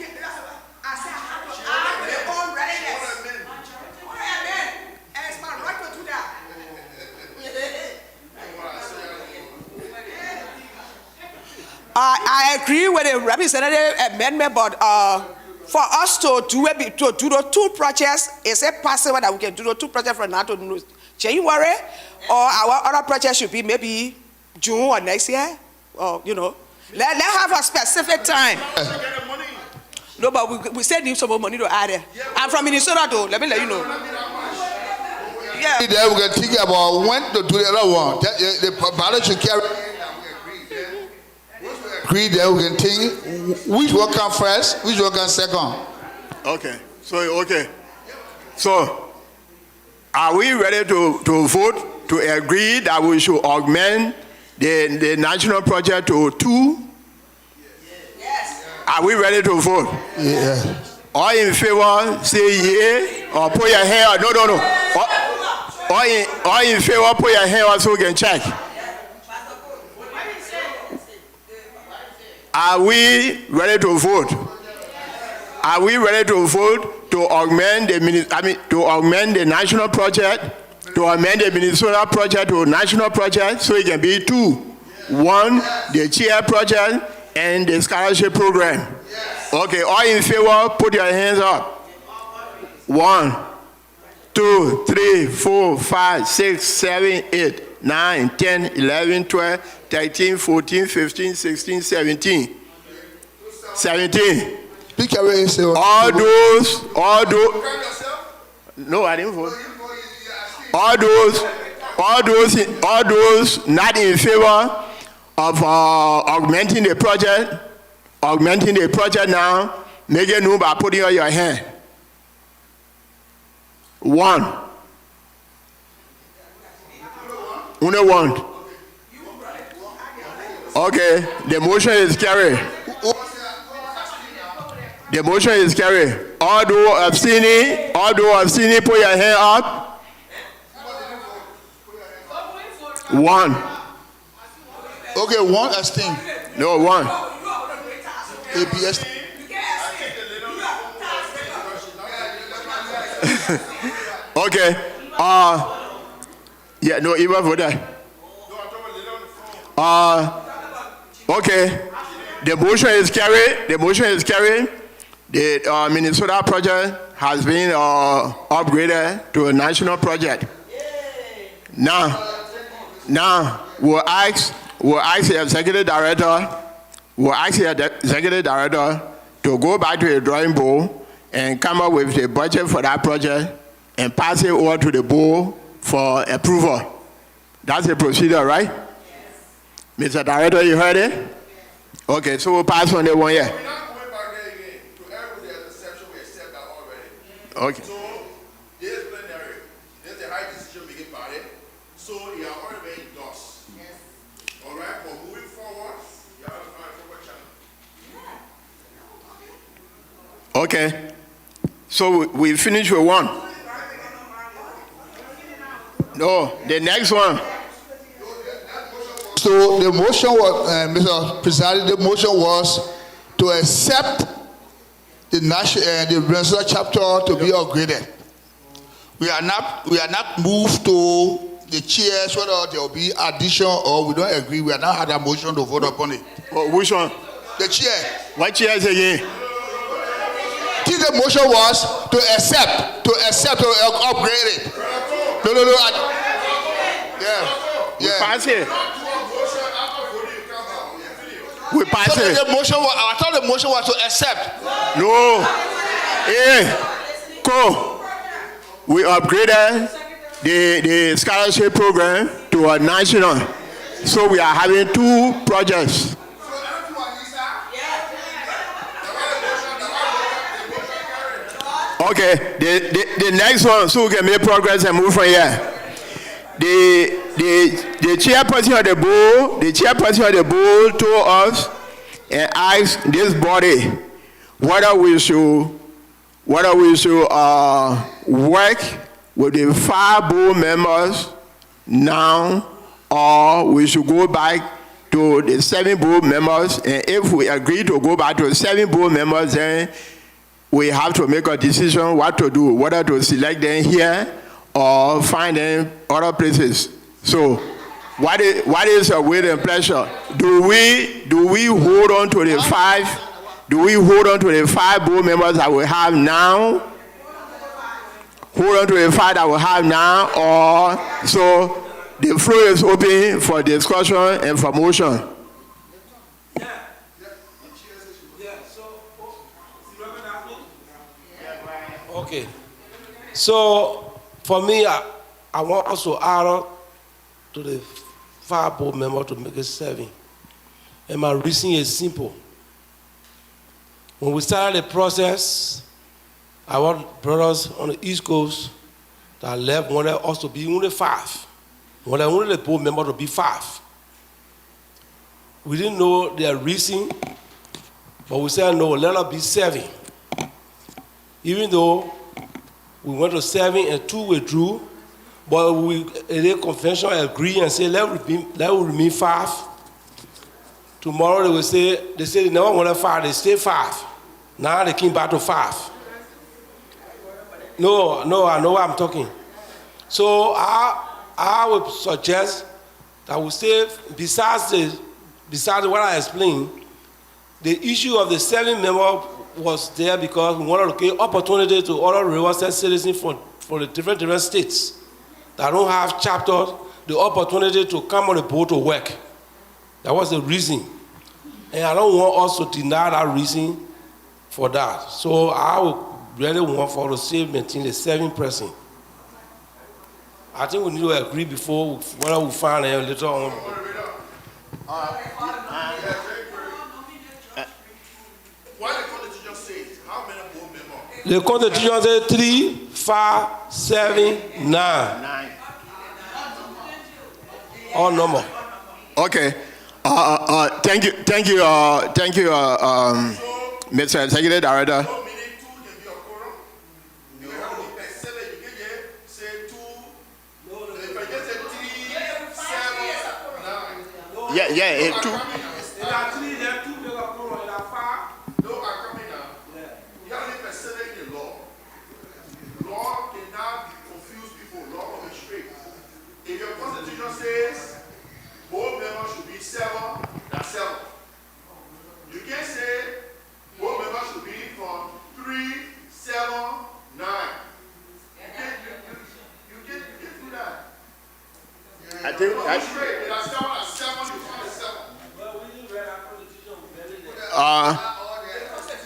I agree with the representative amendment, but for us to do the 2 projects, is it possible that we can do the 2 projects from now to January, or our other project should be maybe June or next year, or let's have a specific time. No, but we still need some more money to add it. I'm from Minnesota, though. Let me let you know. Yeah. Then we can think about when to do the other one. The ballot should carry. Agree. Then we can think which one come first, which one come second. Okay. So, okay. So, are we ready to vote to agree that we should augment the national project to 2? Yes. Are we ready to vote? Yeah. All in favor, say yea, or put your hand up. No. All in favor, put your hand up so we can check. Are we ready to vote? Are we ready to vote to augment the national project, to amend the Minnesota project to a national project so it can be 2? 1, the chair project and the scholarship program. Okay, all in favor, put your hands up. 1, 2, 3, 4, 5, 6, 7, 8, 9, 10, 11, 12, 13, 14, 15, 16, 17. 17. All those. No, I didn't vote. All those not in favor of augmenting the project now, make it known by putting on your hand. 1. Only 1. Okay, the motion is carried. The motion is carried. All those abstaining, put your hand up. 1. Okay, 1 abstain. No, 1. APS. Okay. Yeah, no, even for that. Okay. The motion is carried. The Minnesota project has been upgraded to a national project. Now we'll ask the executive director. To go back to the drawing board and come up with a budget for that project and pass it over to the board for approval. That's the procedure, right? Yes. Mr. Director, you heard it? Okay, so we'll pass on the 1 year. We're not going back there again. To err with the exception, we accept that already. Okay. So, this plenary, this is the high decision making body. So, you are already being endorsed. Yes. All right, for moving forward, you have to find a proper channel. Okay. So we finish with 1. No, the next one. So the motion was, Mr. President, the motion was to accept the Brunswick chapter to be upgraded. We are not moved to the chairs whether there will be addition or we don't agree. We are not had a motion to vote upon it. Oh, which one? The chair. What chair is again? The motion was to accept, to upgrade it. No. We pass it. We pass it. The motion was, I thought the motion was to accept. No. We upgraded the scholarship program to a national. So we are having 2 projects. Okay, the next one, so we can make progress and move from here. The chairperson of the board told us and asked this body whether we should work with the 5 board members now, or we should go back to the 7 board members. And if we agree to go back to 7 board members, then we have to make a decision what to do, whether to select them here or find them other places. So, what is your will and pleasure? Do we hold on to the 5? Do we hold on to the 5 board members that we have now? Hold on to the 5 that we have now, or so the floor is open for discussion and for motion. Okay. So, for me, I want also add to the 5 board member to make it 7. And my reason is simple. When we started the process, Our brothers on the East Coast that left wanted us to be only 5. Wanted only the board member to be 5. We didn't know their reason, but we said no, let us be 7. Even though we went to 7 and 2 withdrew, but the convention agreed and said let it remain 5. Tomorrow they will say they never wanted 5, they stay 5. Now they came back to 5. No, I know what I'm talking. So I would suggest that we say besides what I explained, the issue of the 7 member was there because we wanted to give opportunity to other Riverside citizens for the different states that don't have chapters, the opportunity to come on the board to work. That was the reason. And I don't want us to deny that reason for that. So I would really want for us to maintain the 7 person. I think we need to agree before whether we find a later on. The constitution says 3, 5, 7, 9. All number. Okay. Thank you, Mr. Executive Director. Yeah, 2.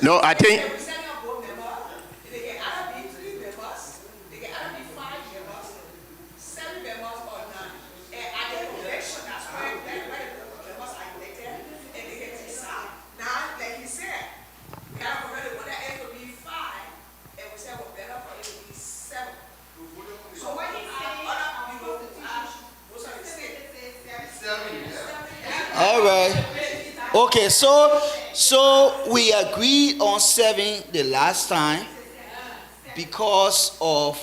No, I think. All right. Okay, so we agreed on 7 the last time because of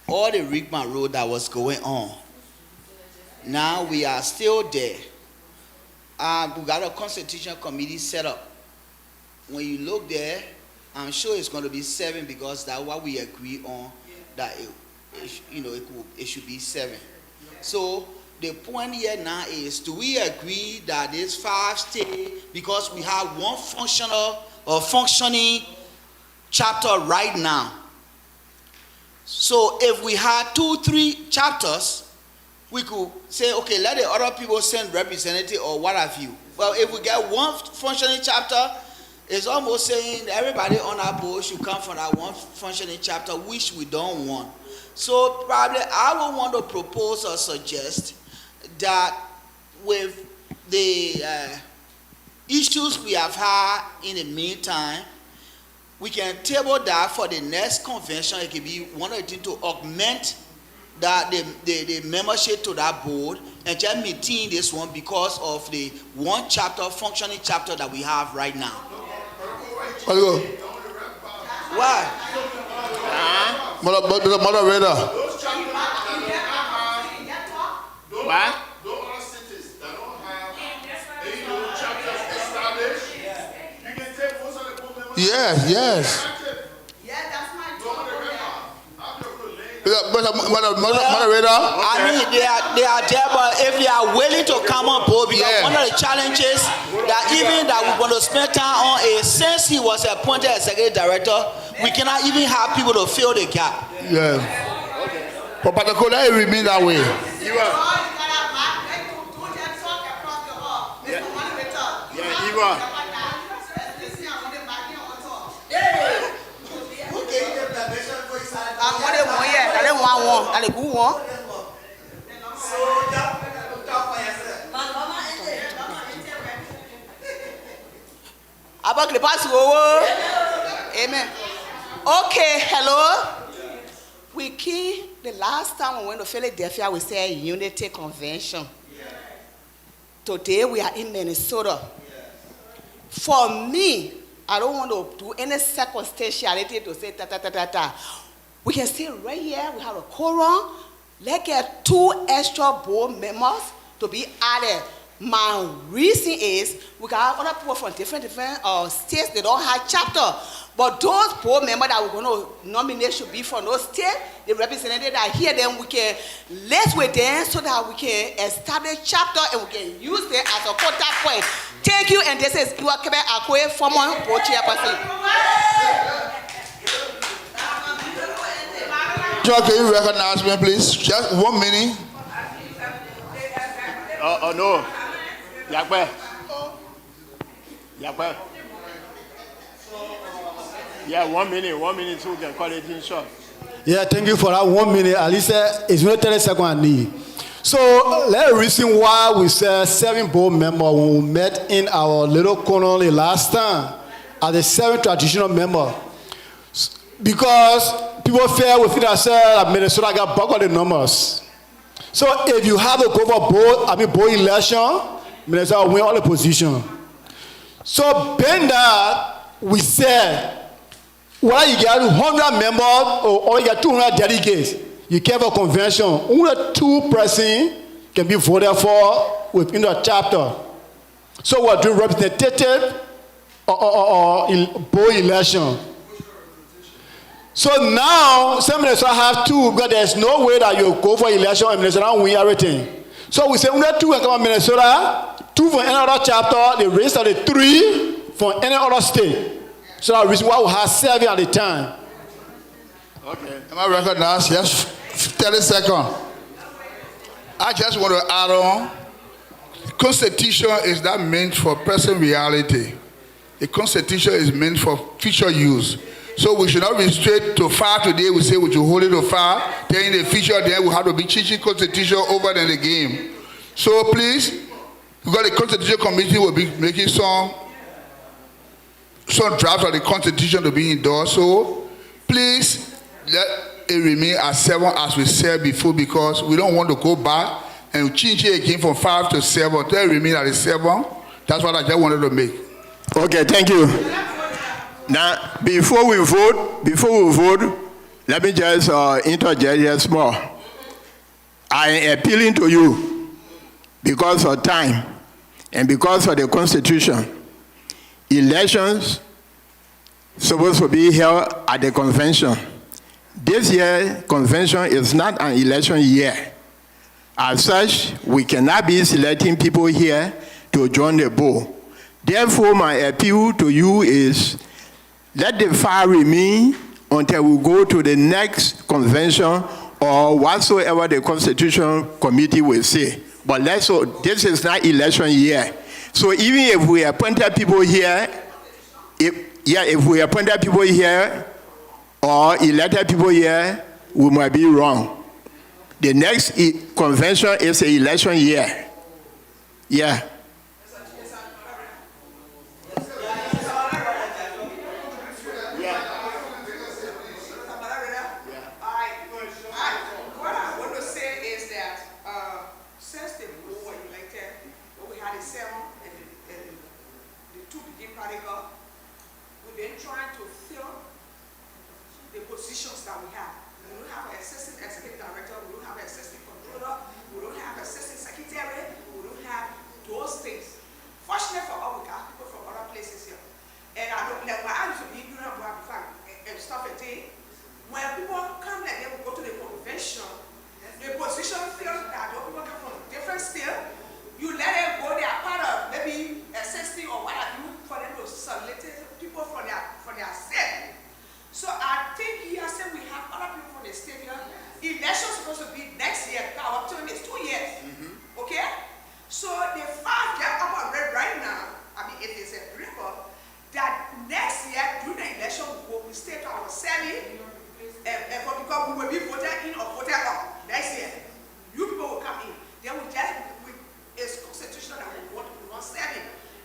all the Rickman Road that was going on. Now we are still there. We got a constitution committee set up. When you look there, I'm sure it's going to be 7 because that's what we agree on, that it should be 7. So the point here now is, do we agree that this 5 stay because we have one functioning chapter right now? So if we had 2, 3 chapters, we could say, okay, let the other people send representative or what have you. Well, if we get one functioning chapter, it's almost saying everybody on our board should come from that one functioning chapter, which we don't want. So probably I would want to propose or suggest that with the issues we have had in the meantime, we can table that for the next convention. It could be one of the things to augment that the membership to that board and just maintain this one because of the one chapter, functioning chapter that we have right now. Why? Moderator. What? Yes. Moderator. I mean, they are there, but if they are willing to come on board, because one of the challenges that even that we want to spend time on is, since he was appointed executive director, we cannot even have people to fill the gap. Yeah. But the code remain that way. You are. Yeah, you are. Amen. Okay, hello. We key the last time we went to Philadelphia, we said Unity Convention. Today we are in Minnesota. For me, I don't want to do any circumstantiality to say ta. We can stay right here. We have a quorum. Let's get 2 extra board members to be added. My reason is we can have other people from different states. They don't have chapter. But those board members that we're going to nominate should be from those states. The representatives that are here, then we can liaise with them so that we can establish chapter and we can use them as a contact point. Thank you, and this is Iwakebe Akwe, former board chairperson. Can you recognize me, please? Just 1 minute. Oh no. Yakwe. Yeah, 1 minute so we can call it in short. Yeah, thank you for that 1 minute. At least it's not 30 seconds I need. So, let's reason why we said 7 board members when we met in our little corner the last time as the 7 traditional members. Because people feel within themselves that Minnesota got back on the numbers. So, if you have to go for board election, Minnesota will win all the positions. So, being that, we said, whether you get 100 members or you get 200 delegates, you can have a convention. Only 2 persons can be voted for within the chapter. So we're doing representative or board election. So now, some Minnesota have 2 because there's no way that you go for election and Minnesota win everything. So we say only 2 can come from Minnesota, 2 from any other chapter, the rest of the 3 from any other state. So that's the reason why we have 7 at the time. Okay. Am I recognized? Yes. 30 seconds. I just want to add on. The Constitution is not meant for present reality. The Constitution is meant for future use. So we should not be straight to fire today. We say we should hold it to fire. Then in the future, then we have to be teaching Constitution over than the game. So please, because the Constitution Committee will be making some draft of the Constitution to be endorsed. So please let it remain as 7 as we said before, because we don't want to go back and change it again from 5 to 7. Let it remain at 7. That's what I just wanted to make. Okay, thank you. Now, before we vote, let me just interject here small. I am appealing to you because of time and because of the Constitution. Elections supposed to be held at the convention. This year convention is not an election year. As such, we cannot be selecting people here to join the board. Therefore, my appeal to you is let the file remain until we go to the next convention or whatsoever the Constitution Committee will say. But this is not election year. So even if we appointed people here, if we appointed people here or elected people here, we might be wrong. The next convention is an election year. Yeah.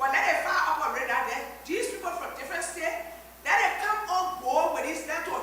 But let it fire up already that these people from different states, let it come on board with this, let to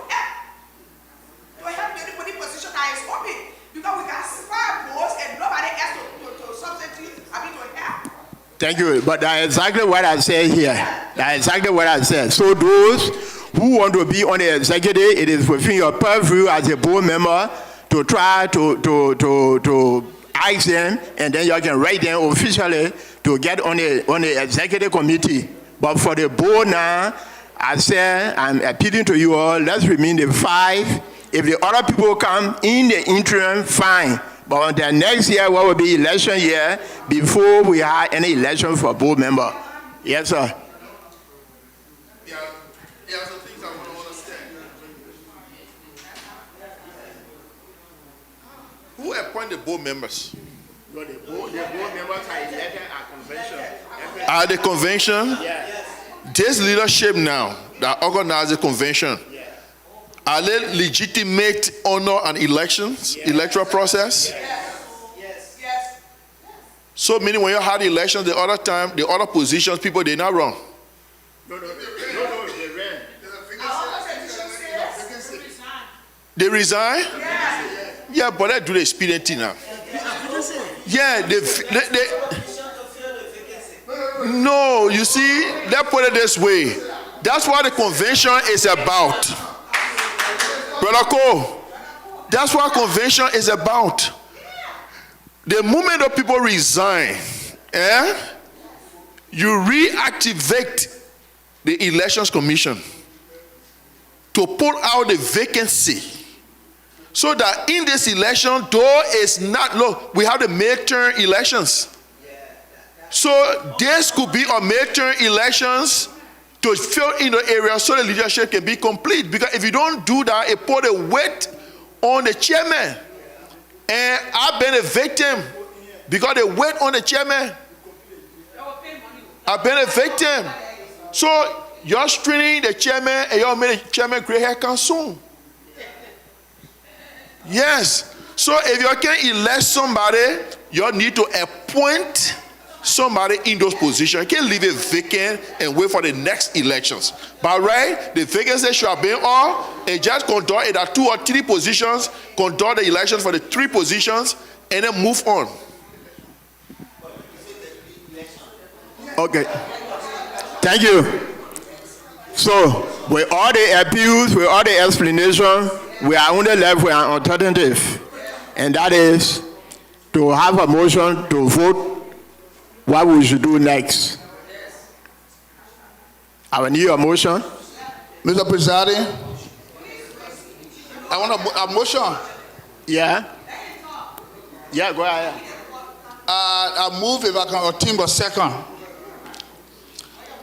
Thank you. But that's exactly what I said here. That's exactly what I said. So those who want to be on the executive, it is within your purview as a board member to try to ask them, and then you can write them officially to get on the executive committee. But for the board now, I said, I'm appealing to you all, let's remain the 5. If the other people come in the interim, fine. But until next year, what will be election year, before we have any election for board member. Yes, sir. There are some things I want to understand. Who appoint the board members? The board members are elected at convention. At the convention? Yes. This leadership now that organize the convention, are they legitimate honor and elections, electoral process? Yes. So meaning when you had elections the other time, the other positions, people did not run. No, they ran. They resign? Yeah, but they do the expediency now. Yeah, no, you see, let's put it this way. That's what the convention is about. Brother Cole, that's what convention is about. The moment the people resign, you reactivate the elections commission to pull out the vacancy. So that in this election, though it's not, look, we have the midterm elections. So this could be a midterm elections to fill in the area so the leadership can be complete. Because if you don't do that, it put a weight on the chairman. And I've been a victim because they weight on the chairman. I've been a victim. So you're straining the chairman and you're making the chairman gray hair come soon. Yes. So if you can elect somebody, you need to appoint somebody in those positions. You can't leave it vacant and wait for the next elections. But right, the vacancy should have been all, and just conduct either 2 or 3 positions, conduct the elections for the 3 positions, and then move on. Okay. Thank you. So, with all the appeals, with all the explanation, we are only left with an alternative. And that is to have a motion to vote what we should do next. I will need a motion. Mr. Presiding, I want a motion. Yeah. Yeah, go ahead. I move, if I can obtain a second,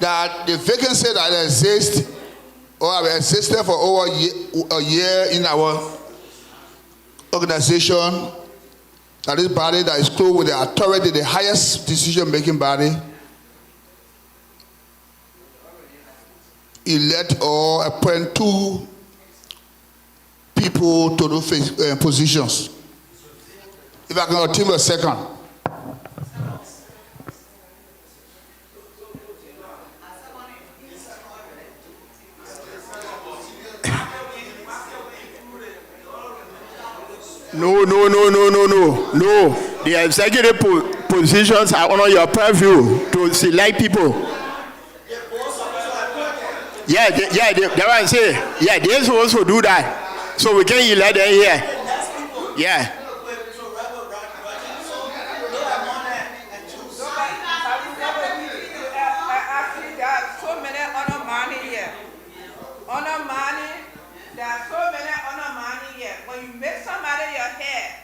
that the vacancy that exists or have existed for over a year in our organization, that this body that is close with the authority, the highest decision-making body, elect or appoint 2 people to those positions. If I can obtain a second. No. The executive positions are under your purview to select people. That's what I say. Yeah, they're supposed to do that. So we can elect them here. Yeah. Actually, there are so many honor money here. Honor money, there are so many honor money here. When you make somebody your head,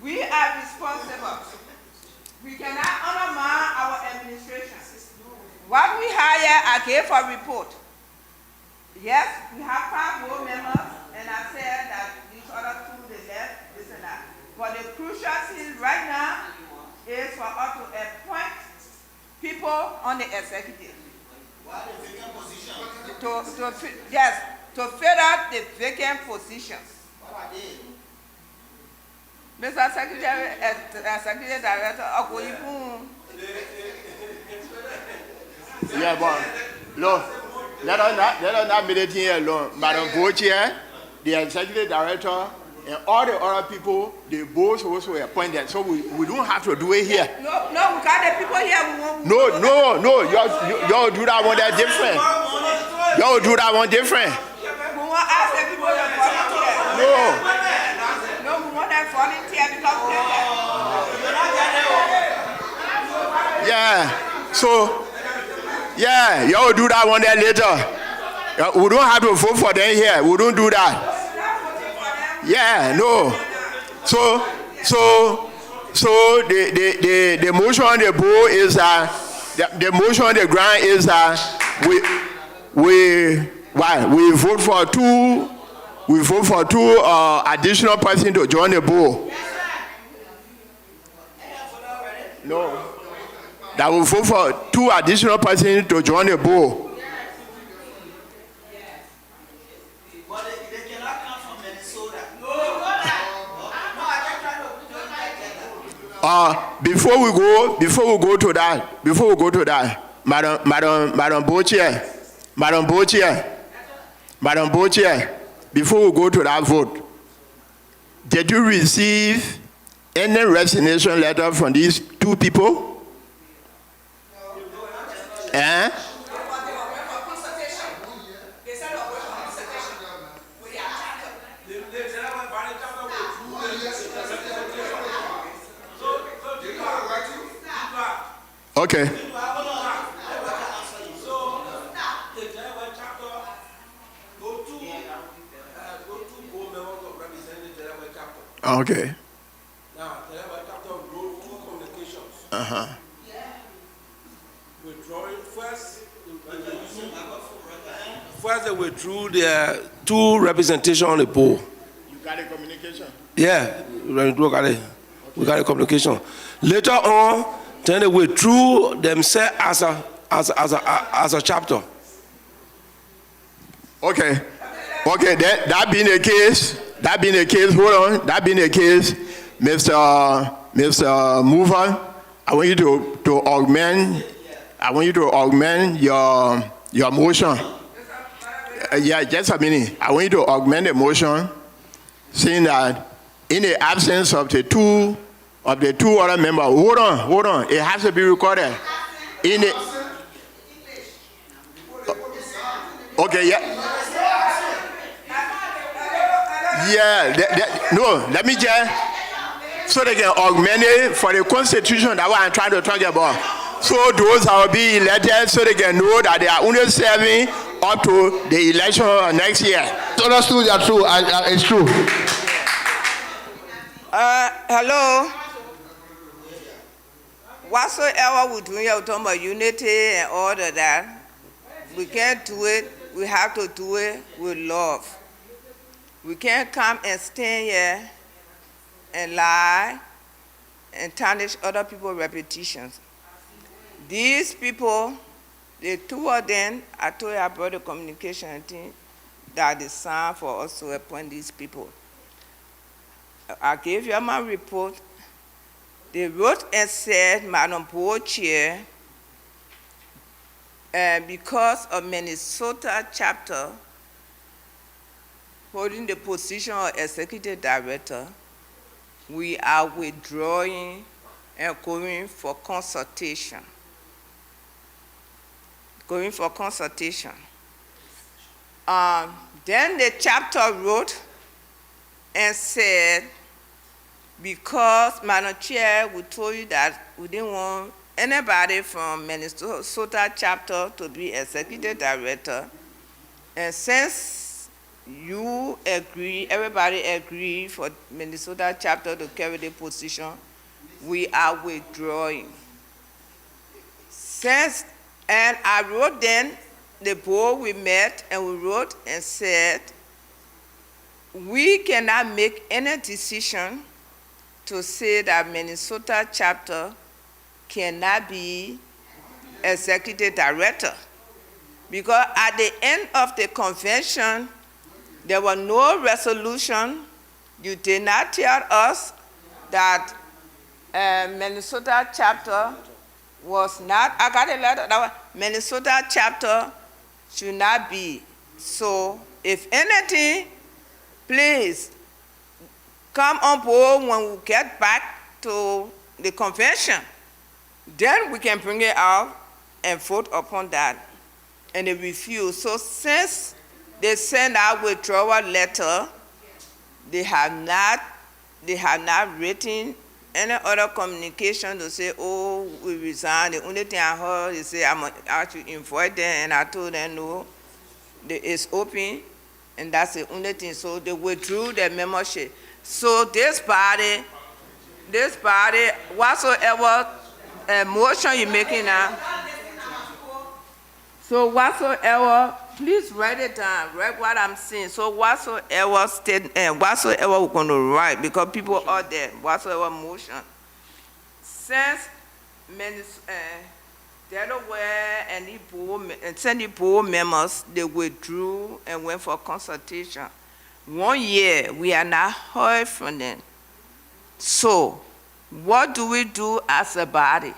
we are responsible. We cannot honor our administration. What we hire, I gave a report. Yes, we have 5 board members, and I said that these other 2, they left, this and that. But the crucial thing right now is for us to appoint people on the executive. What the vacant positions? To fill out the vacant positions. What are they? Mr. Secretary, Secretary Director, Yeah, but look, let us not meditate here alone. Madam Co-Chair, the Executive Director, And all the other people, they both also appointed. So we don't have to do it here. No, we got the people here. We won't. No. Y'all do that one that different. Y'all do that one different. We want to ask the people that volunteer. No. No, we want them volunteer because Yeah. So, yeah, y'all do that one there later. We don't have to vote for them here. We don't do that. Yeah, no. So the motion on the board is the motion on the ground is we vote for two. We vote for two additional persons to join the board. No. That will vote for two additional persons to join the board. Before we go to that, Madam Bochair, before we go to that vote, did you receive any resignation letter from these two people? Eh? Okay. Okay. Now, the chapter wrote two communications. Withdrawing first they withdrew their two representation on the board. You got a communication? Yeah, we got a communication. Later on, then they withdrew themselves as a chapter. Okay. That being the case, hold on. That being the case, Mr. Mover, I want you to augment. I want you to augment your motion. Yeah, just a minute. I want you to augment the motion, saying that in the absence of the two other members. Hold on. It has to be recorded. Okay, yeah. Yeah, no, let me just, so they can augment it for the constitution. That's what I'm trying to talk about. So those that will be elected, so they can know that they are only serving up to the election next year. So that's true, it's true. Hello. Whatsoever we do here, we're talking about unity and all of that. We can't do it. We have to do it with love. We can't come and stand here and lie and tarnish other people's reputations. These people, the two of them, I told you I brought the communication team that is signed for us to appoint these people. I gave you my report. They wrote and said, Madam Board Chair, because of Minnesota chapter holding the position of executive director, we are withdrawing and going for consultation. Then the chapter wrote and said, because Madam Chair, we told you that we didn't want anybody from Minnesota chapter to be executive director, and since you agree, everybody agree for Minnesota chapter to carry the position, we are withdrawing. And I wrote then, the board we met and we wrote and said, we cannot make any decision to say that Minnesota chapter cannot be executive director. Because at the end of the convention, there was no resolution. You did not tell us that Minnesota chapter was not, I got a letter that was, Minnesota chapter should not be. So if anything, please, come on board when we get back to the convention. Then we can bring it out and vote upon that. And they refuse. So since they sent out withdrawal letter, they have not written any other communication to say, oh, we resign. The only thing I heard is say I should invite them, and I told them no, it's open, and that's the only thing. So they withdrew their membership. So this body, whatsoever motion you're making now, so whatsoever, please write it down, write what I'm saying. So whatsoever whatsoever we're going to write, because people are there, whatsoever motion. Since Delaware and the board members, they withdrew and went for consultation. 1 year, we are not heard from them. So, what do we do as a body?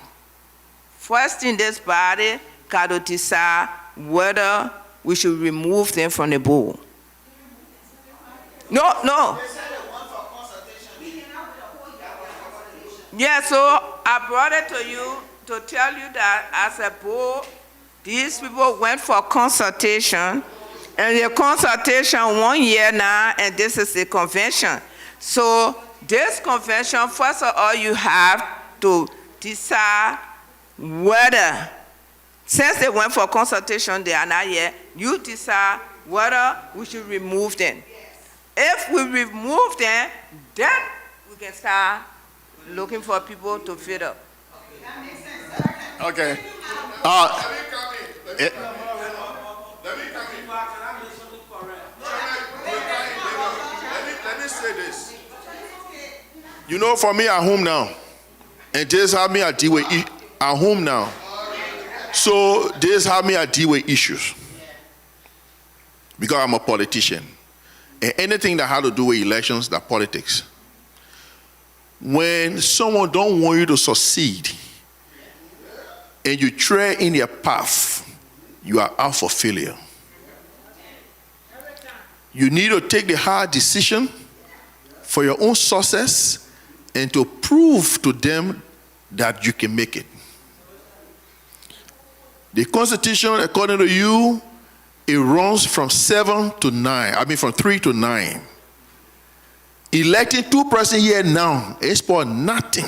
First in this body, got to decide whether we should remove them from the board. No. Yeah, so I brought it to you to tell you that as a board, these people went for consultation, and the consultation 1 year now, and this is the convention. So this convention, first of all, you have to decide whether, since they went for consultation, they are not here, you decide whether we should remove them. If we remove them, then we can start looking for people to fill up. Okay. Let me say this. You know, for me at home now, and just have me deal with at home now. So this have me deal with issues because I'm a politician, and anything that has to do with elections, that politics. When someone don't want you to succeed, and you tread in their path, you are out for failure. You need to take the hard decision for your own success and to prove to them that you can make it. The Constitution, according to you, it runs from 7 to 9. From 3 to 9. Electing 2 persons here now is for nothing.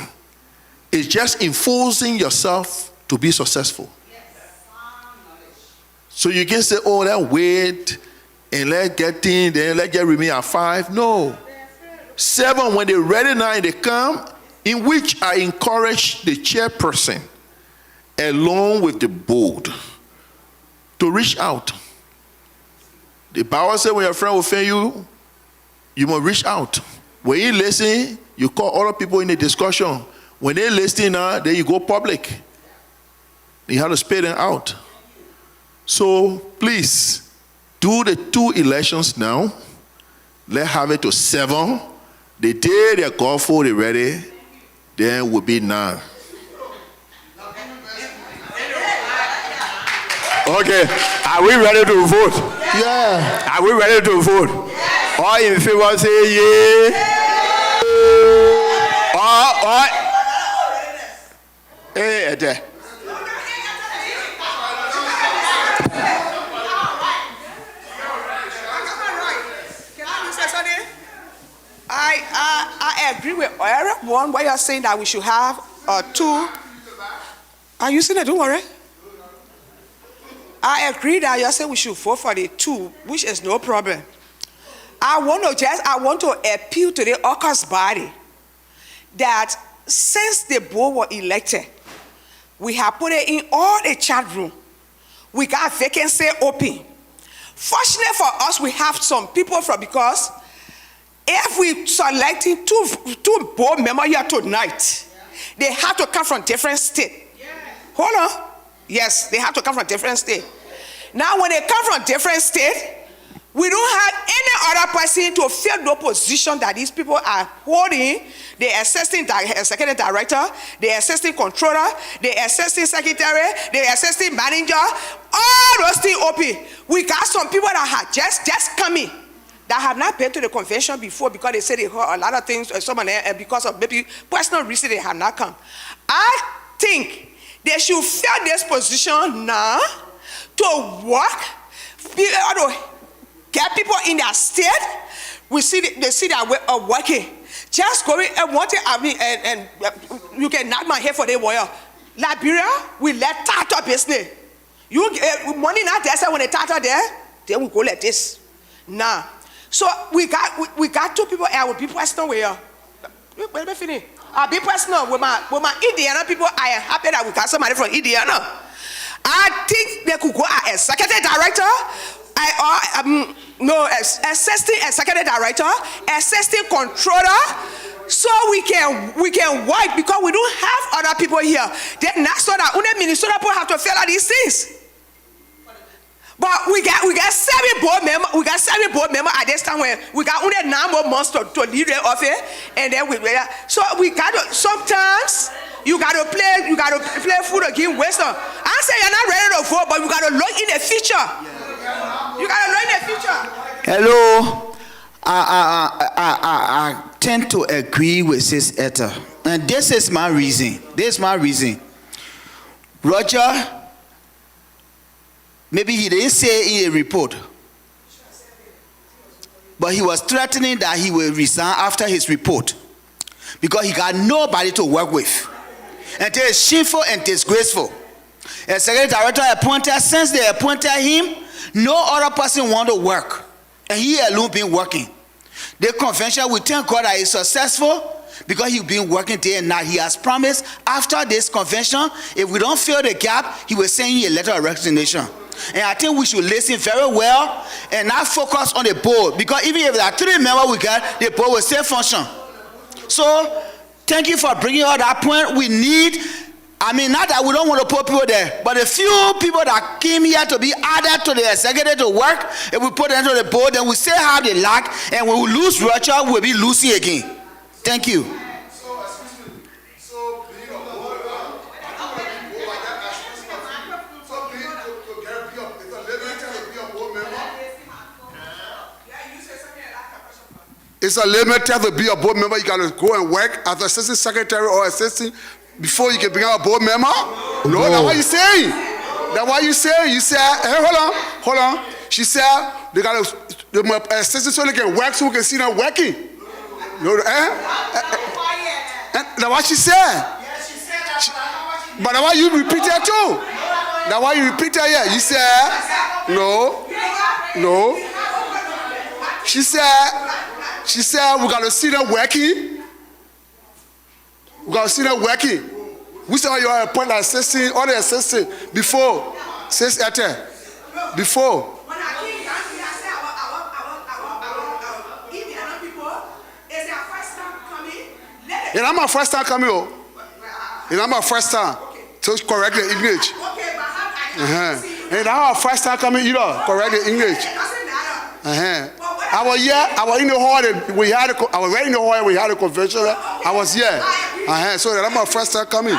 It's just enforcing yourself to be successful. So you can say, oh, let's wait and let's get in, then let's get remain at 5. No. 7, when they're ready now, they come, in which I encourage the chairperson, along with the board, to reach out. The Bible says when your friend will offend you, you must reach out. When you listen, you call other people in the discussion. When they listen now, then you go public. You have to spit them out. So please, do the 2 elections now. Let's have it to 7. The day they're gone for, they're ready, then will be 9. Okay, are we ready to vote? Yeah. Are we ready to vote? Yeah. All in favor say yeah. All. Hey, there. I agree with everyone where you're saying that we should have 2. Are you saying that? Don't worry. I agree that you're saying we should vote for the 2, which is no problem. I want to appeal to the AUKUS body that since the board were elected, we have put it in all the chat room. We got vacancy open. Fortunately for us, we have some people from, because if we selecting two board members here tonight, they have to come from different states. Hold on. Yes, they have to come from different states. Now, when they come from different states, we don't have any other person to fill the position that these people are holding. The assistant executive director, the assistant controller, the assistant secretary, the assistant manager, all those things open. We got some people that have just coming, that have not been to the convention before because they say they heard a lot of things, some of them, and because of maybe personal reason they have not come. I think they should fill this position now to work, be able to get people in their state. We see they see that way of working. Just going and wanting, and you can knock my head for the warrior. Liberia, we let Tata business. You money not there, so when the Tata there, they will go like this. Nah. So we got two people here with people personal way. Let me finish. I'll be personal with my Indiana people. I am happy that we got somebody from Indiana. I think they could go as secretary director. Assistant executive director, assistant controller, so we can work because we don't have other people here. Then not so that only Minnesota people have to fill out these things. But we got 7 board members. We got 7 board members at this time when we got only 9 more months to leave the office, and then so we got to sometimes. You gotta play food against wisdom. I say you're not ready to vote, but you gotta look in the future. You gotta look in the future. Hello. I tend to agree with Sis Etta. And this is my reason. Roger, maybe he didn't say in a report, but he was threatening that he will resign after his report because he got nobody to work with. And it is shameful and disgraceful. As secretary director appointed, since they appointed him, no other person want to work. And he alone been working. The convention, we thank God that he's successful because he's been working day and night. He has promised after this convention, if we don't fill the gap, he will send you a letter of resignation. And I think we should listen very well and not focus on the board, because even if there are 3 members we got, the board will still function. So, thank you for bringing up that point. We need, not that we don't want to put people there, but a few people that came here to be added to the executive to work, if we put them to the board, then we still have the lack, and when we lose Roger, we'll be losing again. Thank you. It's a limit to be a board member. You gotta go and work as assistant secretary or assistant before you can become a board member. No, that's what you saying. That's what you say. You said, hey, hold on. She said they gotta the assistant so they can work so we can see them working. No, that's what she said. Yes, she said that. But that's why you repeat that too. That's why you repeat that. Yeah, you said no. She said we gotta see them working. We gotta see them working. We said you are appointed assistant, all the assistant before. Says Ete. Before. When I came down here, I said our Indiana people, is their first time coming? And I'm my first time coming. And I'm my first time. So correct the English. Okay, but how I see you? And I'm my first time coming, correct the English. It doesn't matter. I was here. I was in the hall. I was right in the hall. We had a convention. I was here. So that I'm my first time coming.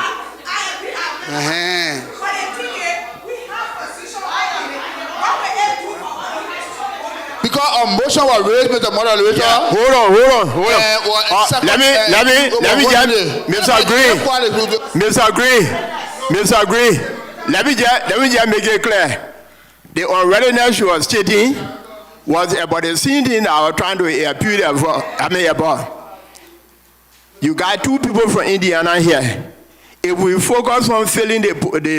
Because a motion was raised, Mr. Moderator. Yeah. Hold on. Let me get Mr. Agree. Let me just make it clear. The unreadiness she was stating was about the same thing I was trying to appeal about. You got 2 people from Indiana here. If we focus on filling the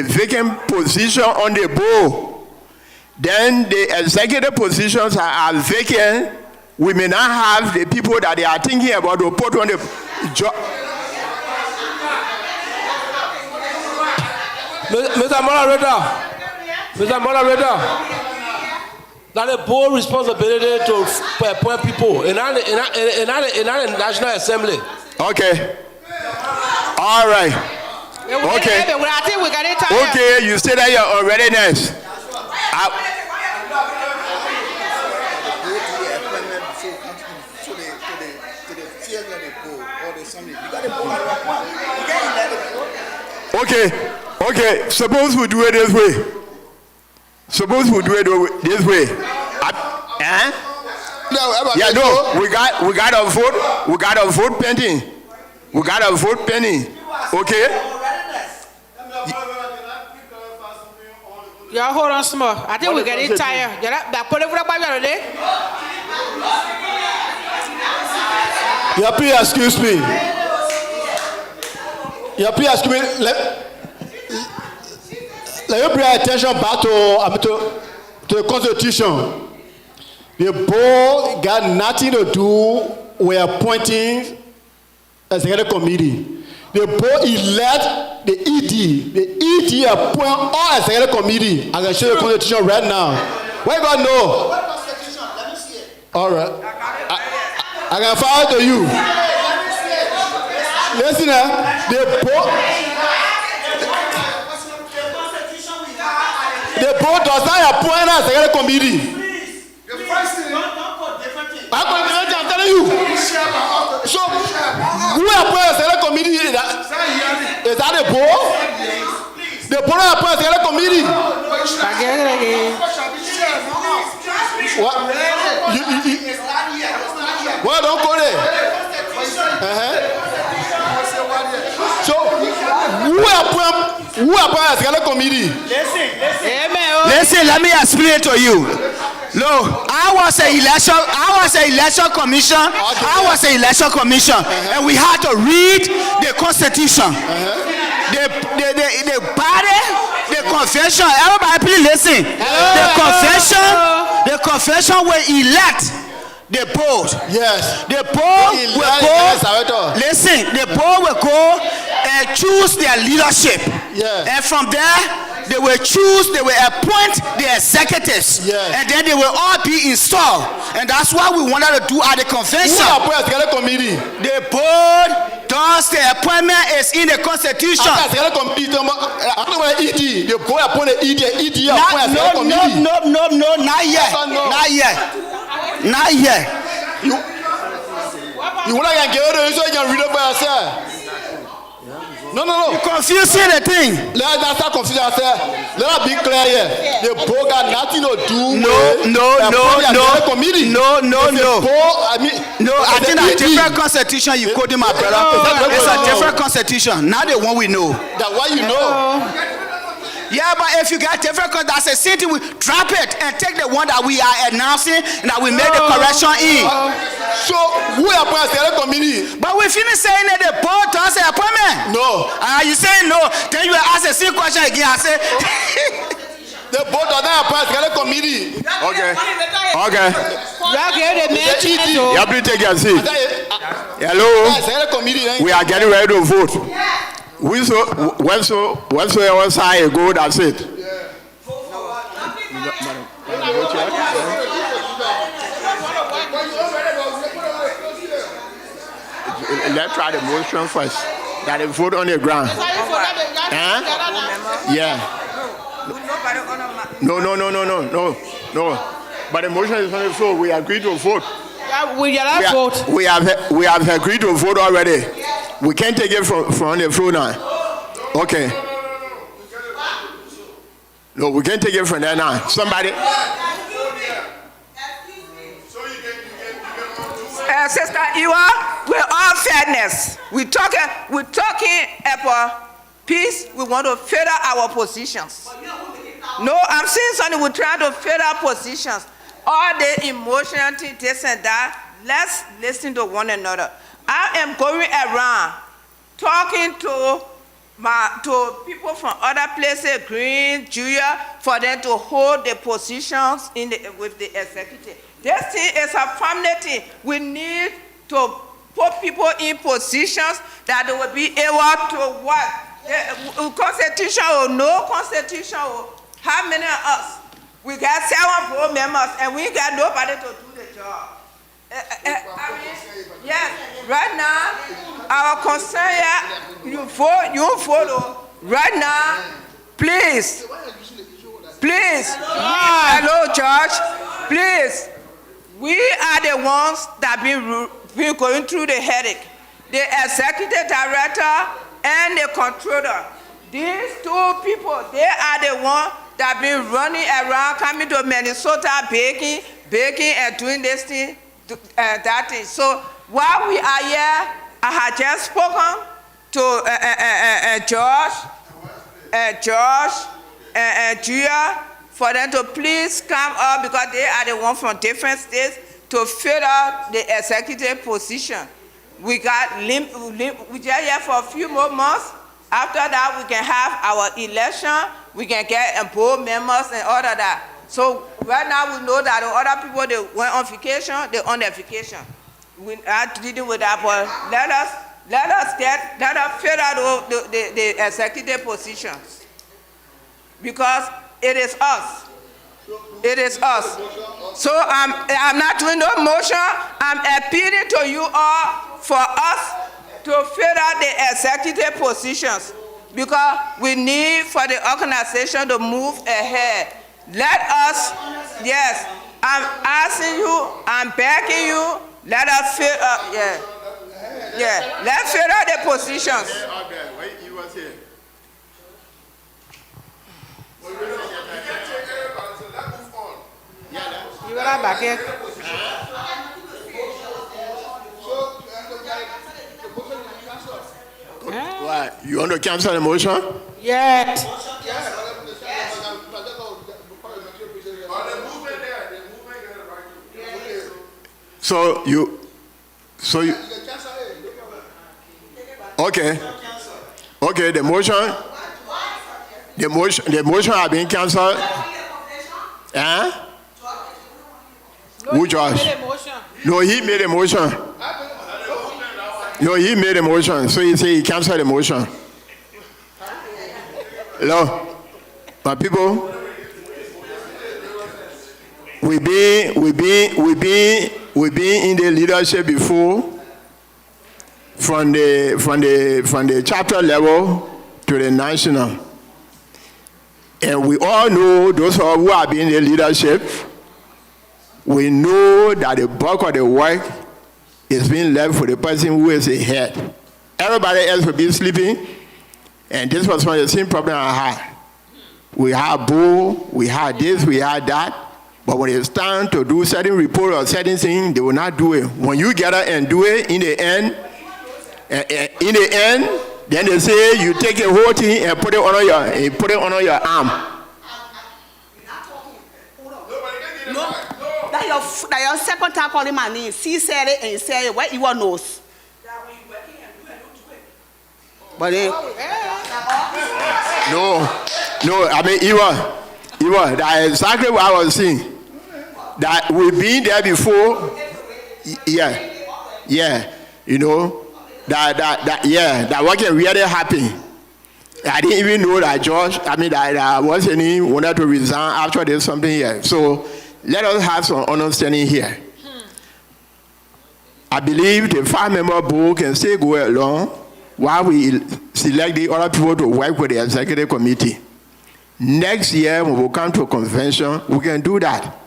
vacant position on the board, then the executive positions are vacant. We may not have the people that they are thinking about to put on the job. Mr. Moderator, that a board responsibility to appoint people in the National Assembly. Okay. All right. Okay. I think we got it time. Okay, you say that you're already next. Okay. Suppose we do it this way. Yeah, no, we got a vote. We got a vote pending. We got a vote pending. Okay. Y'all hold on some more. I think we're getting tired. Yeah, please excuse me. Yeah, please excuse me. Let me bring attention back to the Constitution. The board got nothing to do with appointing a executive committee. The board elect the ED. The ED appoint all executive committee. I can show you the Constitution right now. Where you gonna know? What Constitution? Let me see it. All right. I can forward to you. Listen, the board does not appoint an executive committee. The first thing, I'm telling you. So, who appoints the committee? Is that the board? The board appoints the committee. What? Well, don't go there. So, who appoints the committee? Listen, let me explain to you. No, I was an election commission. I was an election commission, and we had to read the Constitution. The body, the convention. Everybody, please listen. The convention will elect the board. Yes. The board will go. Listen, the board will go and choose their leadership. Yes. And from there, they will appoint the executives. Yes. And then they will all be installed. And that's what we wanted to do at the convention. Who appoints the committee? The board does the appointment is in the Constitution. The board appoints the ED appoints the committee. No, not yet. Not yet. You want to get it so you can read it by yourself. No. You're confusing the thing. Let's not confuse ourselves. Let us be clear here. The board got nothing to do with the committee. No. I think a different constitution you quoted, my brother. It's a different constitution, not the one we know. That what you know. Yeah, but if you got different, that's a city, we drop it and take the one that we are announcing and that we made the correction in. So, who appoints the committee? But we finish saying that the board does the appointment. No. You saying no, then you ask the same question again. I say, the board does not appoint the committee. Okay. You have to take your seat. Hello. We are getting ready to vote. Whensoever side go, that's it. Let's try the motion first. That they vote on the ground. Yeah. No. But the motion is on the floor. We agreed to vote. We have agreed to vote already. We can't take it from the floor now. Okay. No, we can't take it from there now. Somebody. Sister Iwa, with all fairness, we're talking about peace. We want to further our positions. No, I'm saying something. We're trying to further positions. All the emotion, this and that. Let's listen to one another. I am going around talking to people from other places, Green, Julia, for them to hold the positions with the executive. This thing is a family thing. We need to put people in positions that they will be able to work. Constitution or no constitution, how many of us? We got 7 board members and we got nobody to do the job. Yes, right now, our concern here, you vote right now, please, hello, George, please, we are the ones that been going through the headache, the executive director and the controller. These 2 people, they are the ones that been running around, coming to Minnesota, baking and doing this thing. that thing. So while we are here, I had just spoken to George and Julia for them to please come up because they are the ones from different states to fill out the executive position. We got we just here for a few more months. After that, we can have our election. We can get board members and all of that. So right now we know that the other people they went on vacation, they're on their vacation. We are dealing with that, but let us fill out the executive positions because it is us. It is us. So I'm not doing no motion. I'm appealing to you all for us to fill out the executive positions because we need for the organization to move ahead. Let us, yes, I'm asking you, I'm begging you, let us fill up, let's fill out the positions. You are back here. Why? You want to cancel the motion? Yes. So you, okay, the motion have been cancelled. Who Josh? No, he made a motion. No, he made a motion. So he said he canceled the motion. Hello, my people. We've been in the leadership before, from the chapter level to the national, and we all know those who have been in the leadership. We know that the bulk of the work is being left for the person who is the head. Everybody else will be sleeping, and this was one of the same problem I had. We had bull, we had this, we had that. But when it's time to do certain report or certain thing, they will not do it. When you gather and do it, in the end, then they say you take a whole thing and put it on your arm. No, that your second time calling my name. She said it and you said it. What you want knows? But no. I mean, Eva, that's exactly what I was saying. That we've been there before, you know, that what can really happen. I didn't even know that George, that wasn't even wanted to resign after there's something here. So let us have some understanding here. I believe the 5-member board can still go along while we select the other people to work with the executive committee. Next year, when we come to a convention, we can do that.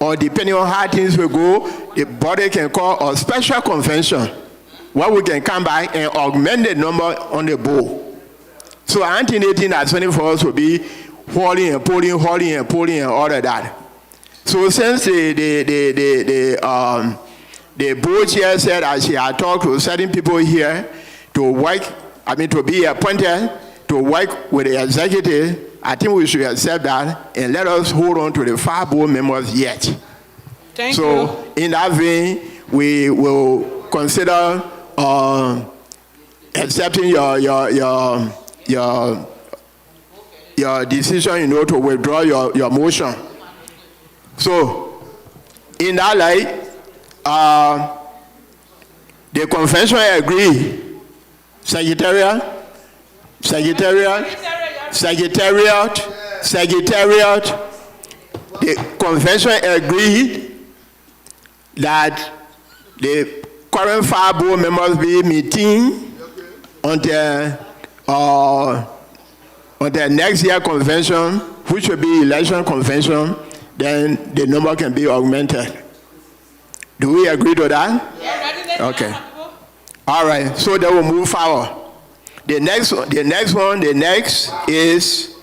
Or depending on how things will go, the body can call a special convention where we can come back and augment the number on the board. So I think that 24 us will be hauling and pulling and all of that. So since the board chair said that she had talked to certain people here to work, to be appointed to work with the executive, I think we should accept that and let us hold on to the 5 board members yet. Thank you. So in that vein, we will consider accepting your decision, to withdraw your motion. So in that light, the convention agreed. Secretariat. The convention agreed that the current 5 board members be meeting until next year convention, which will be election convention. Then the number can be augmented. Do we agree to that? Yeah. Okay. All right. So they will move forward. The next is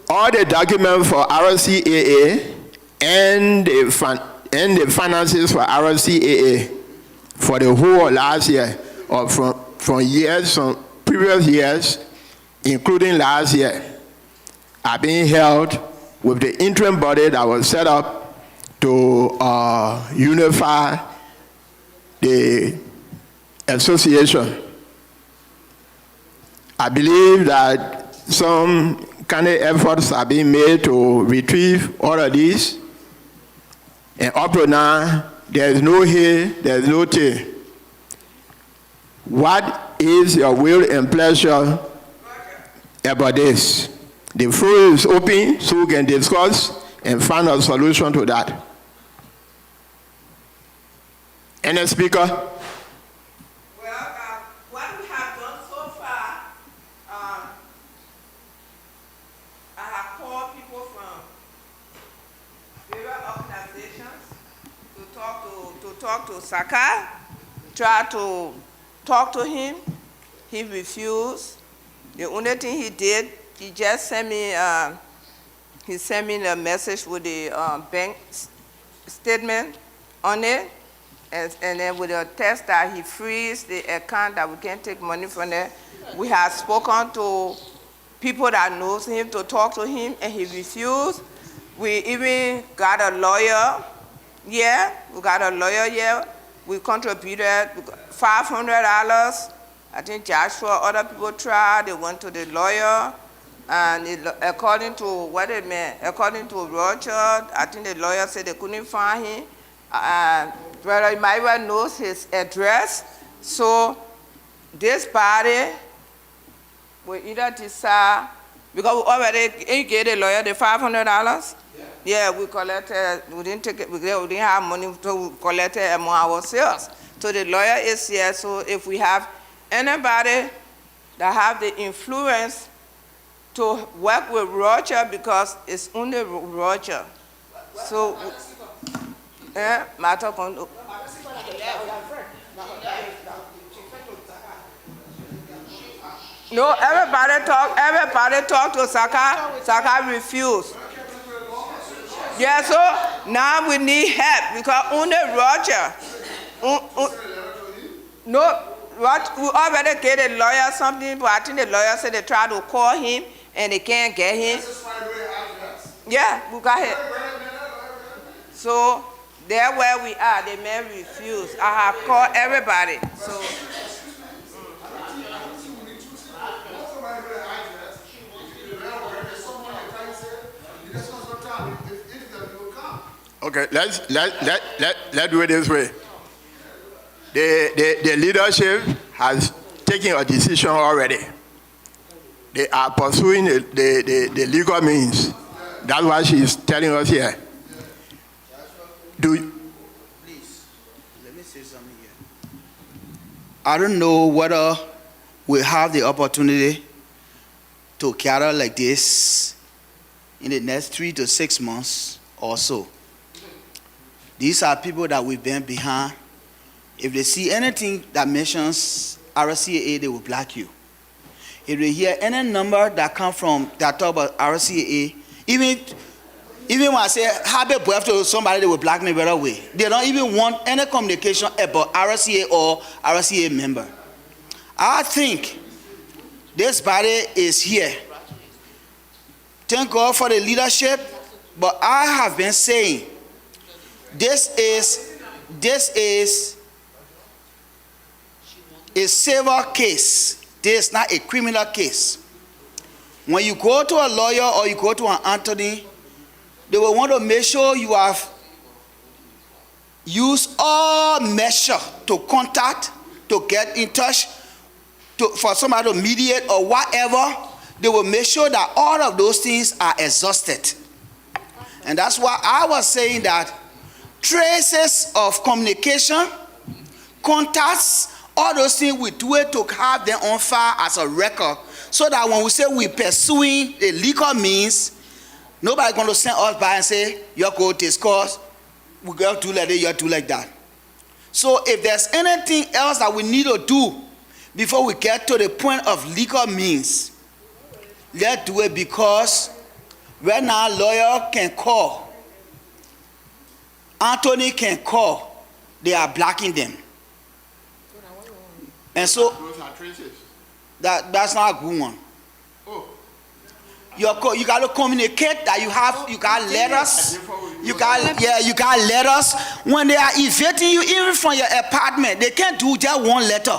all the documents for RCAA and and the finances for RCAA for the whole last year, or from years, from previous years, including last year, are being held with the interim body that was set up to unify the association. I believe that some kind of efforts are being made to retrieve all of these. And up to now, there is no here, there is no there. What is your will and pleasure about this? The floor is open so we can discuss and find a solution to that. Any speaker? What we have done so far, I have called people from various organizations to talk to Saka, try to talk to him. He refused. The only thing he did, he just sent me a message with the bank statement on it, and then with a text that he frees the account that we can take money from there. We have spoken to people that knows him to talk to him, and he refused. We even got a lawyer. Yeah, we got a lawyer here. We contributed $500. I think Joshua, other people tried. They went to the lawyer, and according to what it meant, according to Roger, I think the lawyer said they couldn't find him. Brother Myra knows his address, so this body will either decide, because we already gave the lawyer the $500. Yeah, we collected, we didn't take it, we didn't have money to collect it among ourselves. So the lawyer is here, so if we have anybody that have the influence to work with Roger, because it's only Roger. So, matter kondo. No, everybody talk to Saka. Saka refused. Yeah, so now we need help because only Roger. No, we already gave the lawyer something, but I think the lawyer said they tried to call him and they can't get him. Yeah, we got it. So there where we are, the man refused. I have called everybody. So. Okay, let's do it this way. The leadership has taken a decision already. They are pursuing the legal means. That's what she's telling us here. Please, let me say something here. I don't know whether we have the opportunity to carry like this in the next 3 to 6 months or so. These are people that we've been behind. If they see anything that mentions RCAA, they will block you. If they hear any number that come from that talk about RCAA, even when I say happy birthday to somebody, they will block me right away. They don't even want any communication about RCA or RCA member. I think this body is here. Thank God for the leadership, but I have been saying this is a civil case. This is not a criminal case. When you go to a lawyer or you go to an attorney, they will want to make sure you have used all measure to contact, to get in touch, for somebody to mediate or whatever. They will make sure that all of those things are exhausted. And that's why I was saying that traces of communication, contacts, all those things we do it to have them on file as a record, so that when we say we're pursuing the legal means, nobody's going to send us by and say, you go discuss, we got to do like that, you do like that. So if there's anything else that we need to do before we get to the point of legal means, let's do it, because right now a lawyer can call Anthony can call, they are blocking them. And so Those are traces. that's not a good one. You got to communicate that you got letters. You got letters. When they are evicting you, even from your apartment, they can't do just one letter.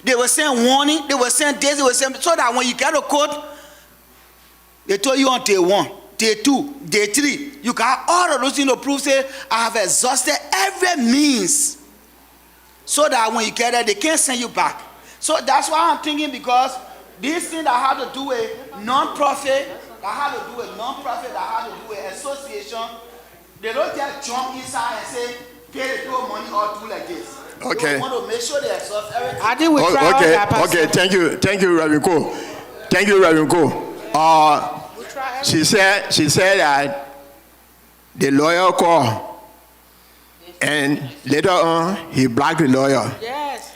They will send warning, they will send this, they will send, so that when you get a code, they told you on day 1, day 2, day 3, you got all of those things to prove, say, I have exhausted every means. So that when you get there, they can't send you back. So that's why I'm thinking, because this thing that had to do with non-profit, that had to do with association, they don't just jump inside and say, pay the people money or do like this. Okay. They want to make sure they exhaust everything. I think we try all that, Pastor. Okay, thank you, Reverend Cole. Thank you, Reverend Cole. She said that the lawyer called, and later on he blocked the lawyer. Yes.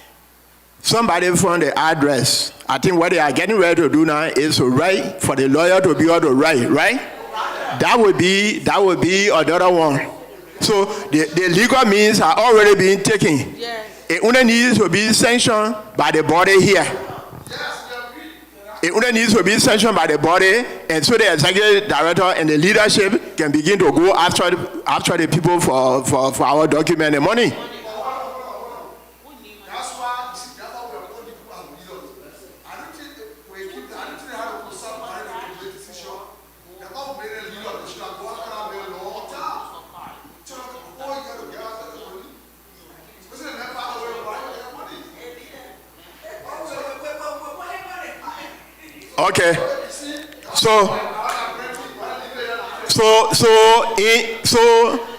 Somebody found the address. I think what they are getting ready to do now is to write for the lawyer to be able to write, right? That would be another one. So the legal means are already being taken. Yes. It only needs to be sanctioned by the body here. It only needs to be sanctioned by the body, and so the executive director and the leadership can begin to go after the people for our document and money. Okay, so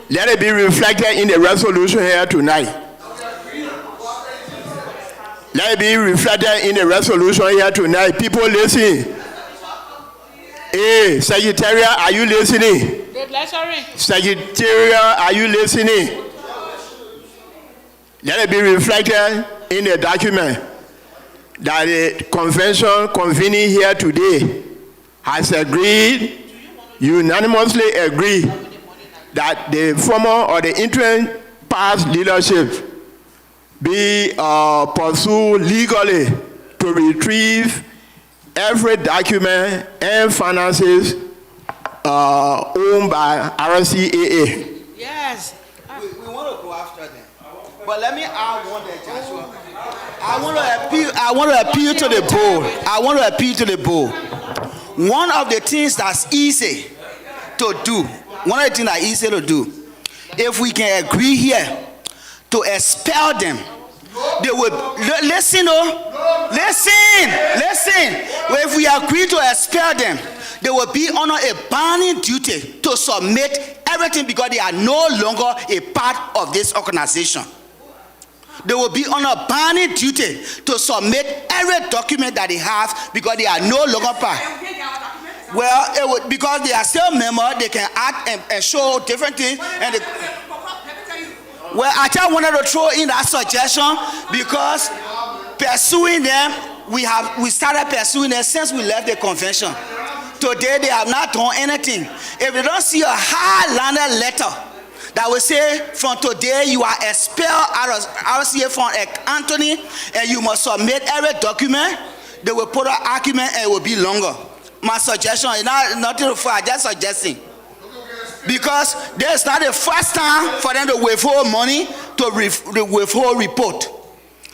let it be reflected in the resolution here tonight. Let it be reflected in the resolution here tonight. People listen. Hey, Secretariat, are you listening? Secretariat, are you listening? Let it be reflected in the document that the convention convening here today has unanimously agreed that the former or the interim past leadership be pursued legally to retrieve every document and finances owned by RCAA. Yes. We want to go after them. But let me add one there, Joshua. I want to appeal to the board. One of the things that's easy to do, if we can agree here to expel them, they will listen. If we agree to expel them, they will be under a binding duty to submit everything, because they are no longer a part of this organization. They will be on a binding duty to submit every document that they have, because they are no longer part. Well, because they are still members, they can act and show different things. Well, I just wanted to throw in that suggestion, because pursuing them, we started pursuing them since we left the convention. Today they have not done anything. If they don't see a high-landed letter that will say, from today you are expelled out of RCA from Anthony, and you must submit every document, they will put an argument and it will be longer. My suggestion is nothing for, I'm just suggesting. Because there's not the first time for them to withhold money to withhold report.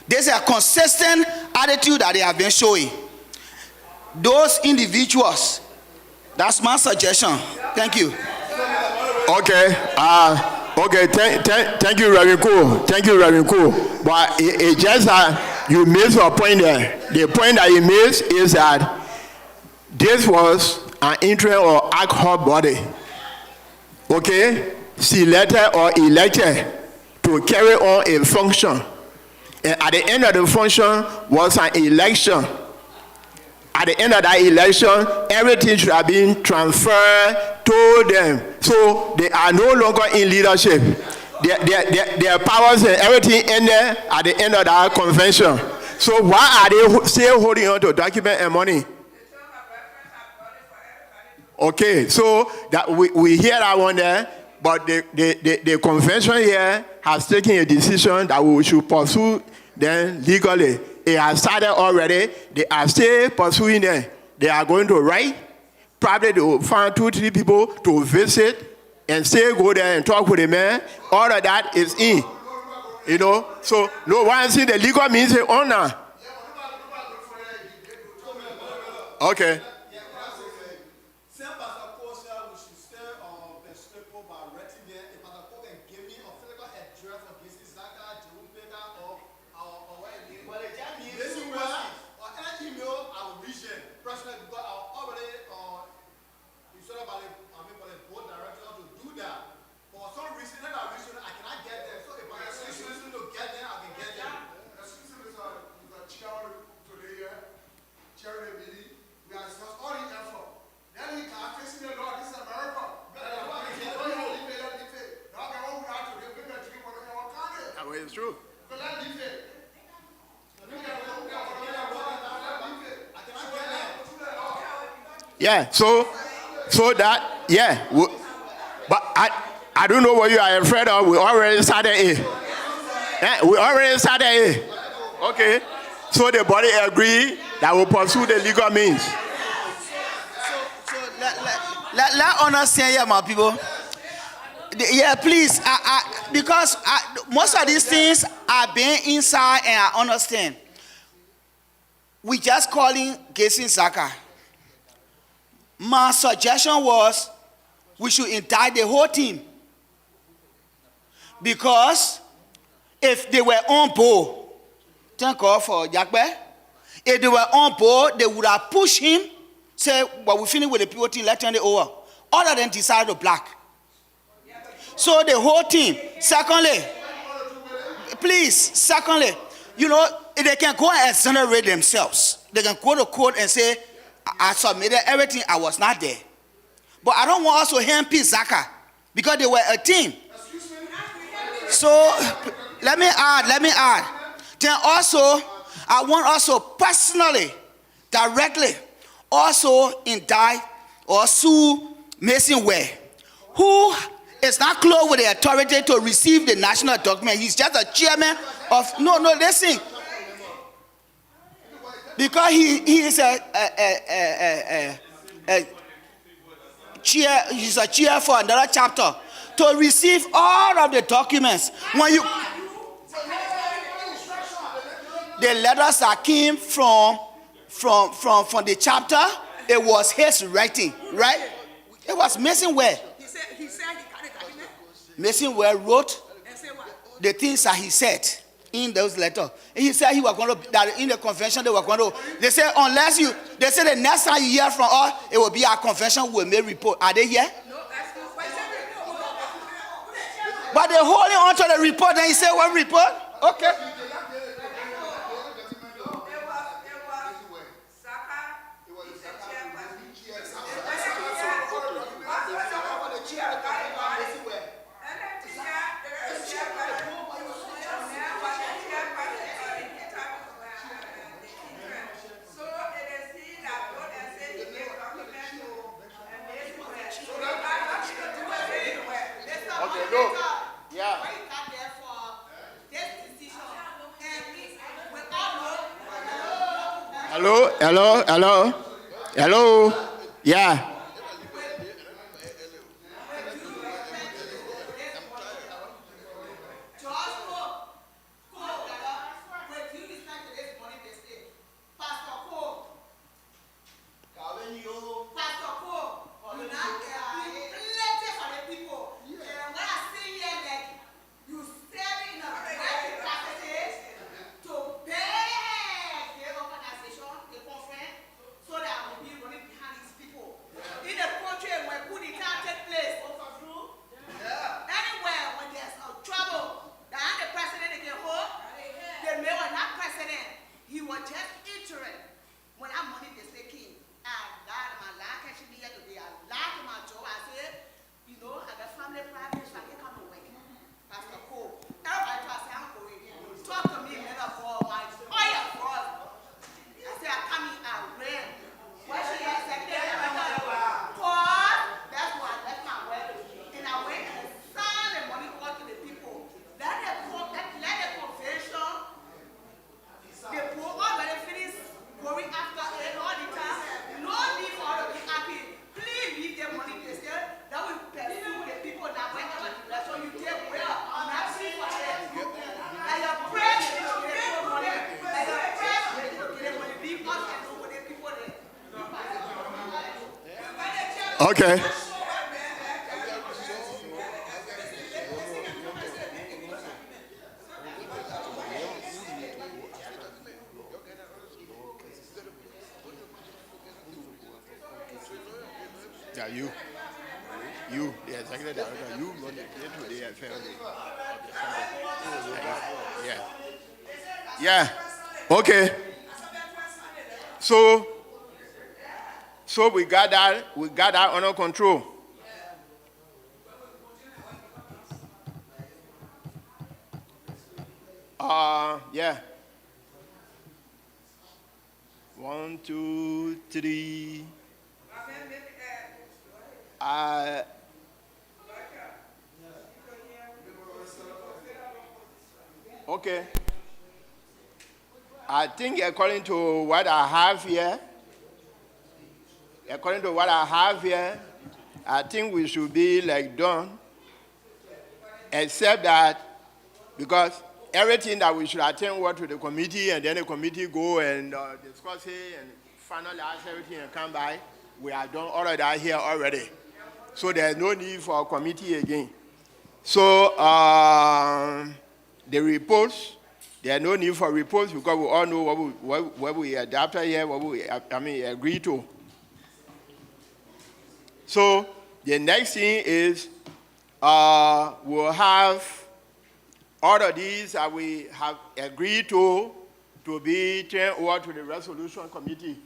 There's a consistent attitude that they have been showing. Those individuals, that's my suggestion. Thank you. Okay. Thank you, Reverend Cole. But it just you missed a point there. The point that you missed is that this was an interim or ad hoc body. Okay, selected or elected to carry on a function, and at the end of the function was an election. At the end of that election, everything should have been transferred to them, so they are no longer in leadership. Their powers and everything ended at the end of that convention. So why are they still holding on to document and money? Okay, so that we hear that one there. But the convention here has taken a decision that we should pursue them legally. It has started already. They are still pursuing them. They are going to write. Probably they will find 2-3 people to visit and still go there and talk with the man. All of that is in. You know, so no one see the legal means the owner. Okay. It's true. Yeah, so that, yeah, but I don't know what you are afraid of. We already started it. Yeah, we already started it. Okay, so the body agree that will pursue the legal means. So let understand here, my people. Yeah, please, because most of these things are being inside and I understand. We just calling Gacy Zaka. My suggestion was we should indict the whole team. Because if they were on board, thank God for Jakbe, if they were on board, they would have pushed him, say, well, we finish with the people team, let's turn it over. All of them decided to black. So the whole team. Secondly, you know, they can go and exonerate themselves. They can go to court and say, I submitted everything, I was not there. But I don't want us to hand piece Zaka because they were a team. So let me add. Then also, I want also personally, directly, also indict or sue Mason Ware, who is not close with the authority to receive the national document. He's just a chairman of, listen. Because he is a chair, he's a chair for another chapter to receive all of the documents. When you, the letters that came from the chapter, it was his writing, right? It was Mason Ware. Mason Ware wrote the things that he said in those letters. He said he was going to, that in the convention they were going to, they said they said the next time you hear from us, it will be our convention will make report. Are they here? But they're holding on to the report and he said, what report? Okay. Hello. Yeah. Okay. Yeah, you, the executive director, you run the day-to-day affairs of the center. Yeah. Okay. So we got that under control. Yeah. 1, 2, 3. Okay. I think according to what I have here, I think we should be like done, except that because everything that we should attend to the committee, and then the committee go and discuss it and finalize everything and come by, we have done all of that here already. So there's no need for a committee again. So the reports, there's no need for reports because we all know what we adapted here, what we agree to. So the next thing is we'll have all of these that we have agreed to be turned over to the resolution committee.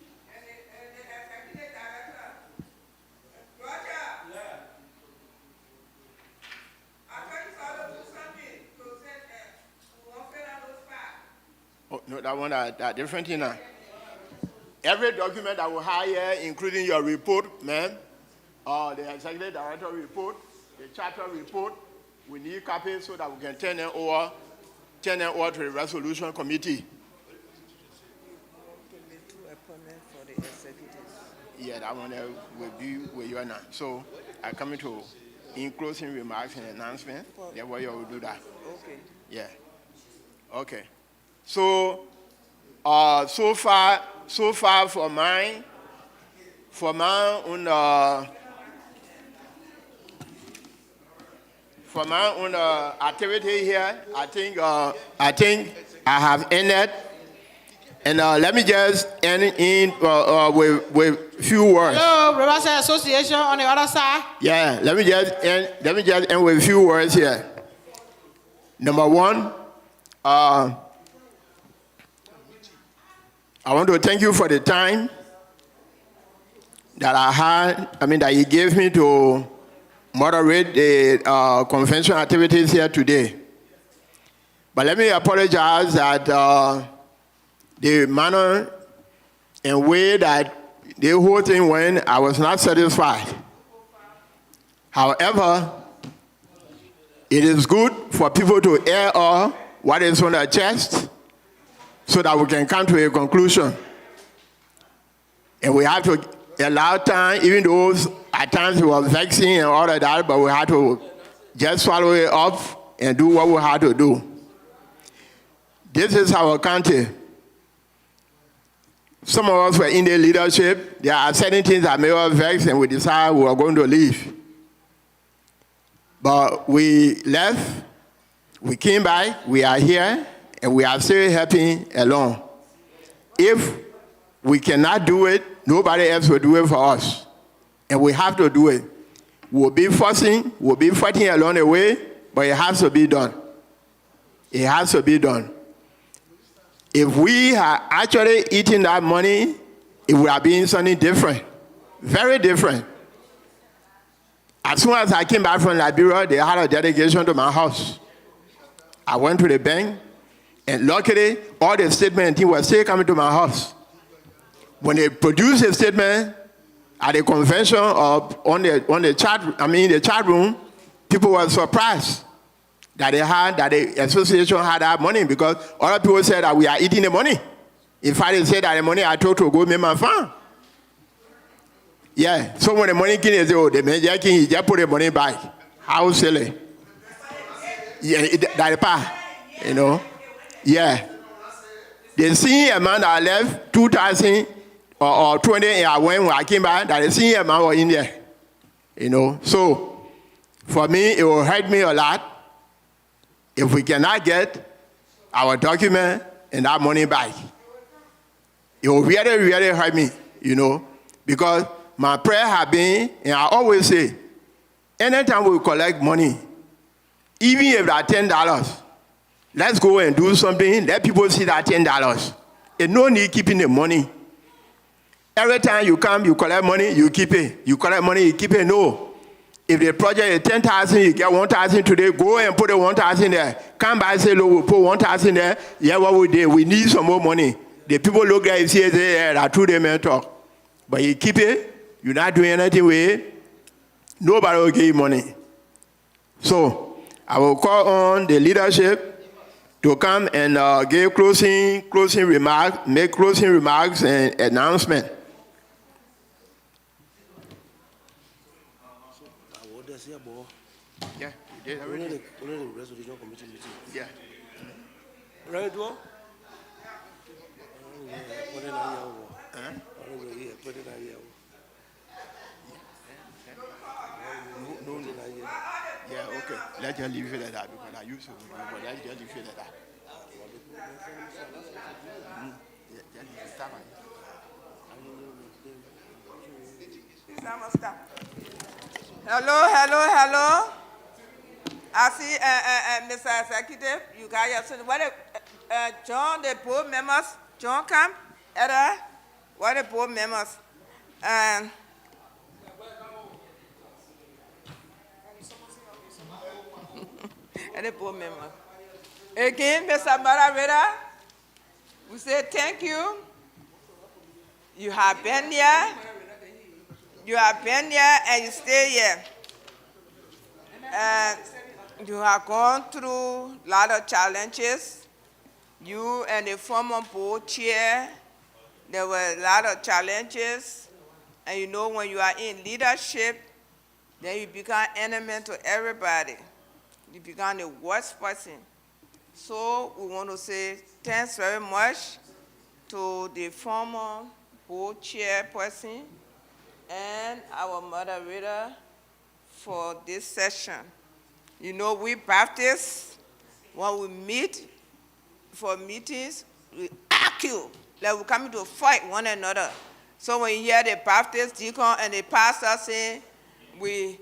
Oh, no, that one, that different thing now. Every document that we have here, including your report, ma'am, the executive director report, the charter report, we need copies so that we can turn them over to the resolution committee. Yeah, that one will be with you now. So I come into in closing remarks and announcement. That's why you will do that. Okay. Yeah. Okay. So so far for my own activity here, I think I have ended. And let me just end in with few words. Hello, Reverse Association on the other side. Yeah, let me just end with a few words here. Number one, I want to thank you for the time that I had, that you gave me to moderate the convention activities here today. But let me apologize that the manner and way that the whole thing went, I was not satisfied. However, it is good for people to air all what is on their chest so that we can come to a conclusion. And we have to allow time, even though at times it was vexing and all of that, but we had to just follow it up and do what we had to do. This is our country. Some of us were in the leadership. There are certain things that made us vex, and we decided we were going to leave. But we left, we came back, we are here, and we are still helping along. If we cannot do it, nobody else will do it for us. And we have to do it. We'll be fighting along the way, but it has to be done. It has to be done. If we are actually eating that money, it would have been something different. Very different. As soon as I came back from Liberia, they had a delegation to my house. I went to the bank, and luckily, all the statements were still coming to my house. When they produced a statement at the convention or on the chat room, people were surprised that the association had that money, because other people said that we are eating the money. In fact, they said that the money I told to go make my farm. Yeah, so when the money came, they said, oh, the man just put the money back. How silly. Yeah, that part, you know. Yeah. The senior man that left 2000 or 20 when I came back, that the senior man was in there. You know, so for me, it will hurt me a lot if we cannot get our document and that money back. It will really, really hurt me, you know, because my prayer has been, and I always say, anytime we collect money, even if that's $10, let's go and do something, let people see that $10. And no need keeping the money. Every time you come, you collect money, you keep it. You collect money, you keep it. No. If the project is 10,000, you get 1,000 today, go and put the 1,000 there. Come back and say, look, we'll put 1,000 there. Yeah, what we did, we need some more money. The people look at it and say, yeah, that's true, they may talk. But you keep it, you're not doing anything with it, nobody will give you money. So, I will call on the leadership to come and give closing remarks, make closing remarks and announcement. Yeah, you did already. Yeah. Right, do? Yeah, okay. Let's just leave it like that because I used to, but let's just leave it like that. Hello. I see, Mr. Executive, you got your son. What John, the board members, John come, Edda, what the board members, and the board members. Again, Mr. Moderator, we say thank you. You have been here. You have been here and you stay here. And you have gone through a lot of challenges. You and the former board chair, there were a lot of challenges. And you know when you are in leadership, then you become enemy to everybody. You become the worst person. So we want to say thanks very much to the former board chairperson and our moderator for this session. You know, we Baptists, when we meet for meetings, we argue, like we come to fight one another. So when you hear the Baptist deacon and the pastor saying, we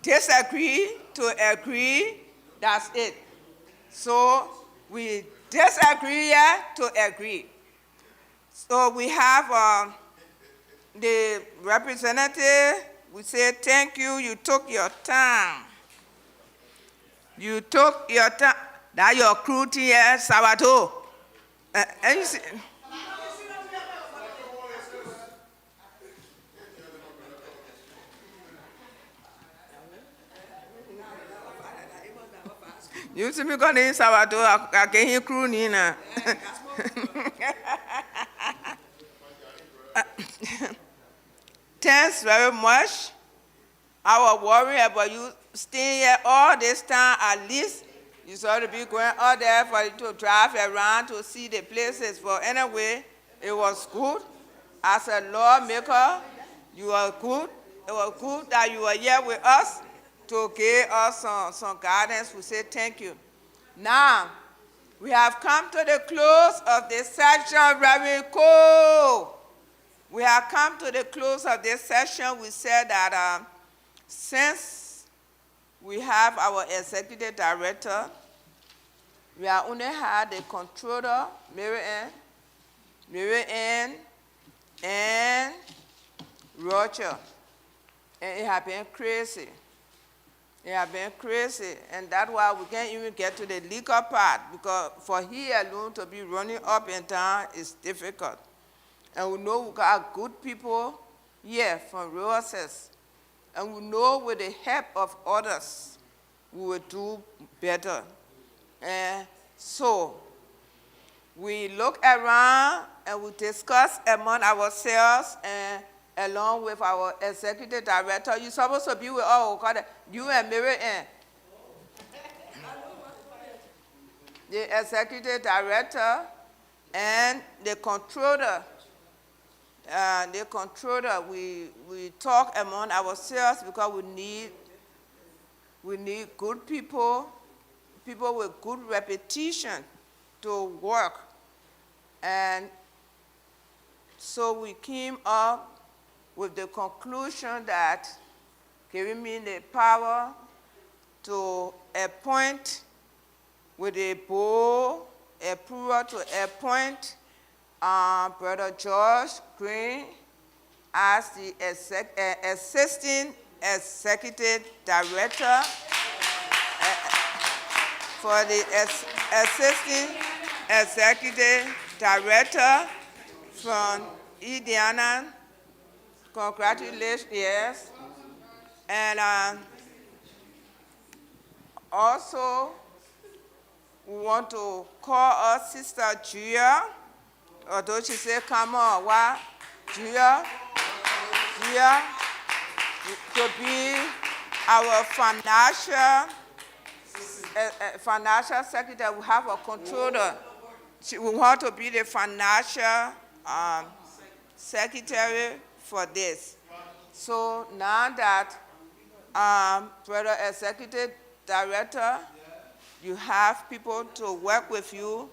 disagree to agree, that's it. So we disagree to agree. So we have the representative. We say thank you, you took your time. You took your time. That your crew here, Sabato. And you see, you see me going in Sabato, I can hear crew Nina. Thanks very much. I was worried about you staying here all this time. At least you saw to be going out there for you to drive around to see the places. But anyway, it was good. As a lawmaker, you were good. It was good that you were here with us to give us some guidance. We say thank you. Now, we have come to the close of this session, Reverend Cole. We have come to the close of this session. We said that since we have our executive director, we have only had the controller, Mary Ann, and Roger. And it has been crazy. It has been crazy. And that's why we can't even get to the legal part, because for he alone to be running up and down is difficult. And we know we got good people here from Roses. And we know with the help of others, we will do better. And so, we look around and we discuss among ourselves and along with our executive director. You're supposed to be with you and Mary Ann. The executive director and the controller. the controller, we talk among ourselves because we need good people with good reputation to work. And so we came up with the conclusion that giving me the power to appoint with a board approval to appoint Brother George Green as the Assistant Executive Director for the Assistant Executive Director from Indiana. Congratulations, yes. And also, we want to call our Sister Julia, although she said, come on, why? Julia, to be our financial secretary. We have a controller. We want to be the financial secretary for this. So now that Brother Executive Director, you have people to work with you,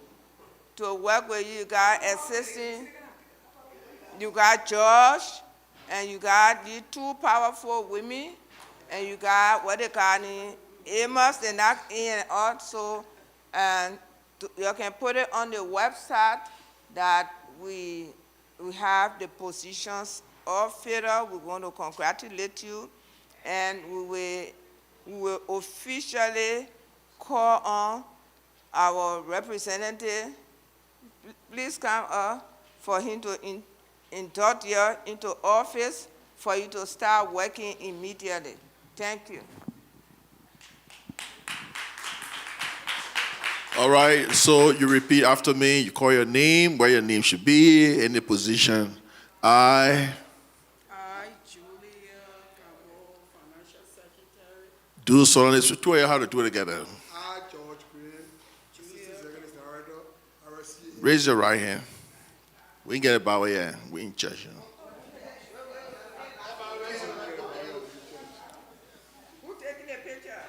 You got assistant, you got George, and you got these two powerful women, and you got what they call Amos, they're not in also, and you can put it on the website that we have the positions all filled up. We want to congratulate you, and we will officially call on our representative. Please come up for him to induct you into office for you to start working immediately. Thank you. All right, so you repeat after me. You call your name, where your name should be, in the position. I, Julia Cabo, Financial Secretary. do solemnly swear how to do it together. I, George Green, Executive Director, RCA. Raise your right hand. We can get it by way, yeah. We in church. You know. Who taking the picture?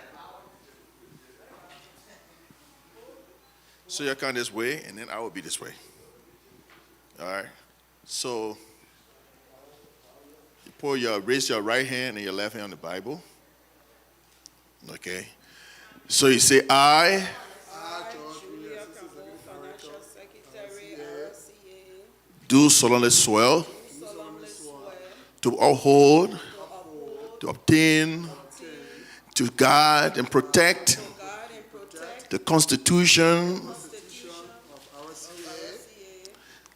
So you come this way, and then I will be this way. All right. So you raise your right hand and your left hand on the Bible. Okay. So you say, I, Julia Cabo, Financial Secretary, RCA. do solemnly swear to uphold, to obtain, to guard and protect the Constitution.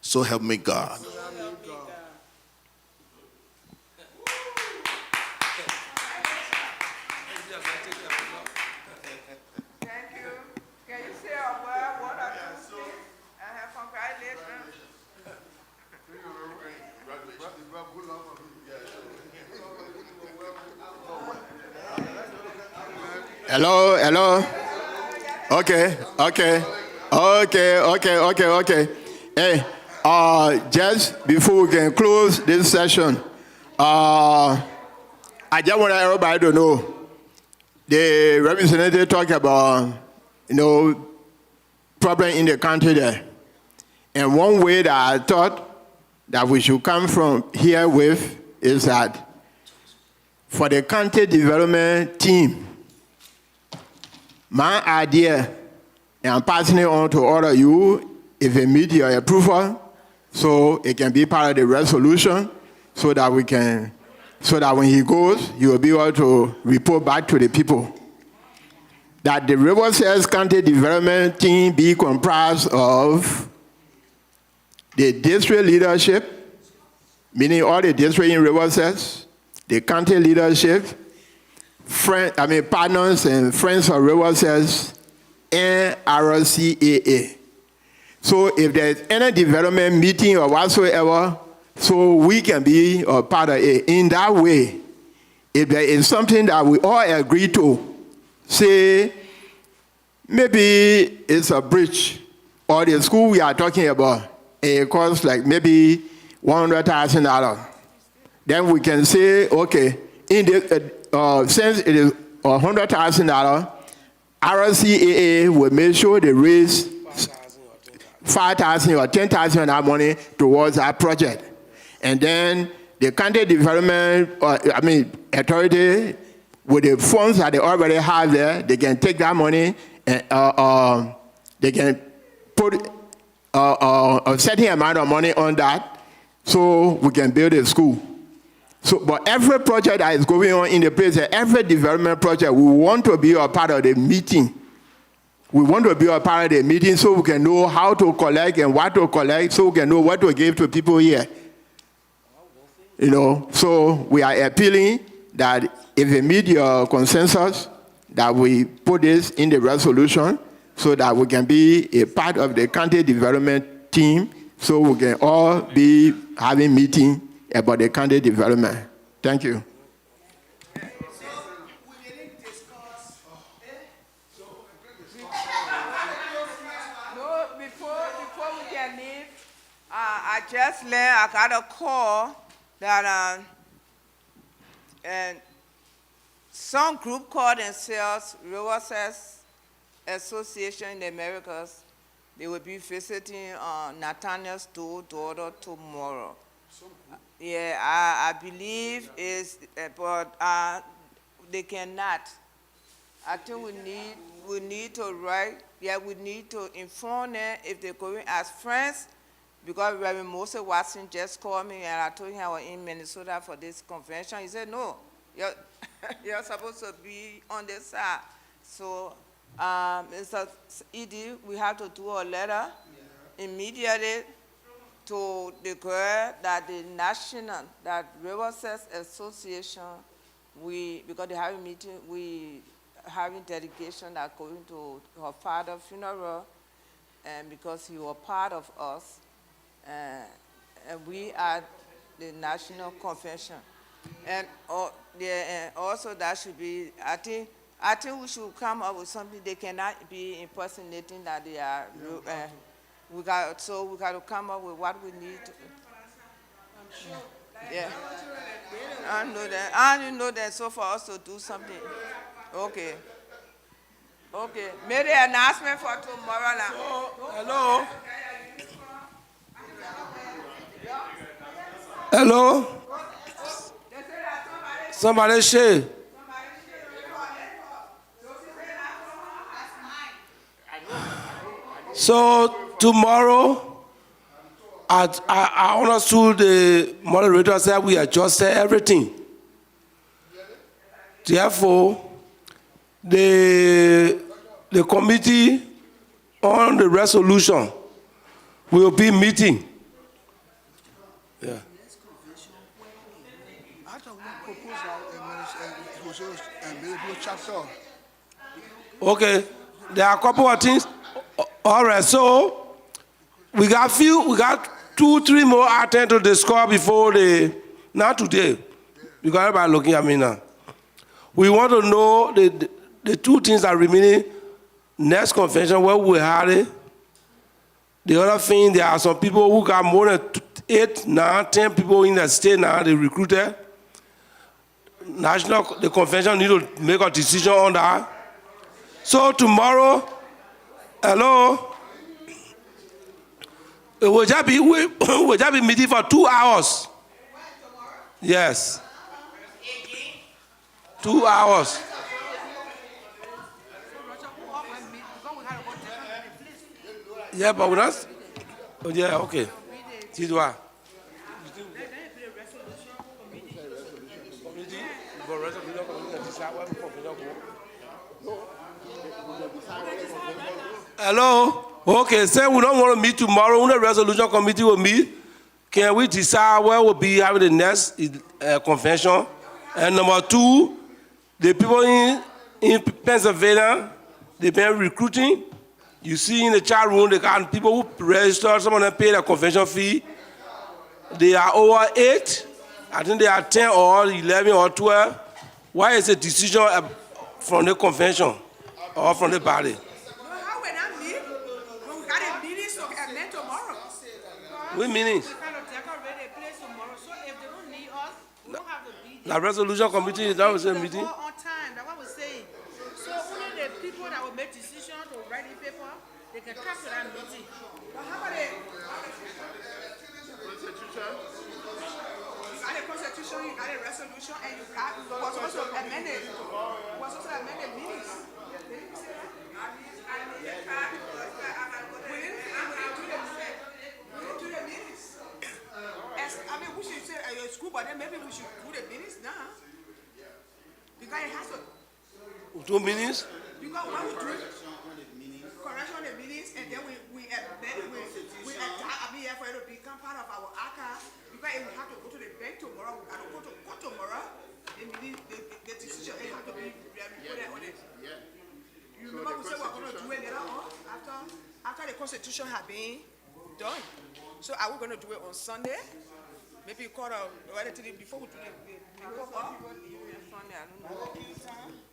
So help me God. Thank you. Can you say a word, one or two things? I have congratulations. Hello. Okay. Hey, just before we can close this session, I just want everybody to know the representative talked about, problem in the country there. And one way that I thought that we should come from here with is that for the country development team, my idea, and I'm passing it on to all of you, if it meets your approval, so it can be part of the resolution, so that when he goes, he will be able to report back to the people. That the Riverside County Development Team be comprised of the district leadership, meaning all the districts in Riverside, the county leadership, partners and friends of Riverside, and RCAA. So if there's any development meeting or whatsoever, so we can be a part of it. In that way, if there is something that we all agree to, say, maybe it's a bridge, or the school we are talking about, it costs like maybe $100,000. Then we can say, okay, in the, since it is $100,000, RCAA will make sure they raise $5,000 or $10,000 of that money towards that project. And then the county development, authority, with the funds that they already have there, they can take that money and they can put a certain amount of money on that so we can build a school. So, but every project that is going on in the place, every development project, we want to be a part of the meeting. We want to be a part of the meeting so we can know how to collect and what to collect, so we can know what to give to people here. You know, so we are appealing that if we meet your consensus, that we put this in the resolution so that we can be a part of the county development team, so we can all be having meeting about the county development. Thank you. No, before we can leave, I just learned, I got a call that and some group called themselves Riverside Association in the Americas. They will be visiting Nathaniel's daughter tomorrow. Yeah, I believe it's, but they cannot. I think we need to write. Yeah, we need to inform them if they're going as friends, because Reverend Moses Watson just called me and I told him I was in Minnesota for this convention. He said, no, you're supposed to be on this side. So, Mr. Edie, we have to do a letter immediately to the girl that the national, that Riverside Association, because they have a meeting, we having delegation that going to her father's funeral, and because he was part of us, and we are the national convention. And also that should be, I think we should come up with something. They cannot be impersonating that they are, we got to come up with what we need. Yeah, I know that. I know that. So for us to do something, okay. Made the announcement for tomorrow now. Hello. Hello. Somebody say. So tomorrow, I understood the moderator said we adjusted everything. Therefore, the committee on the resolution will be meeting. Yeah. Okay, there are a couple of things. All right, so we got 2-3 more items to discuss before not today, because everybody looking at me now. We want to know the two things that remaining next convention, where we had it. The other thing, there are some people who got more than 8, 9, 10 people in the state now, they recruited. The convention need to make a decision on that. So tomorrow, hello, we'll just be meeting for 2 hours. Yes. 2 hours. Yeah, but we're not. Oh, yeah, okay. See what? Hello? Okay, say we don't want to meet tomorrow. When the resolution committee will meet, can we decide where we'll be having the next convention? And number 2, the people in Pennsylvania, they've been recruiting. You see in the chat room, they got people who register, some of them pay the convention fee. They are over 8. I think they are 10 or 11 or 12. Why is the decision from the convention or from the body? How will that meet? We got a meeting, so we have met tomorrow. What meetings? We kind of decorate the place tomorrow, so if they don't need us, we don't have to be The resolution committee is that was a the meeting. vote on time, that's what we're saying. So only the people that will make decisions to write the paper, they can come to that meeting. But how about the constitution, you got a resolution, and you got, was also amended minutes. I need a card because we didn't do the minutes. I mean, we should say your school, but then maybe we should do the minutes now. Because it has to. 2 minutes? Because when we do correction on the minutes, and then we amend, we adapt, I mean, for it to become part of our archive, because it will have to go to the bank tomorrow, we have to go to court tomorrow, the decision, it has to be recorded on it. You remember we said we're going to do it later on, after the constitution had been done. So are we going to do it on Sunday? Maybe call before we do the Sunday, I don't know.